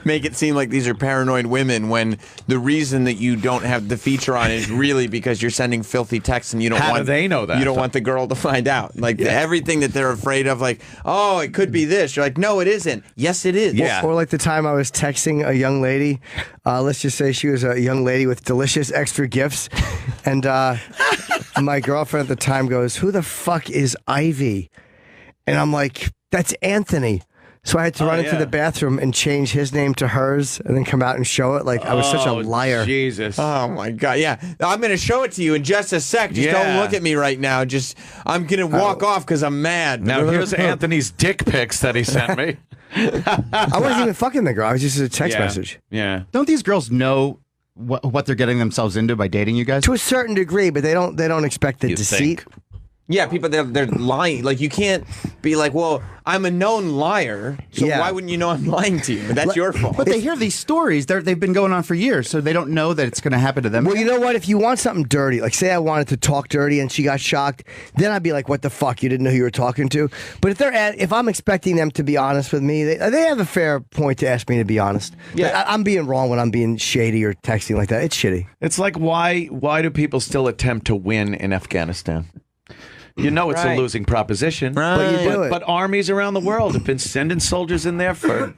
make it seem like these are paranoid women when the reason that you don't have the feature on is really because you're sending filthy texts and you don't How want do they know that? You don't want the girl to find out. Like everything that they're afraid of, like, oh, it could be this. You're like, no, it isn't. Yes, it is. Yeah. Or like the time I was texting a young lady. Let's just say she was a young lady with delicious extra gifts. And my girlfriend at the time goes, "Who the fuck is Ivy?" And I'm like, "That's Anthony." So I had to run into the bathroom and change his name to hers and then come out and show it. Like, I was such a liar. Jesus. Oh, my God. Yeah. I'm going to show it to you in just a sec. Just don't look at me right now. I'm going to walk off because I'm mad. Now, here's Anthony's dick pics that he sent me. I wasn't even fucking the girl. I was just a text message. Yeah. Don't these girls know what they're getting themselves into by dating you guys? To a certain degree, but they don't expect the deceit. Yeah, people, they're lying. Like, you can't be like, well, I'm a known liar, so why wouldn't you know I'm lying to you? That's your fault. But they hear these stories. They've been going on for years, so they don't know that it's going to happen to them. Well, you know what? If you want something dirty, like say I wanted to talk dirty and she got shocked, then I'd be like, what the fuck? You didn't know who you were talking to? But if I'm expecting them to be honest with me, they have a fair point to ask me to be honest. Yeah. I'm being wrong when I'm being shady or texting like that. It's shitty. It's like, why do people still attempt to win in Afghanistan? You know it's a losing proposition, but you do it. But armies around the world have been sending soldiers in there for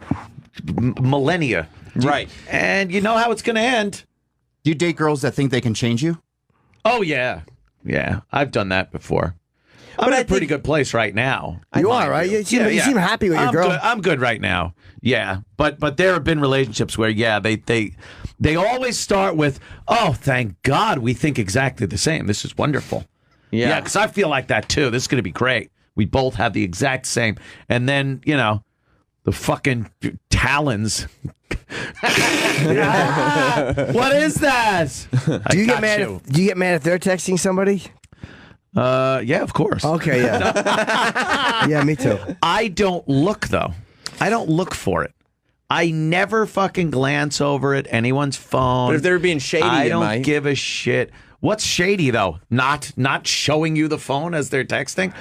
millennia. Right. And you know how it's going to end. Do you date girls that think they can change you? Oh, yeah. Yeah, I've done that before. I'm in a pretty good place right now. You are, right? You seem happy with your girl. I'm good right now. Yeah, but there have been relationships where, they always start with, oh, thank God we think exactly the same. This is wonderful. Yeah, because I feel like that too. This is going to be great. We both have the exact same. And then, the fucking talons. What is that? Do you get mad? Do you get mad if they're texting somebody? Yeah, of course. Okay, yeah. Yeah, me too. I don't look, though. I don't look for it. I never fucking glance over at anyone's phone. But if they're being shady, I you don't might. give a shit. What's shady, though? Not showing you the phone as they're texting?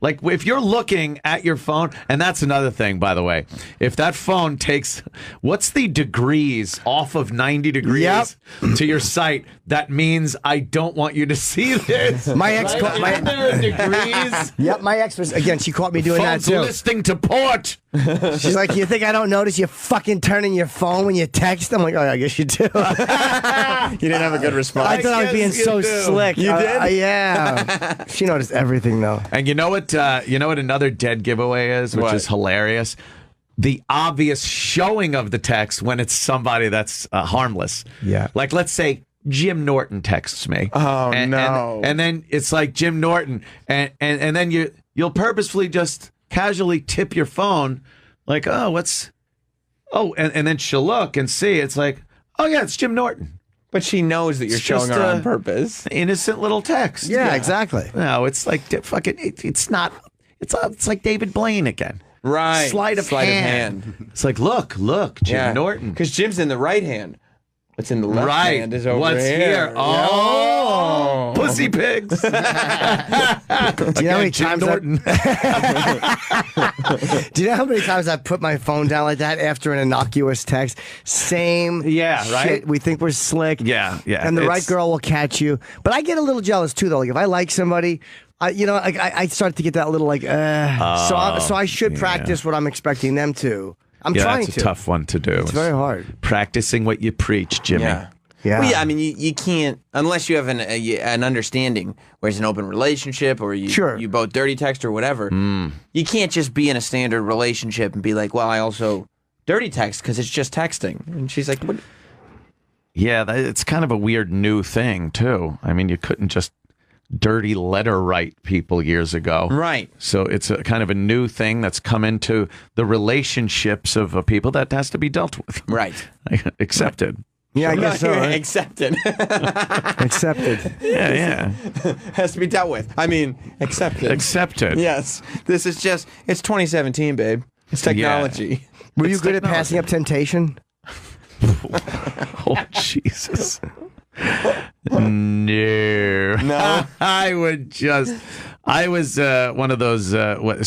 Like, if you're looking at your phone, and that's another thing, by the way. If that phone takes, what's the degrees off of 90 degrees to your sight? That means I don't want you to see this. My ex Right? caught my Isn't there degrees. Yep, my ex was again. She caught me doing Phone's that too. listening to port. She's like, "You think I don't notice you fucking turning your phone when you text?" I'm like, "Oh, I guess you do." You didn't have a good response. I thought I was being so slick. You did? Yeah. She noticed everything though. And you know what? You know what another dead giveaway is, which is hilarious. The obvious showing of the text when it's somebody that's harmless. Yeah. Like, let's say Jim Norton texts me. Oh, and, no. And then it's like Jim Norton, and then you'll purposefully just casually tip your phone, like, and then she'll look and see. It's like, oh yeah, it's Jim Norton. But she knows that you're It's showing just her on a purpose. Innocent little text. Yeah, exactly. No, it's like fucking. It's not. It's like David Blaine again. Right. Sleight of hand. It's like, look, Jim Norton. Because Jim's in the right hand. What's in the left Right. hand is over What's here? Oh, pussy pigs. Do you know how many Jim times Norton. Do you know how many times I've put my phone down like that after an innocuous text? Same Yeah, right? shit. We think we're slick. Yeah. And the right girl will catch you. But I get a little jealous too, though. Like if I like somebody, I start to get that little like, so I should practice what I'm expecting them to. I'm trying that's to. a tough one to do. It's very hard. Practicing what you preach, Jimmy. Yeah. Yeah. Well, yeah, I mean, you can't, unless you have an understanding where it's an open relationship or you both dirty text or whatever, you can't just be in a standard relationship and be like, well, I also dirty text because it's just texting. And she's like, what? Yeah, it's kind of a weird new thing, too. I mean, you couldn't just dirty letter write people years ago. Right. So it's a kind of a new thing that's come into the relationships of people that has to be dealt with. Right. Accepted. Yeah, I guess so. Right? Accepted. Accepted. Yeah. Has to be dealt with. I mean, accepted. Accepted. Yes. This is just, it's 2017, babe. It's technology. Were you good at passing up temptation? Oh, Jesus. No. I was one of those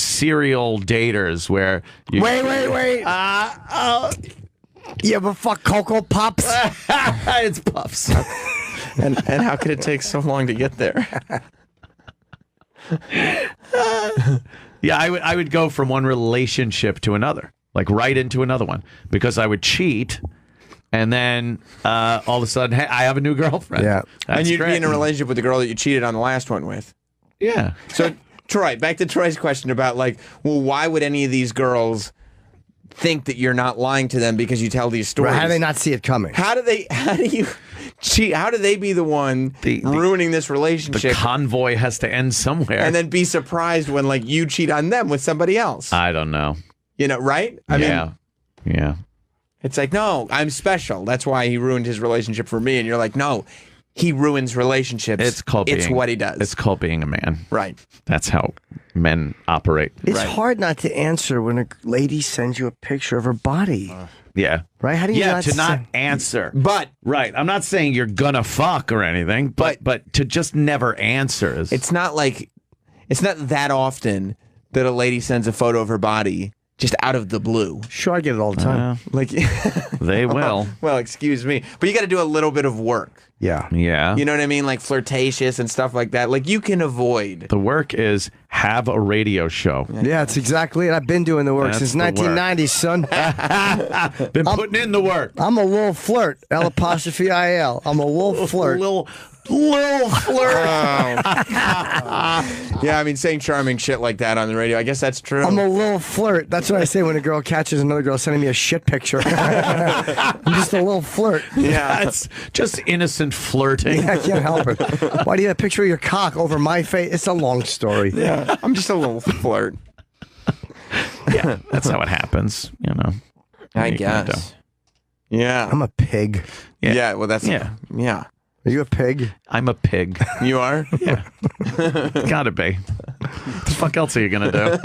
serial daters where you... Wait. You ever fuck Cocoa Pops? It's Puffs. and how could it take so long to get there? Yeah, I would go from one relationship to another, like right into another one, because I would cheat, and then all of a sudden, hey, I have a new girlfriend. Yeah. And you'd great. be in a relationship with the girl that you cheated on the last one with. Yeah. So, Troy, back to Troy's question about, like, well, why would any of these girls think that you're not lying to them because you tell these stories? Right, how do they not see it coming? How do you cheat? How do they be the one ruining this relationship? The convoy has to end somewhere. And then be surprised when, like, you cheat on them with somebody else. I don't know. You know, right? I mean, yeah. it's like, no, I'm special. That's why he ruined his relationship for me. And you're like, no, he ruins relationships. It's what he does. It's called being a man. Right. That's how men operate. It's hard not to answer when a lady sends you a picture of her body. Yeah. Right? How do you not not answer? But right, I'm not saying you're gonna fuck or anything, but to just never answer is... It's not that often that a lady sends a photo of her body just out of the blue. Sure, I get it all the time. Like they will. Well, excuse me, but you got to do a little bit of work. Yeah. You know what I mean? Like flirtatious and stuff like that. Like you can avoid. The work is have a radio show. Yeah, it's exactly it. I've been doing the work That's since the 1990, son. Been putting in the work. I'm a little flirt. L''IL. I'm a little flirt. Little flirt. Yeah, I mean, saying charming shit like that on the radio, I guess that's true. I'm a little flirt. That's what I say when a girl catches another girl sending me a shit picture. I'm just a little flirt. Yeah, it's just innocent flirting. Yeah, I can't help it. Why do you have a picture of your cock over my face? It's a long story. Yeah, I'm just a little flirt. Yeah, that's how it happens, you know. I you gonna guess. Yeah. I'm a pig. Yeah. Well, that's yeah. Are you a pig? I'm a pig. You are? Yeah. Gotta be. What the fuck else are you gonna do?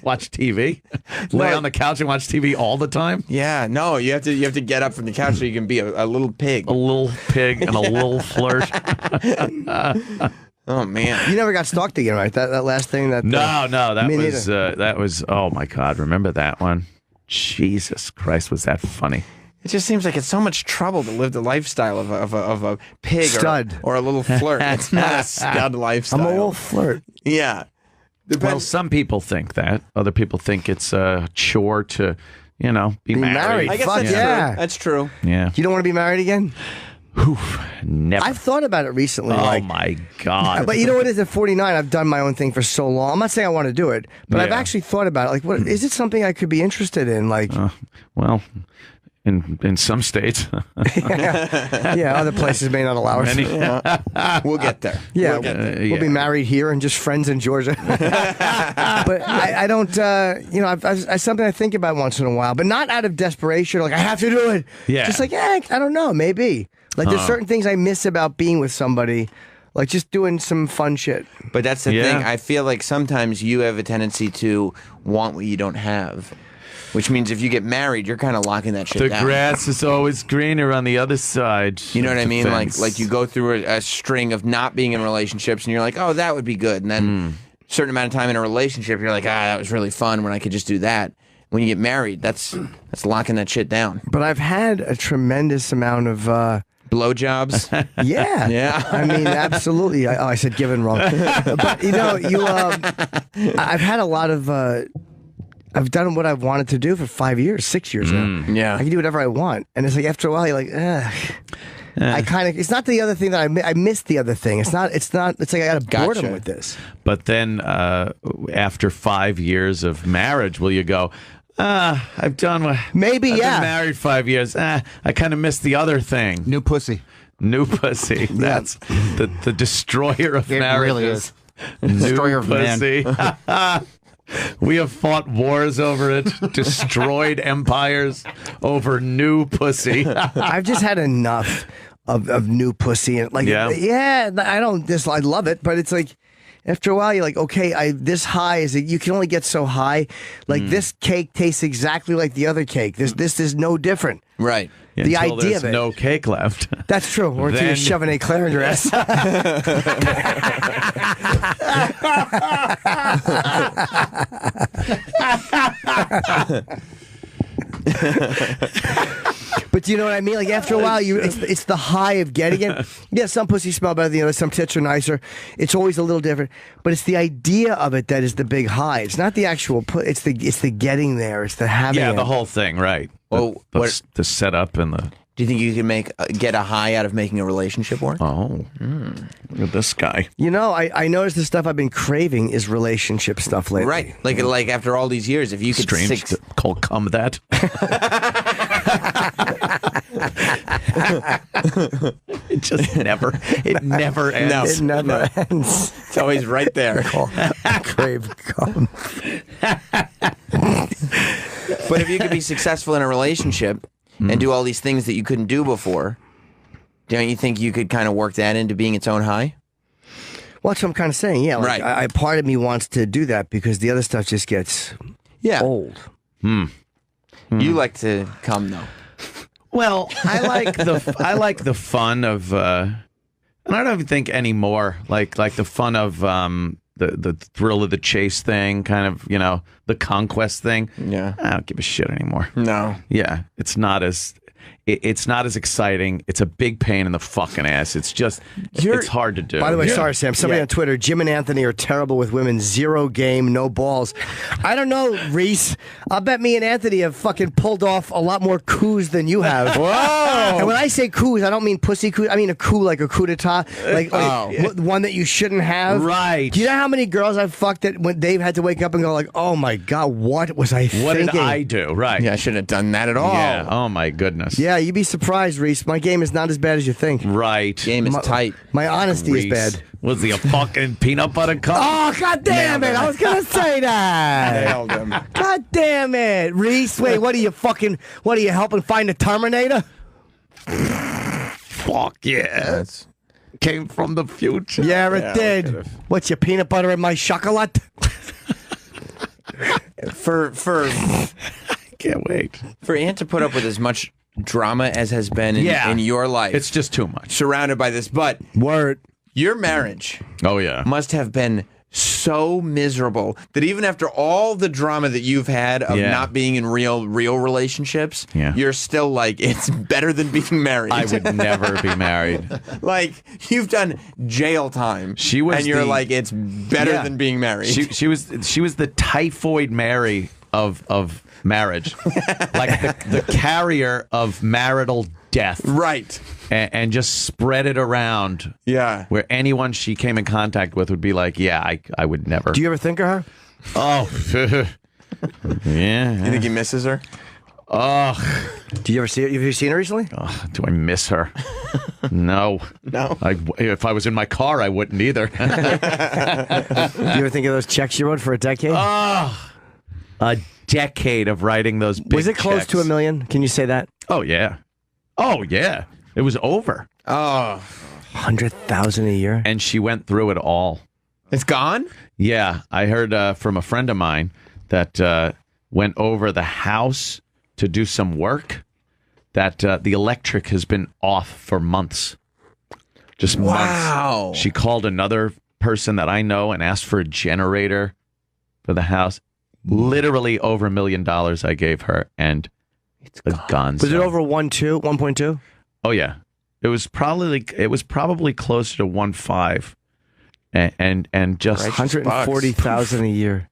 Watch TV? Lay on the couch and watch TV all the time? Yeah. No, you have to get up from the couch so you can be a little pig. A little pig and a little flirt. Oh man. You never got stalked again, right? That last thing that. No, me that was. Oh my God! Remember that one? Jesus Christ, was that funny? It just seems like it's so much trouble to live the lifestyle of a pig Stud. or a little flirt. It's not a stud lifestyle. I'm a little flirt. Yeah. Well, some people think that. Other people think it's a chore to, be married. I guess Fuck that's yeah. true. That's true. Yeah. You don't want to be married again? Never. I've thought about it recently. Oh my God. But you know what is at 49? I've done my own thing for so long. I'm not saying I want to do it, but I've Yeah. actually thought about it. Like, what is it something I could be interested in? Like, Well, in some states. yeah, other places may not allow us. We'll get there. Yeah, we'll be married here and just friends in Georgia. But I don't, I've something I think about once in a while, but not out of desperation. Like I have to do it. Yeah. Just like, I don't know, maybe. Like there's certain things I miss about being with somebody, like just doing some fun shit. But that's the thing. I feel like sometimes you have a tendency to want what you don't have. Which means if you get married, you're kind of locking that shit The down. grass is always greener on the other side. You know what I of the mean? fence. Like you go through a string of not being in relationships, and you're like, oh, that would be good. And then a certain amount of time in a relationship, you're like, that was really fun when I could just do that. When you get married, that's locking that shit down. But I've had a tremendous amount of blowjobs. Yeah, yeah. I mean, absolutely. I said given wrong, but I've had a lot of. I've done what I've wanted to do for 5 years, 6 years now. Yeah. I can do whatever I want. And it's like, after a while, you're like, ugh. I kind of, it's not the other thing that I missed the other thing. It's like I got a boredom with this. But then after 5 years of marriage, will you go, I've done what? Maybe, I've yeah. been married 5 years. I kind of missed the other thing. New pussy. New pussy. That's the destroyer of It marriages. really is. New Destroyer of man. pussy. We have fought wars over it, destroyed empires over new pussy. I've just had enough of new pussy. And like, I love it, but it's like, after a while, you're like, okay, this high is you can only get so high. Like this cake tastes exactly like the other cake. This is no different. Right. The Until idea there's of it. no cake left. That's true. Or until you're shoving a Claire in your ass. But you know what I mean? Like after a while, it's the high of getting it. Yeah, some pussy smell better than the other. Some tits are nicer. It's always a little different. But it's the idea of it that is the big high. It's not the actual. It's the getting there. It's the having. Yeah, it. the whole thing, right? Well, the setup and the. Do you think you can get a high out of making a relationship work? Oh, look at this guy. You know, I noticed the stuff I've been craving is relationship stuff lately. Right. Like after all these years, if you could Strange to call cum that. It just never ends. It never ends. It's always right there. Crave cum. But if you could be successful in a relationship and do all these things that you couldn't do before, don't you think you could kind of work that into being its own high? Well, that's what I'm kind of saying. Yeah, like Right. part of me wants to do that because the other stuff just gets old. You like to come though. Well, I like the fun of, and I don't even think anymore. Like the fun of the thrill of the chase thing, kind of, the conquest thing. Yeah, I don't give a shit anymore. No. Yeah, it's not as exciting. It's a big pain in the fucking ass. It's just it's hard to do. By the way, sorry, Sam. Somebody on Twitter, Jim and Anthony are terrible with women. 0 game, no balls. I don't know, Reese. I'll bet me and Anthony have fucking pulled off a lot more coups than you have. Whoa! And when I say coups, I don't mean pussy coup. I mean a coup like a coup d'etat, like one that you shouldn't have. Right. Do you know how many girls I've fucked that when they've had to wake up and go like, "Oh my god, what was I thinking? What did I do?" Right. Yeah, I shouldn't have done that at all. Yeah. Oh my goodness. honest. Yeah, you'd be surprised, Reese. My game is not as bad as you think. Right. Game is tight. My honesty Reese. is bad. Was he a fucking peanut butter cup? Oh, God damn it. I was going to say that. Nailed him. God damn it. Reese, wait, what are you helping find the Terminator? Fuck yes. Came from the future. Yeah, it did. What's your peanut butter in my chocolate? For Can't wait. For Ant to put up with as much drama as has been in your life. It's just too much. Surrounded by this. But your marriage must have been so miserable that even after all the drama that you've had of not being in real relationships, you're still like, it's better than being married. I would never be married. Like, you've done jail time. And you're like, it's better than being married. She was the typhoid Mary of marriage. Like the carrier of marital death. Right. And just spread it around. Yeah. Where anyone she came in contact with would be like, I would never. Do you ever think of her? Oh. Yeah. You think he misses her? Oh. Do you ever see her? Have you seen her recently? Oh, do I miss her? No. No. If I was in my car, I wouldn't either. Do you ever think of those checks you wrote for a decade? Oh. A decade of writing those big Was it close checks. to $1 million? Can you say that? Oh, yeah. Oh, yeah. It was over. Oh. 100,000 a year? And she went through it all. It's gone? Yeah. I heard from a friend of mine that went over the house to do some work, that the electric has been off for months. Just months. She called another person that I know and asked for a generator for the house. Literally over $1 million I gave her, and it's gone. Was it over 1.2? Oh yeah, it was probably closer to 1.5, and just 140,000 a year.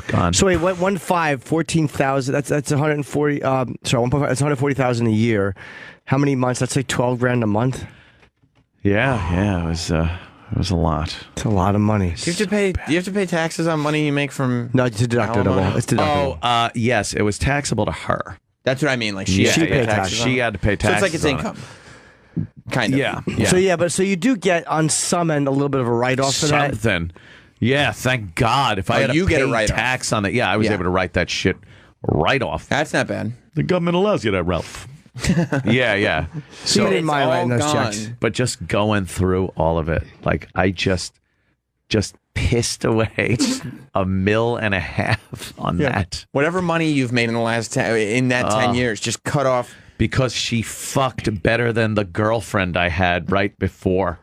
Gone. So wait, what? 1.5, 14,000. That's 140. Sorry, 1.5. That's 140,000 a year. How many months? That's like 12 grand a month. Yeah. It was a lot. It's a lot of money. Do you have to pay taxes on money you make from? No, it's deductible. It's deductible. Oh, yes, it was taxable to her. That's what I mean. Like she had to pay taxes. She had to pay taxes. So it's like it's income. Kind of. Yeah. So you do get on some end a little bit of a write-off for that. Something. Yeah, thank God. If I had to pay tax on it, I was able to write that shit right off. That's not bad. The government allows you that, Ralph. yeah. So you didn't mind writing those checks. But just going through all of it, like I just pissed away $1.5 million on that. Whatever money you've made in the last 10 years, just cut off. Because she fucked better than the girlfriend I had right before.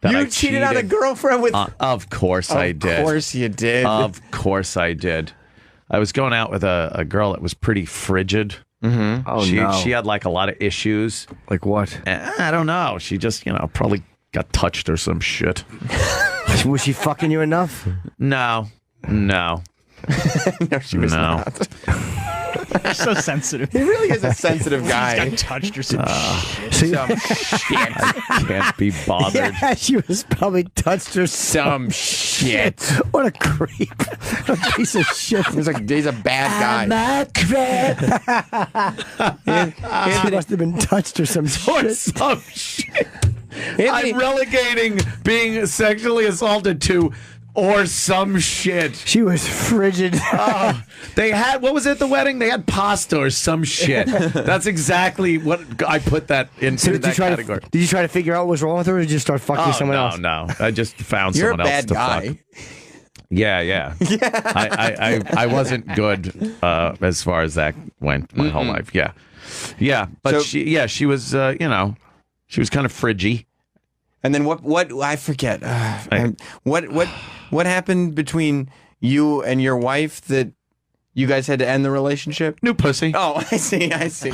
You cheated on a girlfriend with... Of course I did. Of course you did. Of course I did. I was going out with a girl that was pretty frigid. Mm-hmm. Oh, no. no. She had like a lot of issues. Like what? I don't know. She just, probably got touched or some shit. Was she fucking you enough? No. No, she was not. So sensitive. He really is a sensitive guy. She got touched or some shit. Some shit. I can't be bothered. Yeah, she was probably touched or some shit. What a creep. What a piece of shit. He's a bad guy. He must have been touched or some shit. Some shit. I'm relegating being sexually assaulted to or some shit. She was frigid. They had, what was it at the wedding? They had pasta or some shit. That's exactly what I put that into that category. Did you try to figure out what was wrong with her, or did you just start fucking someone else? No. I just found You're someone a else bad to guy. fuck. Yeah. I wasn't good as far as that went my whole life. Yeah. But she was, she was kind of friggy. And then what I forget. What happened between you and your wife that you guys had to end the relationship? New pussy. Oh, I see.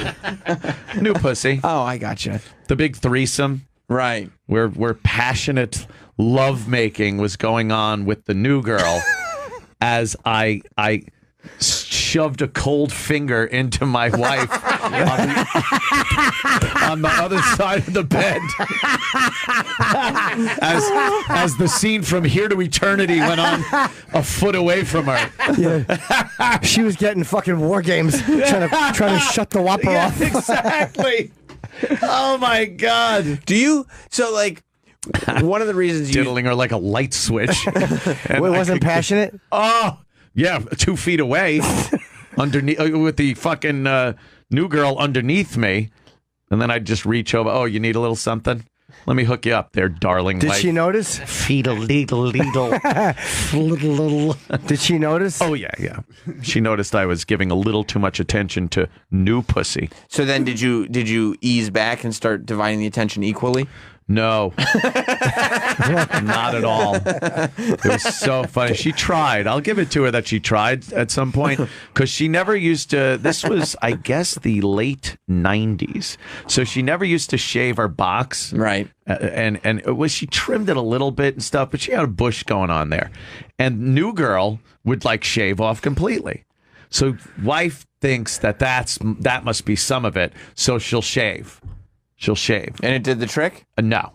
New pussy. Oh, I gotcha. The big threesome. Right. Where passionate lovemaking was going on with the new girl as I shoved a cold finger into my wife on the other side of the bed. as the scene from Here to Eternity went on a foot away from her. Yeah. She was getting fucking war games, trying to shut the whopper off. Exactly. Oh my God. Do you? So like, one of the reasons you diddling her like a light switch. Wait, wasn't passionate? Oh, yeah, 2 feet away, underneath with the fucking new girl underneath me, and then I'd just reach over. Oh, you need a little something? Let me hook you up there, darling. Did she notice? Feedle, leedle. Did she notice? Oh yeah. She noticed I was giving a little too much attention to new pussy. So then, did you ease back and start dividing the attention equally? No, not at all. It was so funny. She tried. I'll give it to her that she tried at some point because she never used to. This was, I guess, the late 90s. So she never used to shave her box. Right. And it was, she trimmed it a little bit and stuff, but she had a bush going on there. And new girl would like shave off completely. So wife thinks that must be some of it. So she'll shave. She'll shave. And it did the trick? No.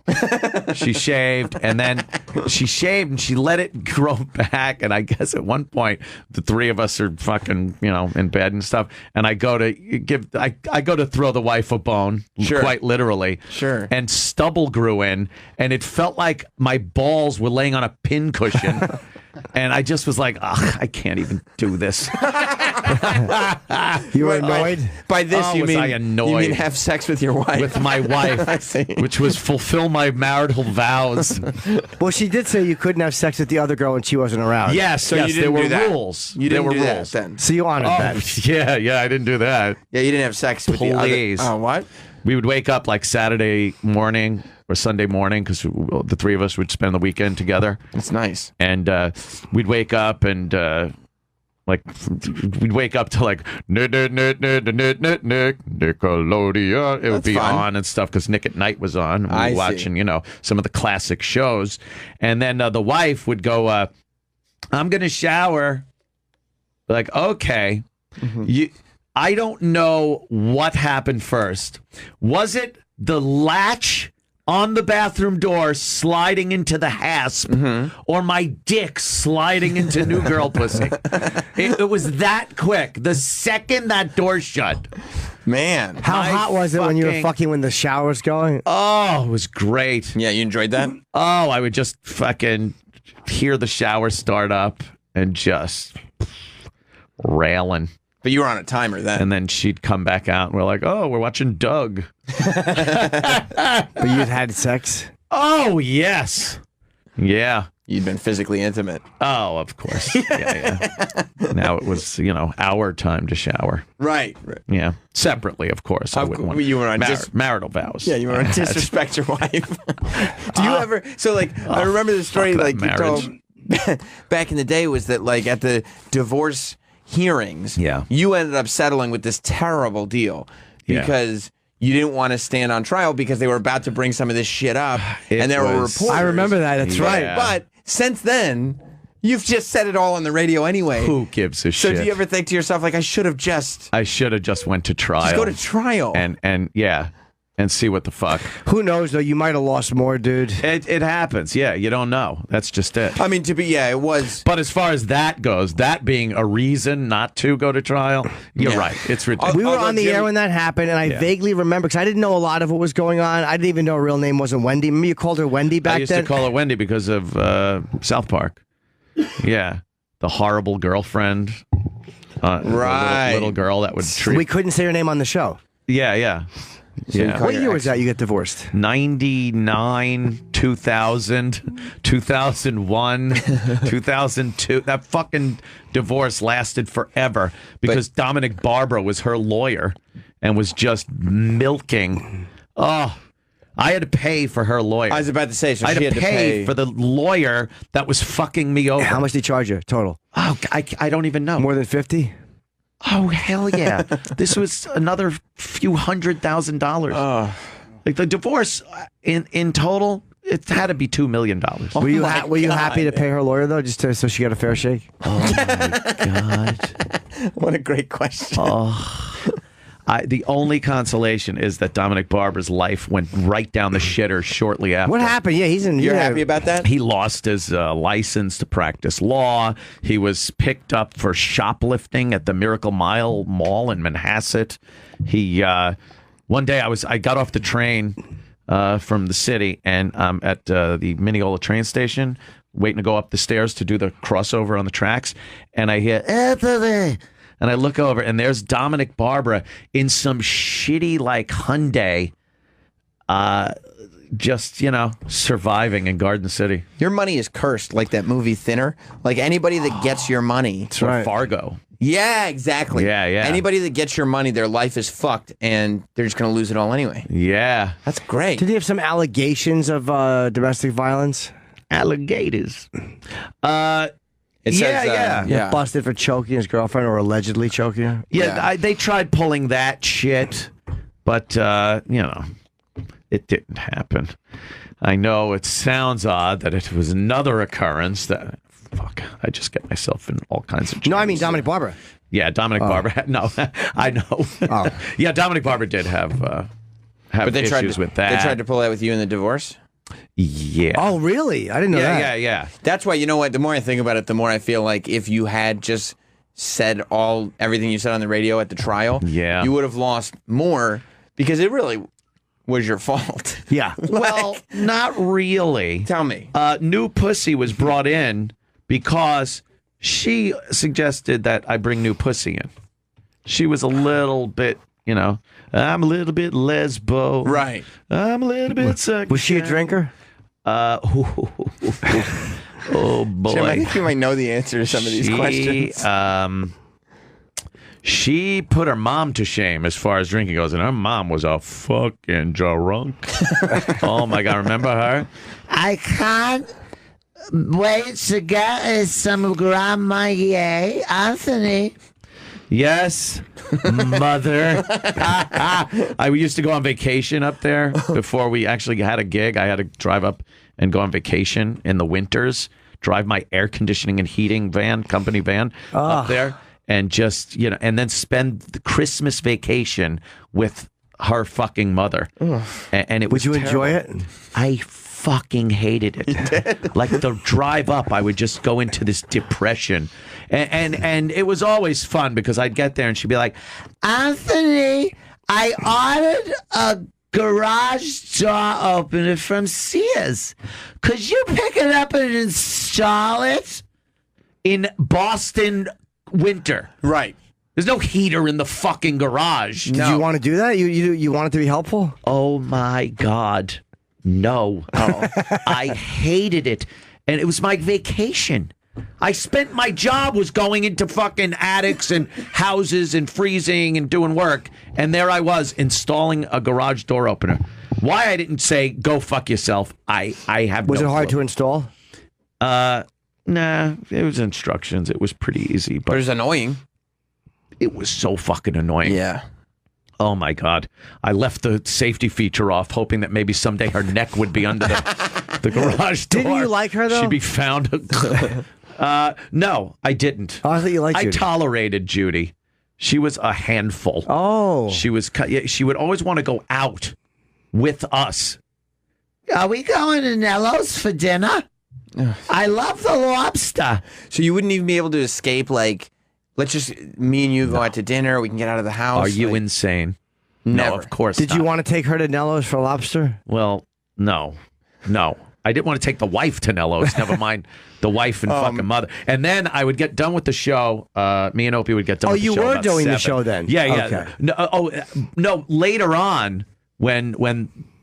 She shaved, and then she shaved, and she let it grow back. And I guess at one point, the three of us are fucking, in bed and stuff. And I go to throw the wife a bone, Sure. quite literally. Sure. And stubble grew in, and it felt like my balls were laying on a pincushion. And I just was like, I can't even do this. You were annoyed? By this, Was I you annoyed? mean have sex with your wife? With my wife, I see. which was fulfill my marital vows. Well, she did say you couldn't have sex with the other girl when she wasn't around. Yes, So you didn't there were do that. rules. You there didn't were do that rules then. So you honored that. Yeah, I didn't do that. Yeah, you didn't have sex with the other. Please. Oh, what? We would wake up like Saturday morning or Sunday morning because the three of us would spend the weekend together. That's nice. And we'd wake up and we'd wake up to like Nickelodeon. It would That's be fun. on and stuff because Nick at Night was on. We I were see. watching, some of the classic shows. And then the wife would go, I'm going to shower. Like, okay. I don't know what happened first. Was it the latch on the bathroom door sliding into the hasp or my dick sliding into new girl pussy? It was that quick. The second that door shut. Man. How hot was it when you were fucking when the shower was going? Oh, it was great. Yeah, you enjoyed that? Oh, I would just fucking hear the shower start up and just railing. But you were on a timer then. And then she'd come back out and we're like, oh, we're watching Doug. But you'd had sex? Oh, yes. Yeah. You'd been physically intimate. Oh, of course. Yeah. Now it was, our time to shower. Right. Yeah. Separately, of course. I wouldn't want you were on marital vows. Yeah, you were on disrespect your wife. Do you ever? So I remember the story fuck like that you told back in the day was that like at the divorce hearings, you ended up settling with this terrible deal because you didn't want to stand on trial because they were about to bring some of this shit up, and there were reporters. I remember that. That's right. But since then, you've just said it all on the radio anyway. Who gives a So shit? do you ever think to yourself like I should have just went to trial. just go to trial and yeah. And see what the fuck. Who knows, though? You might have lost more, dude. It happens. Yeah, you don't know. That's just it. I mean, it was. But as far as that goes, that being a reason not to go to trial, you're right. It's ridiculous. We were on the air when that happened, and I vaguely remember, because I didn't know a lot of what was going on. I didn't even know her real name wasn't Wendy. Remember you called her Wendy back then? I used to call her Wendy because of South Park. Yeah. The horrible girlfriend. Right. Little girl that would treat. We couldn't say her name on the show. Yeah. Yeah. What year was that you get divorced? 99, 2000, 2001, 2002. That fucking divorce lasted forever because Dominic Barbara was her lawyer and was just milking. Oh, I had to pay for her lawyer. I was about to say, so I she had to pay pay for the lawyer that was fucking me over. How much did he charge you total? Oh, I don't even know. More than 50? Oh, hell yeah. This was another few $100,000. Like the divorce in total, it had to be $2 million. Were you happy to pay her lawyer, though, so she got a fair shake? Oh, my God. What a great question. Oh. The only consolation is that Dominic Barbara's life went right down the shitter shortly after. What happened? Yeah, he's in. You're happy about that? He lost his license to practice law. He was picked up for shoplifting at the Miracle Mile Mall in Manhasset. He one day I got off the train from the city, and I'm at the Mineola train station waiting to go up the stairs to do the crossover on the tracks, and I hear and I look over, and there's Dominic Barbara in some shitty, like, Hyundai, just, surviving in Garden City. Your money is cursed, like that movie Thinner. Like, anybody that gets your money. Or Fargo. Yeah, exactly. Yeah. Anybody that gets your money, their life is fucked, and they're just going to lose it all anyway. Yeah. That's great. Did he have some allegations of domestic violence? Alligators. It says, Yeah. Busted for choking his girlfriend or allegedly choking her. Yeah, they tried pulling that shit, but, it didn't happen. I know it sounds odd that it was another occurrence that, I just get myself in all kinds of... No, I mean Dominic Barbara. Yeah, Dominic Barbara. No, I know. Oh. Yeah, Dominic Barbara did have but they issues with that. They tried to pull that with you in the divorce? Yeah. Oh, really? I didn't know that. Yeah. That's why, you know what, the more I think about it, the more I feel like if you had just said everything you said on the radio at the trial, you would have lost more because it really was your fault. Yeah. Well, not really. Tell me. New pussy was brought in because she suggested that I bring new pussy in. She was a little bit, I'm a little bit lesbo. Right. I'm a little bit sucky. Was she a drinker? Oh, boy. Jim, I think you might know the answer to some of these questions. She put her mom to shame as far as drinking goes, and her mom was a fucking drunk. Oh, my God. Remember her? I can't wait to get some Grandma Ye, Anthony. Yes, mother. I used to go on vacation up there before we actually had a gig. I had to drive up and go on vacation in the winters, drive my air conditioning and heating company van up there, and just, and then spend the Christmas vacation with her fucking mother. And it was Would you enjoy terrible. it? I fucking hated it. You did? Like the drive up, I would just go into this depression. And it was always fun because I'd get there and she'd be like, Anthony, I ordered a garage door opener from Sears. Could you pick it up and install it? in Boston winter. Right. There's no heater in the fucking garage. Did you want to do that? You want it to be helpful? Oh my God. No. I hated it. And it was my vacation. I spent my job was going into fucking attics and houses and freezing and doing work. And there I was installing a garage door opener. Why I didn't say, go fuck yourself, I have Was no it hard clue. to install? Nah, it was instructions. It was pretty easy. But it was annoying. It was so fucking annoying. Yeah. Oh, my God. I left the safety feature off, hoping that maybe someday her neck would be under the garage door. Didn't you like her, though? She'd be found. No, I didn't. Oh, I thought you liked Judy. I tolerated Judy. She was a handful. Oh. She would always want to go out with us. Are we going to Nello's for dinner? I love the lobster. So you wouldn't even be able to escape, like, let's just, me and you go out to dinner, we can get out of the house. Are you like, insane? Never. No, of course Did not. you want to take her to Nello's for lobster? Well, no. I didn't want to take the wife to Nello's, never mind the wife and fucking mother. And then I would get done with the show. Me and Opie would get done with the show. Oh, you were about doing the 7. show then? Yeah. Okay. No, later on, when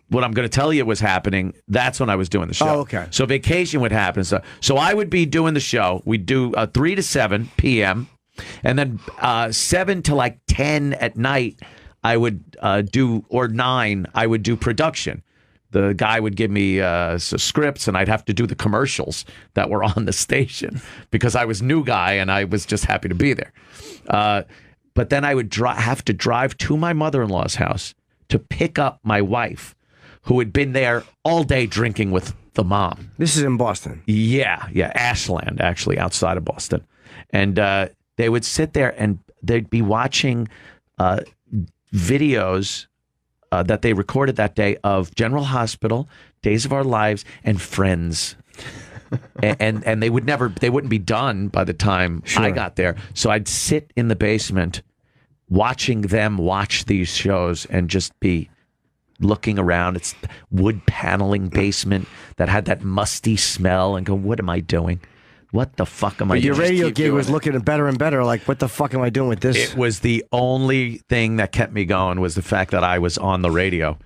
what I'm going to tell you was happening, that's when I was doing the show. Oh, okay. So vacation would happen. So I would be doing the show. We'd do 3 to 7 p.m., and then 7 to like 10 at night, I would do, or 9, I would do production. The guy would give me scripts, and I'd have to do the commercials that were on the station because I was new guy, and I was just happy to be there. But then I would have to drive to my mother-in-law's house to pick up my wife, who had been there all day drinking with the mom. This is in Boston. Yeah, Ashland, actually, outside of Boston. And they would sit there, and they'd be watching videos that they recorded that day of General Hospital, Days of Our Lives, and Friends. and they wouldn't be done by the time I got there. So I'd sit in the basement watching them watch these shows and just be looking around. It's wood paneling basement that had that musty smell and go, what am I doing? What the fuck am I doing? Your radio gig was looking better and better. Like, what the fuck am I doing with this? It was the only thing that kept me going was the fact that I was on the radio.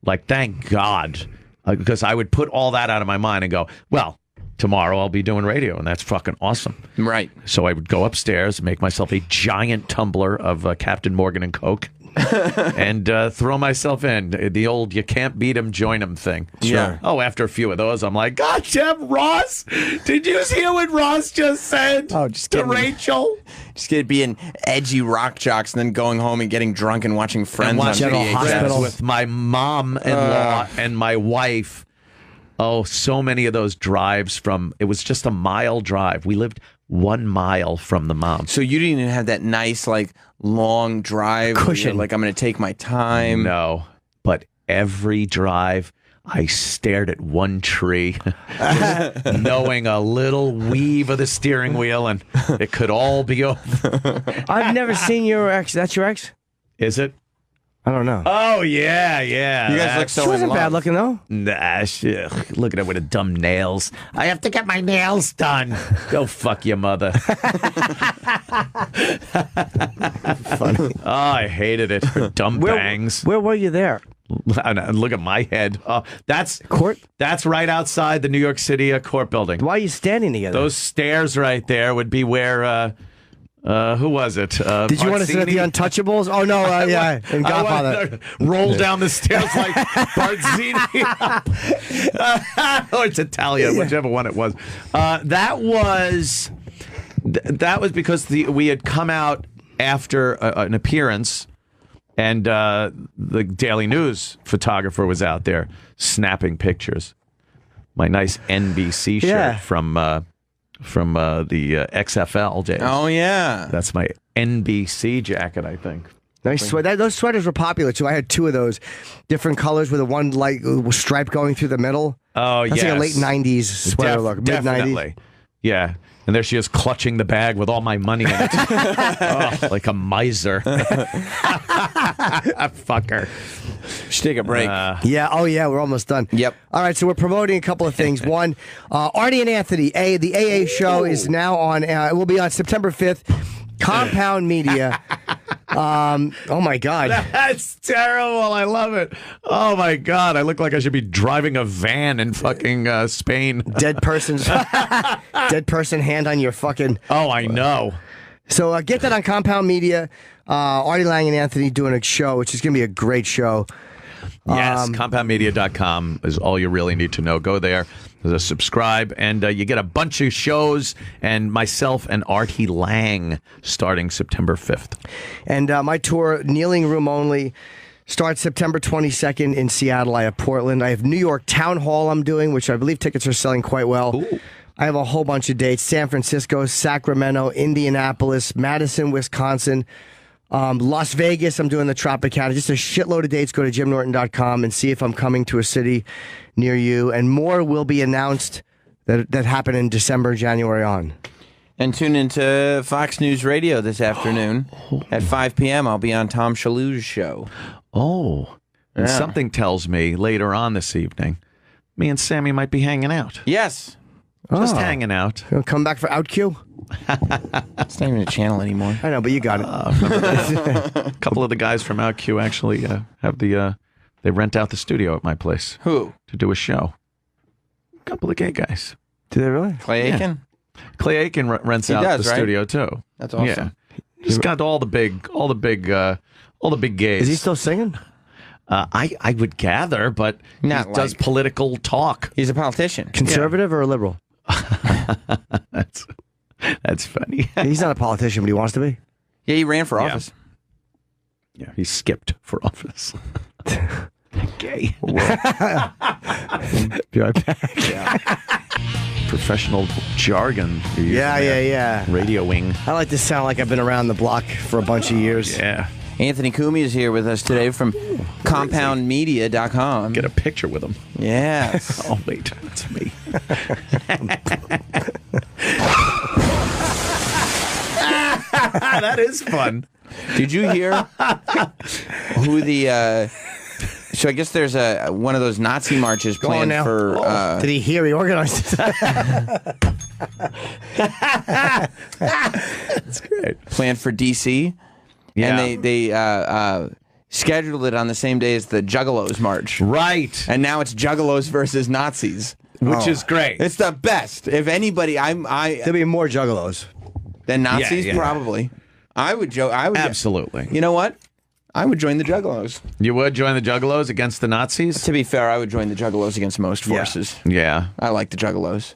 Like, thank God. Because I would put all that out of my mind and go, well, tomorrow I'll be doing radio, and that's fucking awesome. Right. So I would go upstairs, make myself a giant tumbler of Captain Morgan and Coke, and throw myself in. The old you can't beat 'em, join 'em thing. Sure. Oh, after a few of those, I'm like, God damn, Ross! Did you hear what Ross just said to Rachel? Just being edgy rock jocks and then going home and getting drunk and watching Friends on VHS. With my mom-in-law and my wife. Oh, so many of those drives it was just a mile drive. We lived 1 mile from the mom. So you didn't even have that nice, long drive cushion. I'm going to take my time. No, but every drive, I stared at one tree, knowing a little weave of the steering wheel, and it could all be over. I've never seen your ex. That's your ex? Is it? I don't know. Oh, yeah, yeah. You guys look so She wasn't in love. bad looking, though. Nah, shit. Look at her with the dumb nails. I have to get my nails done. Go fuck your mother. Funny. Oh, I hated it. Her dumb bangs. Where were you there? Look at my head. That's court. That's right outside the New York City court building. Why are you standing together? Those stairs right there would be where. Who was it? Did you want to sit at the Untouchables? Oh no, yeah, in Godfather. Roll down the stairs like Barzini. Or it's Italian, whichever one it was. That was because we had come out after an appearance, and the Daily News photographer was out there snapping pictures. My nice NBC shirt from the XFL days. Oh, yeah. That's my NBC jacket, I think. Nice sweater. Those sweaters were popular, too. I had 2 of those. Different colors with a one stripe going through the middle. Oh, That's like a late 90s sweater look. Mid-90s. Yeah. And there she is clutching the bag with all my money in it. Oh, like a miser. Fucker. Should take a break. We're almost done. Yep. All right, so we're promoting a couple of things. One, Artie and Anthony, the AA show is now on, it will be on September 5th. Compound Media. Oh my God. That's terrible. I love it. Oh my God. I look like I should be driving a van in fucking Spain. Dead person hand on your fucking. Oh, I know. So get that on Compound Media. Artie Lang and Anthony doing a show, which is going to be a great show. Yes, compoundmedia.com is all you really need to know. Go there, subscribe, and you get a bunch of shows and myself and Artie Lang starting September 5th. And my tour, Kneeling Room Only, starts September 22nd in Seattle. I have Portland. I have New York Town Hall I'm doing, which I believe tickets are selling quite well. Ooh. I have a whole bunch of dates. San Francisco, Sacramento, Indianapolis, Madison, Wisconsin, Las Vegas. I'm doing the Tropicana. Just a shitload of dates. Go to jimnorton.com and see if I'm coming to a city near you. And more will be announced that happen in December, January on. And tune into Fox News Radio this afternoon at 5 p.m. I'll be on Tom Shalhoub's show. Oh, and something tells me later on this evening, me and Sammy might be hanging out. Yes. Just hanging out. You'll come back for OutQ? It's not even a channel anymore. I know, but you got it. A couple of the guys from OutQ actually have they rent out the studio at my place. Who? To do a show. A couple of gay guys. Do they really? Clay Aiken? Yeah. Clay Aiken rents out the studio too. That's awesome. Yeah. He's got all the big gays. Is he still singing? I would gather, but he does political talk. He's a politician. Conservative or a liberal? That's funny. He's not a politician, but he wants to be. Yeah, he ran for office. Yeah, he skipped for office. Gay. Be right back. Yeah. Professional jargon. Yeah. Radio wing. I like to sound like I've been around the block for a bunch of years. Yeah. Anthony Cumia is here with us today from compoundmedia.com. Get a picture with him. Yes. Oh, wait. That's me. That is fun. Did you hear who the... so I guess there's one of those Nazi marches planned for... Did he hear he organized it? That's great. Planned for D.C. Yeah. And they scheduled it on the same day as the Juggalos march. Right. And now it's Juggalos versus Nazis. Which is great. It's the best. If anybody... There'll be more Juggalos. Than Nazis? Yeah. Probably. I would Absolutely. You know what? I would join the Juggalos. You would join the Juggalos against the Nazis? To be fair, I would join the Juggalos against most forces. Yeah. I like the Juggalos.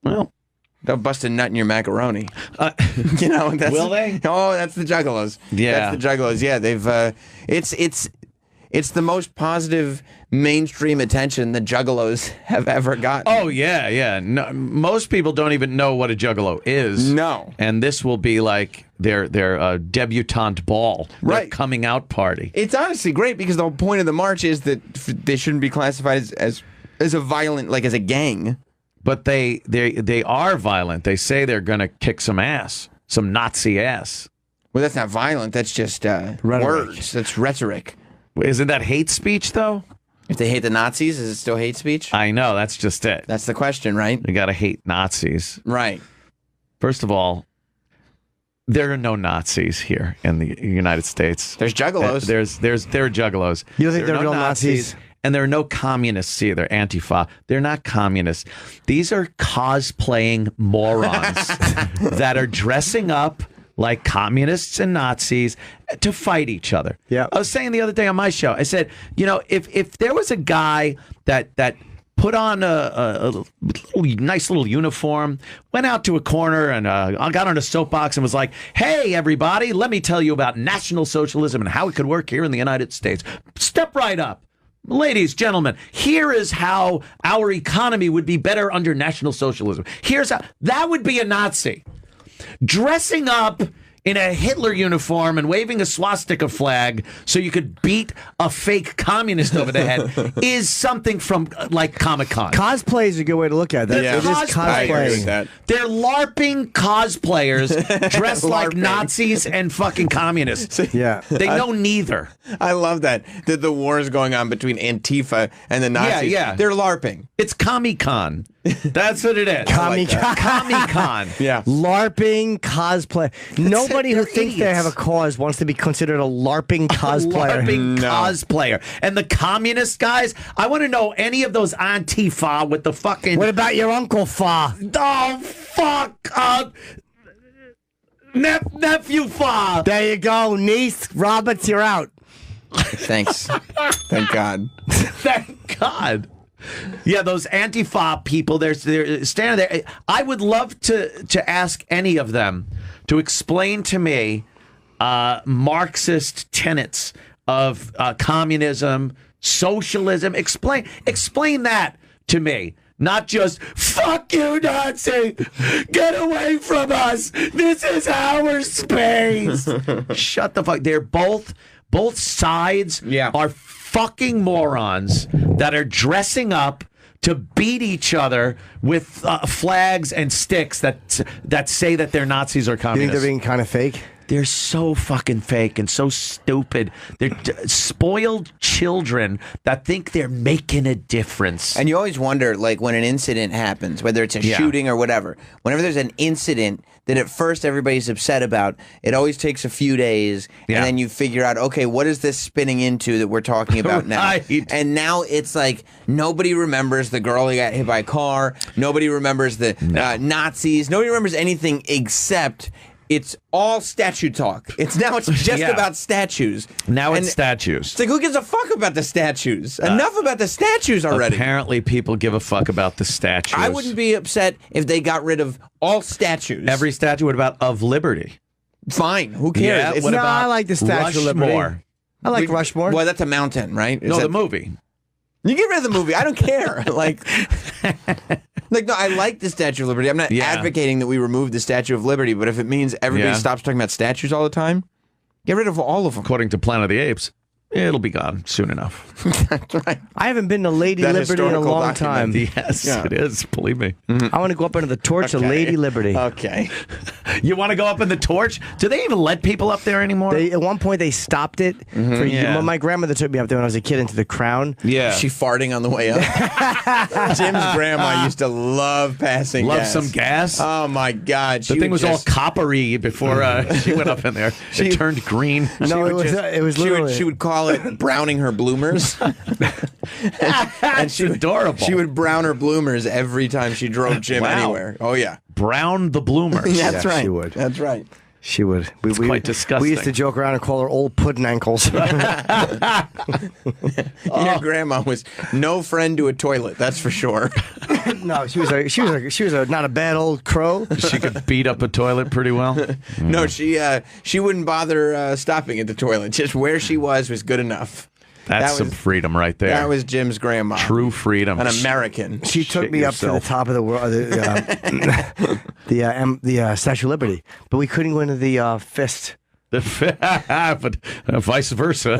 Well, they'll bust a nut in your macaroni. You know, will they? Oh, that's the Juggalos. Yeah. That's the Juggalos. Yeah, they've it's the most positive mainstream attention the Juggalos have ever gotten. Oh, yeah, yeah. No, most people don't even know what a Juggalo is. No. And this will be like their debutante ball. Their Right. coming out party. It's honestly great because the whole point of the march is that they shouldn't be classified as a violent, like as a gang. But they are violent. They say they're going to kick some ass, some Nazi ass. Well, that's not violent. That's just words. That's rhetoric. Isn't that hate speech, though? If they hate the Nazis, is it still hate speech? I know. That's just it. That's the question, right? You got to hate Nazis. Right. First of all, there are no Nazis here in the United States. There's Juggalos. There are Juggalos. You don't think There they're are no real Nazis? And there are no communists either, Antifa. They're not communists. These are cosplaying morons that are dressing up like communists and Nazis to fight each other. Yeah. I was saying the other day on my show, I said, you know, if there was a guy that put on a nice little uniform, went out to a corner and got on a soapbox and was like, hey, everybody, let me tell you about National Socialism and how it could work here in the United States. Step right up. Ladies, gentlemen, here is how our economy would be better under National Socialism. Here's how. That would be a Nazi. Dressing up in a Hitler uniform and waving a swastika flag so you could beat a fake communist over the head is something from like Comic-Con. Cosplay is a good way to look at that. Yeah. It is I agree with cosplay. that. They're LARPing cosplayers dressed like LARPing. Nazis and fucking communists. Yeah. They know neither. I love that the war is going on between Antifa and the Nazis. Yeah. They're LARPing. It's Comic-Con. That's what it is. Comic-Con. Comic-Con. Yeah. LARPing cosplay. Nobody who They're thinks they idiots. have a cause wants to be considered a LARPing cosplayer. LARPing No. cosplayer. And the communist guys, I want to know any of those Antifa with the fucking... What about your Uncle Fa? Oh, fuck! Nephew Fa! There you go, niece. Roberts, you're out. Thanks. Thank God. Thank God. Yeah, those Antifa people, they're standing there. I would love to ask any of them to explain to me Marxist tenets of communism, socialism. Explain that to me. Not just, fuck you, Nazi! Get away from us! This is our space! Shut the fuck. They're both sides are fucking morons that are dressing up to beat each other with flags and sticks that say that they're Nazis or You think communists. they're being kind of fake? They're so fucking fake and so stupid. They're spoiled children that think they're making a difference. And you always wonder, like, when an incident happens, whether it's a shooting or whatever, whenever there's an incident that at first everybody's upset about, it always takes a few days, and then you figure out, okay, what is this spinning into that we're talking about now? Right. And now it's like, nobody remembers the girl who got hit by a car, nobody remembers the Nazis, nobody remembers anything except... It's all statue talk. It's just about statues. Now And it's statues. It's like, who gives a fuck about the statues? Enough about the statues already. Apparently, people give a fuck about the statues. I wouldn't be upset if they got rid of all statues. Every statue. What about of Liberty? Fine. Who cares? Yeah, It's what No, about I like the Statue of Liberty. Rushmore? I like Rushmore. Well, that's a mountain, right? No, the movie. You get rid of the movie. I don't care. No, I like the Statue of Liberty. I'm not advocating that we remove the Statue of Liberty, but if it means everybody stops talking about statues all the time, Get rid of all of them. According to Planet of the Apes, it'll be gone soon enough. That's right. I haven't been to Lady Liberty in a long time. Yes, it is. Believe me. I want to go up under the torch of Lady Liberty. Okay. You want to go up in the torch? Do they even let people up there anymore? At one point, they stopped it. Yeah. My grandmother took me up there when I was a kid into the Crown. Yeah. Is she farting on the way up? Jim's grandma used to love passing Love gas. some gas? Oh, my God. The thing was all coppery before she went up in there. It turned green. No, it was literally. She would call it browning her bloomers. And she adorable. She would brown her bloomers every time she drove Jim anywhere. Oh, yeah. Brown the bloomers. That's right. She would. That's right. She would. It's quite disgusting. We used to joke around and call her old pudding ankles. Your grandma was no friend to a toilet, that's for sure. No, she was not a bad old crow. She could beat up a toilet pretty well. No, she wouldn't bother stopping at the toilet. Just where she was good enough. That's some freedom right there. That was Jim's grandma. True freedom. An American. She took me up to the top of the world, the Statue of Liberty, but we couldn't go into the fist. But vice versa.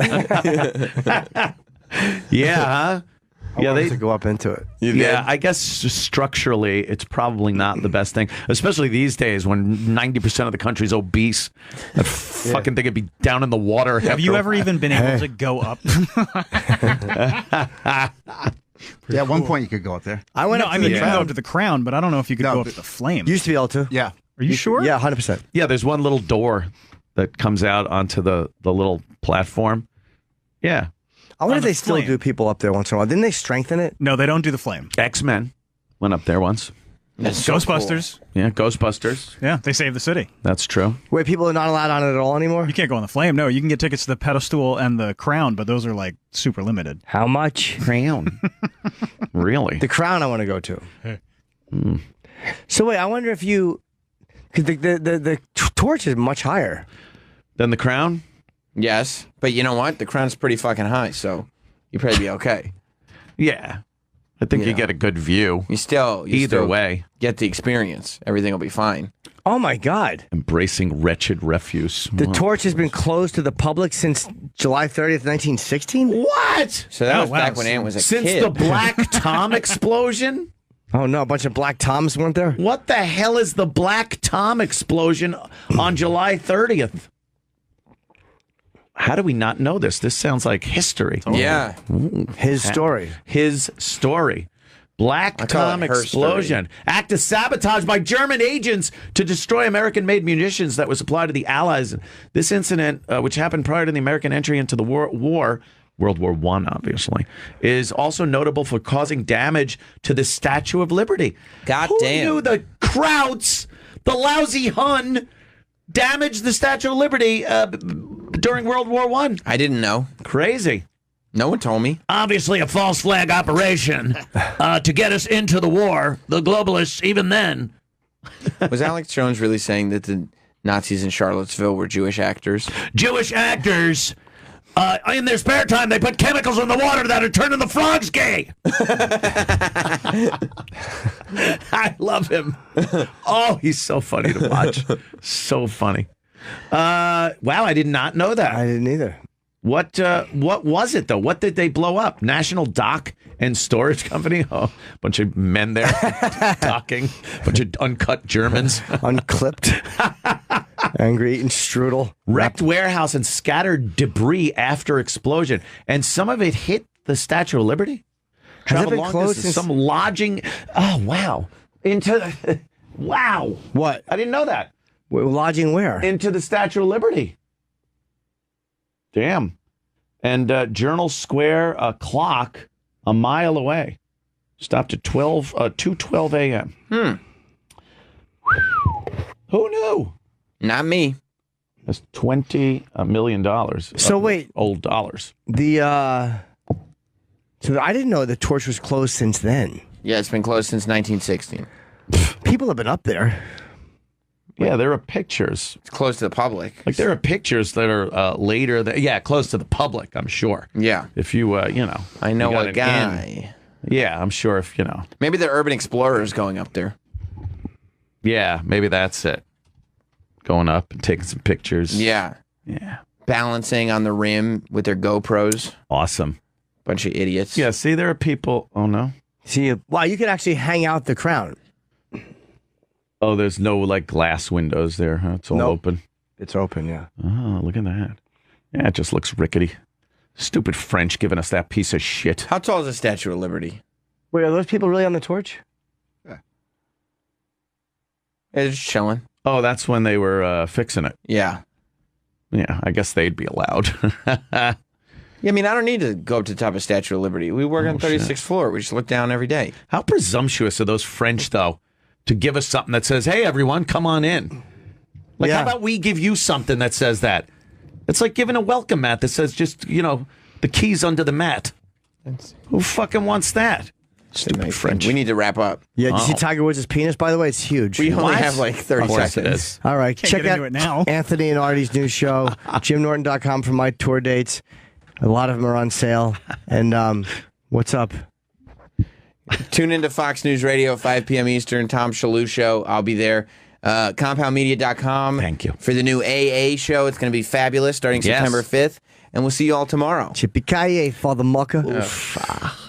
Yeah, huh? I wanted to go up into it. Yeah, I guess structurally, it's probably not the best thing, especially these days when 90% of the country's obese. That fucking thing would be down in the water. Have you ever even been able to go up? Yeah, at one point you could go up there. I mean, you can go up to the Crown, but I don't know if you could go up to the Flame. Used to be able to. Yeah. Are you sure? Yeah, 100%. Yeah, there's one little door that comes out onto the little platform. Yeah. I wonder On if the they still Flame. do people up there once in a while. Didn't they strengthen it? No, they don't do the Flame. X-Men went up there once. That's so Ghostbusters. Yeah, Ghostbusters. Yeah, they saved the city. That's true. Wait, people are not allowed on it at all anymore? You can't go on the Flame. No, you can get tickets to the Pedestal and the Crown, but those are like super limited. How much? Crown. Really? The Crown I want to go to. So wait, I wonder if you... Because the torch is much higher. Then the Crown? Yes, but you know what? The Crown's pretty fucking high, so you'd probably be okay. Yeah. I think you get a good view. You still way. Get the experience. Everything will be fine. Oh my God. Embracing wretched refuse. The torch has been closed to the public since July 30th, 1916? What? So that was back when Ant was a Since kid. the Black Tom explosion? Oh no, a bunch of Black Toms weren't there? What the hell is the Black Tom explosion on July 30th? How do we not know this? This sounds like history. Yeah. His story. His story. Black I call Tom it her explosion. Act of sabotage by German agents to destroy American-made munitions that was supplied to the Allies. This incident, which happened prior to the American entry into the war, World War I, obviously, is also notable for causing damage to the Statue of Liberty. God Who damn. knew the Krauts, the lousy Hun, damaged the Statue of Liberty during World War I? I didn't know. Crazy. No one told me. Obviously a false flag operation to get us into the war. The globalists, even then. Was Alex Jones really saying that the Nazis in Charlottesville were Jewish actors? Jewish actors, in their spare time, they put chemicals in the water that are turning the frogs gay. I love him. Oh, he's so funny to watch. So funny. Wow, I did not know that. I didn't either. What was it, though? What did they blow up? National Dock and Storage Company? Oh, bunch of men there docking. Bunch of uncut Germans. Unclipped. Angry eating strudel. Wrecked warehouse and scattered debris after explosion. And some of it hit the Statue of Liberty? Has it Traveled been long closed distance, since- some lodging. Oh, wow. Wow. What? I didn't know that. Lodging where? Into the Statue of Liberty. Damn. And Journal Square clock a mile away. Stopped at 2:12 a.m. Who knew? Not me. That's $20 million. So wait. Old dollars. So I didn't know the torch was closed since then. Yeah, it's been closed since 1916. People have been up there. Yeah, there are pictures. It's closed to the public. Like there are pictures that are later. Close to the public, I'm sure. Yeah. If you, I know you got a an guy. in. Yeah, I'm sure if, Maybe the urban explorers going up there. Yeah, maybe that's it. Going up and taking some pictures. Yeah. Yeah. balancing on the rim with their GoPros. Awesome. Bunch of idiots. Yeah, see, there are people. Oh, no. See, wow, you can actually hang out the crown. Oh, there's no like glass windows there, huh? It's all open. It's open, yeah. Oh, look at that. Yeah, it just looks rickety. Stupid French giving us that piece of shit. How tall is the Statue of Liberty? Wait, are those people really on the torch? Yeah, they're just chilling. Oh, that's when they were fixing it. Yeah. Yeah, I guess they'd be allowed. Yeah, I mean, I don't need to go up to the top of Statue of Liberty. We work on 36th floor. We just look down every day. How presumptuous are those French, though, to give us something that says, hey, everyone, come on in. Like, how about we give you something that says that? It's like giving a welcome mat that says just, the keys under the mat. Who fucking wants that? Stupid French. We need to wrap up. Yeah, did you see Tiger Woods' penis, by the way? It's huge. We only have like 30 seconds. All right, Can't check get out into it now. Anthony and Artie's new show, JimNorton.com for my tour dates. A lot of them are on sale. And what's up? Tune into Fox News Radio, 5 p.m. Eastern, Tom Shalhoub Show. I'll be there. CompoundMedia.com. Thank you. For the new AA show. It's going to be fabulous starting September 5th. And we'll see you all tomorrow. Chippy-ki-yay, father mucker. Oof.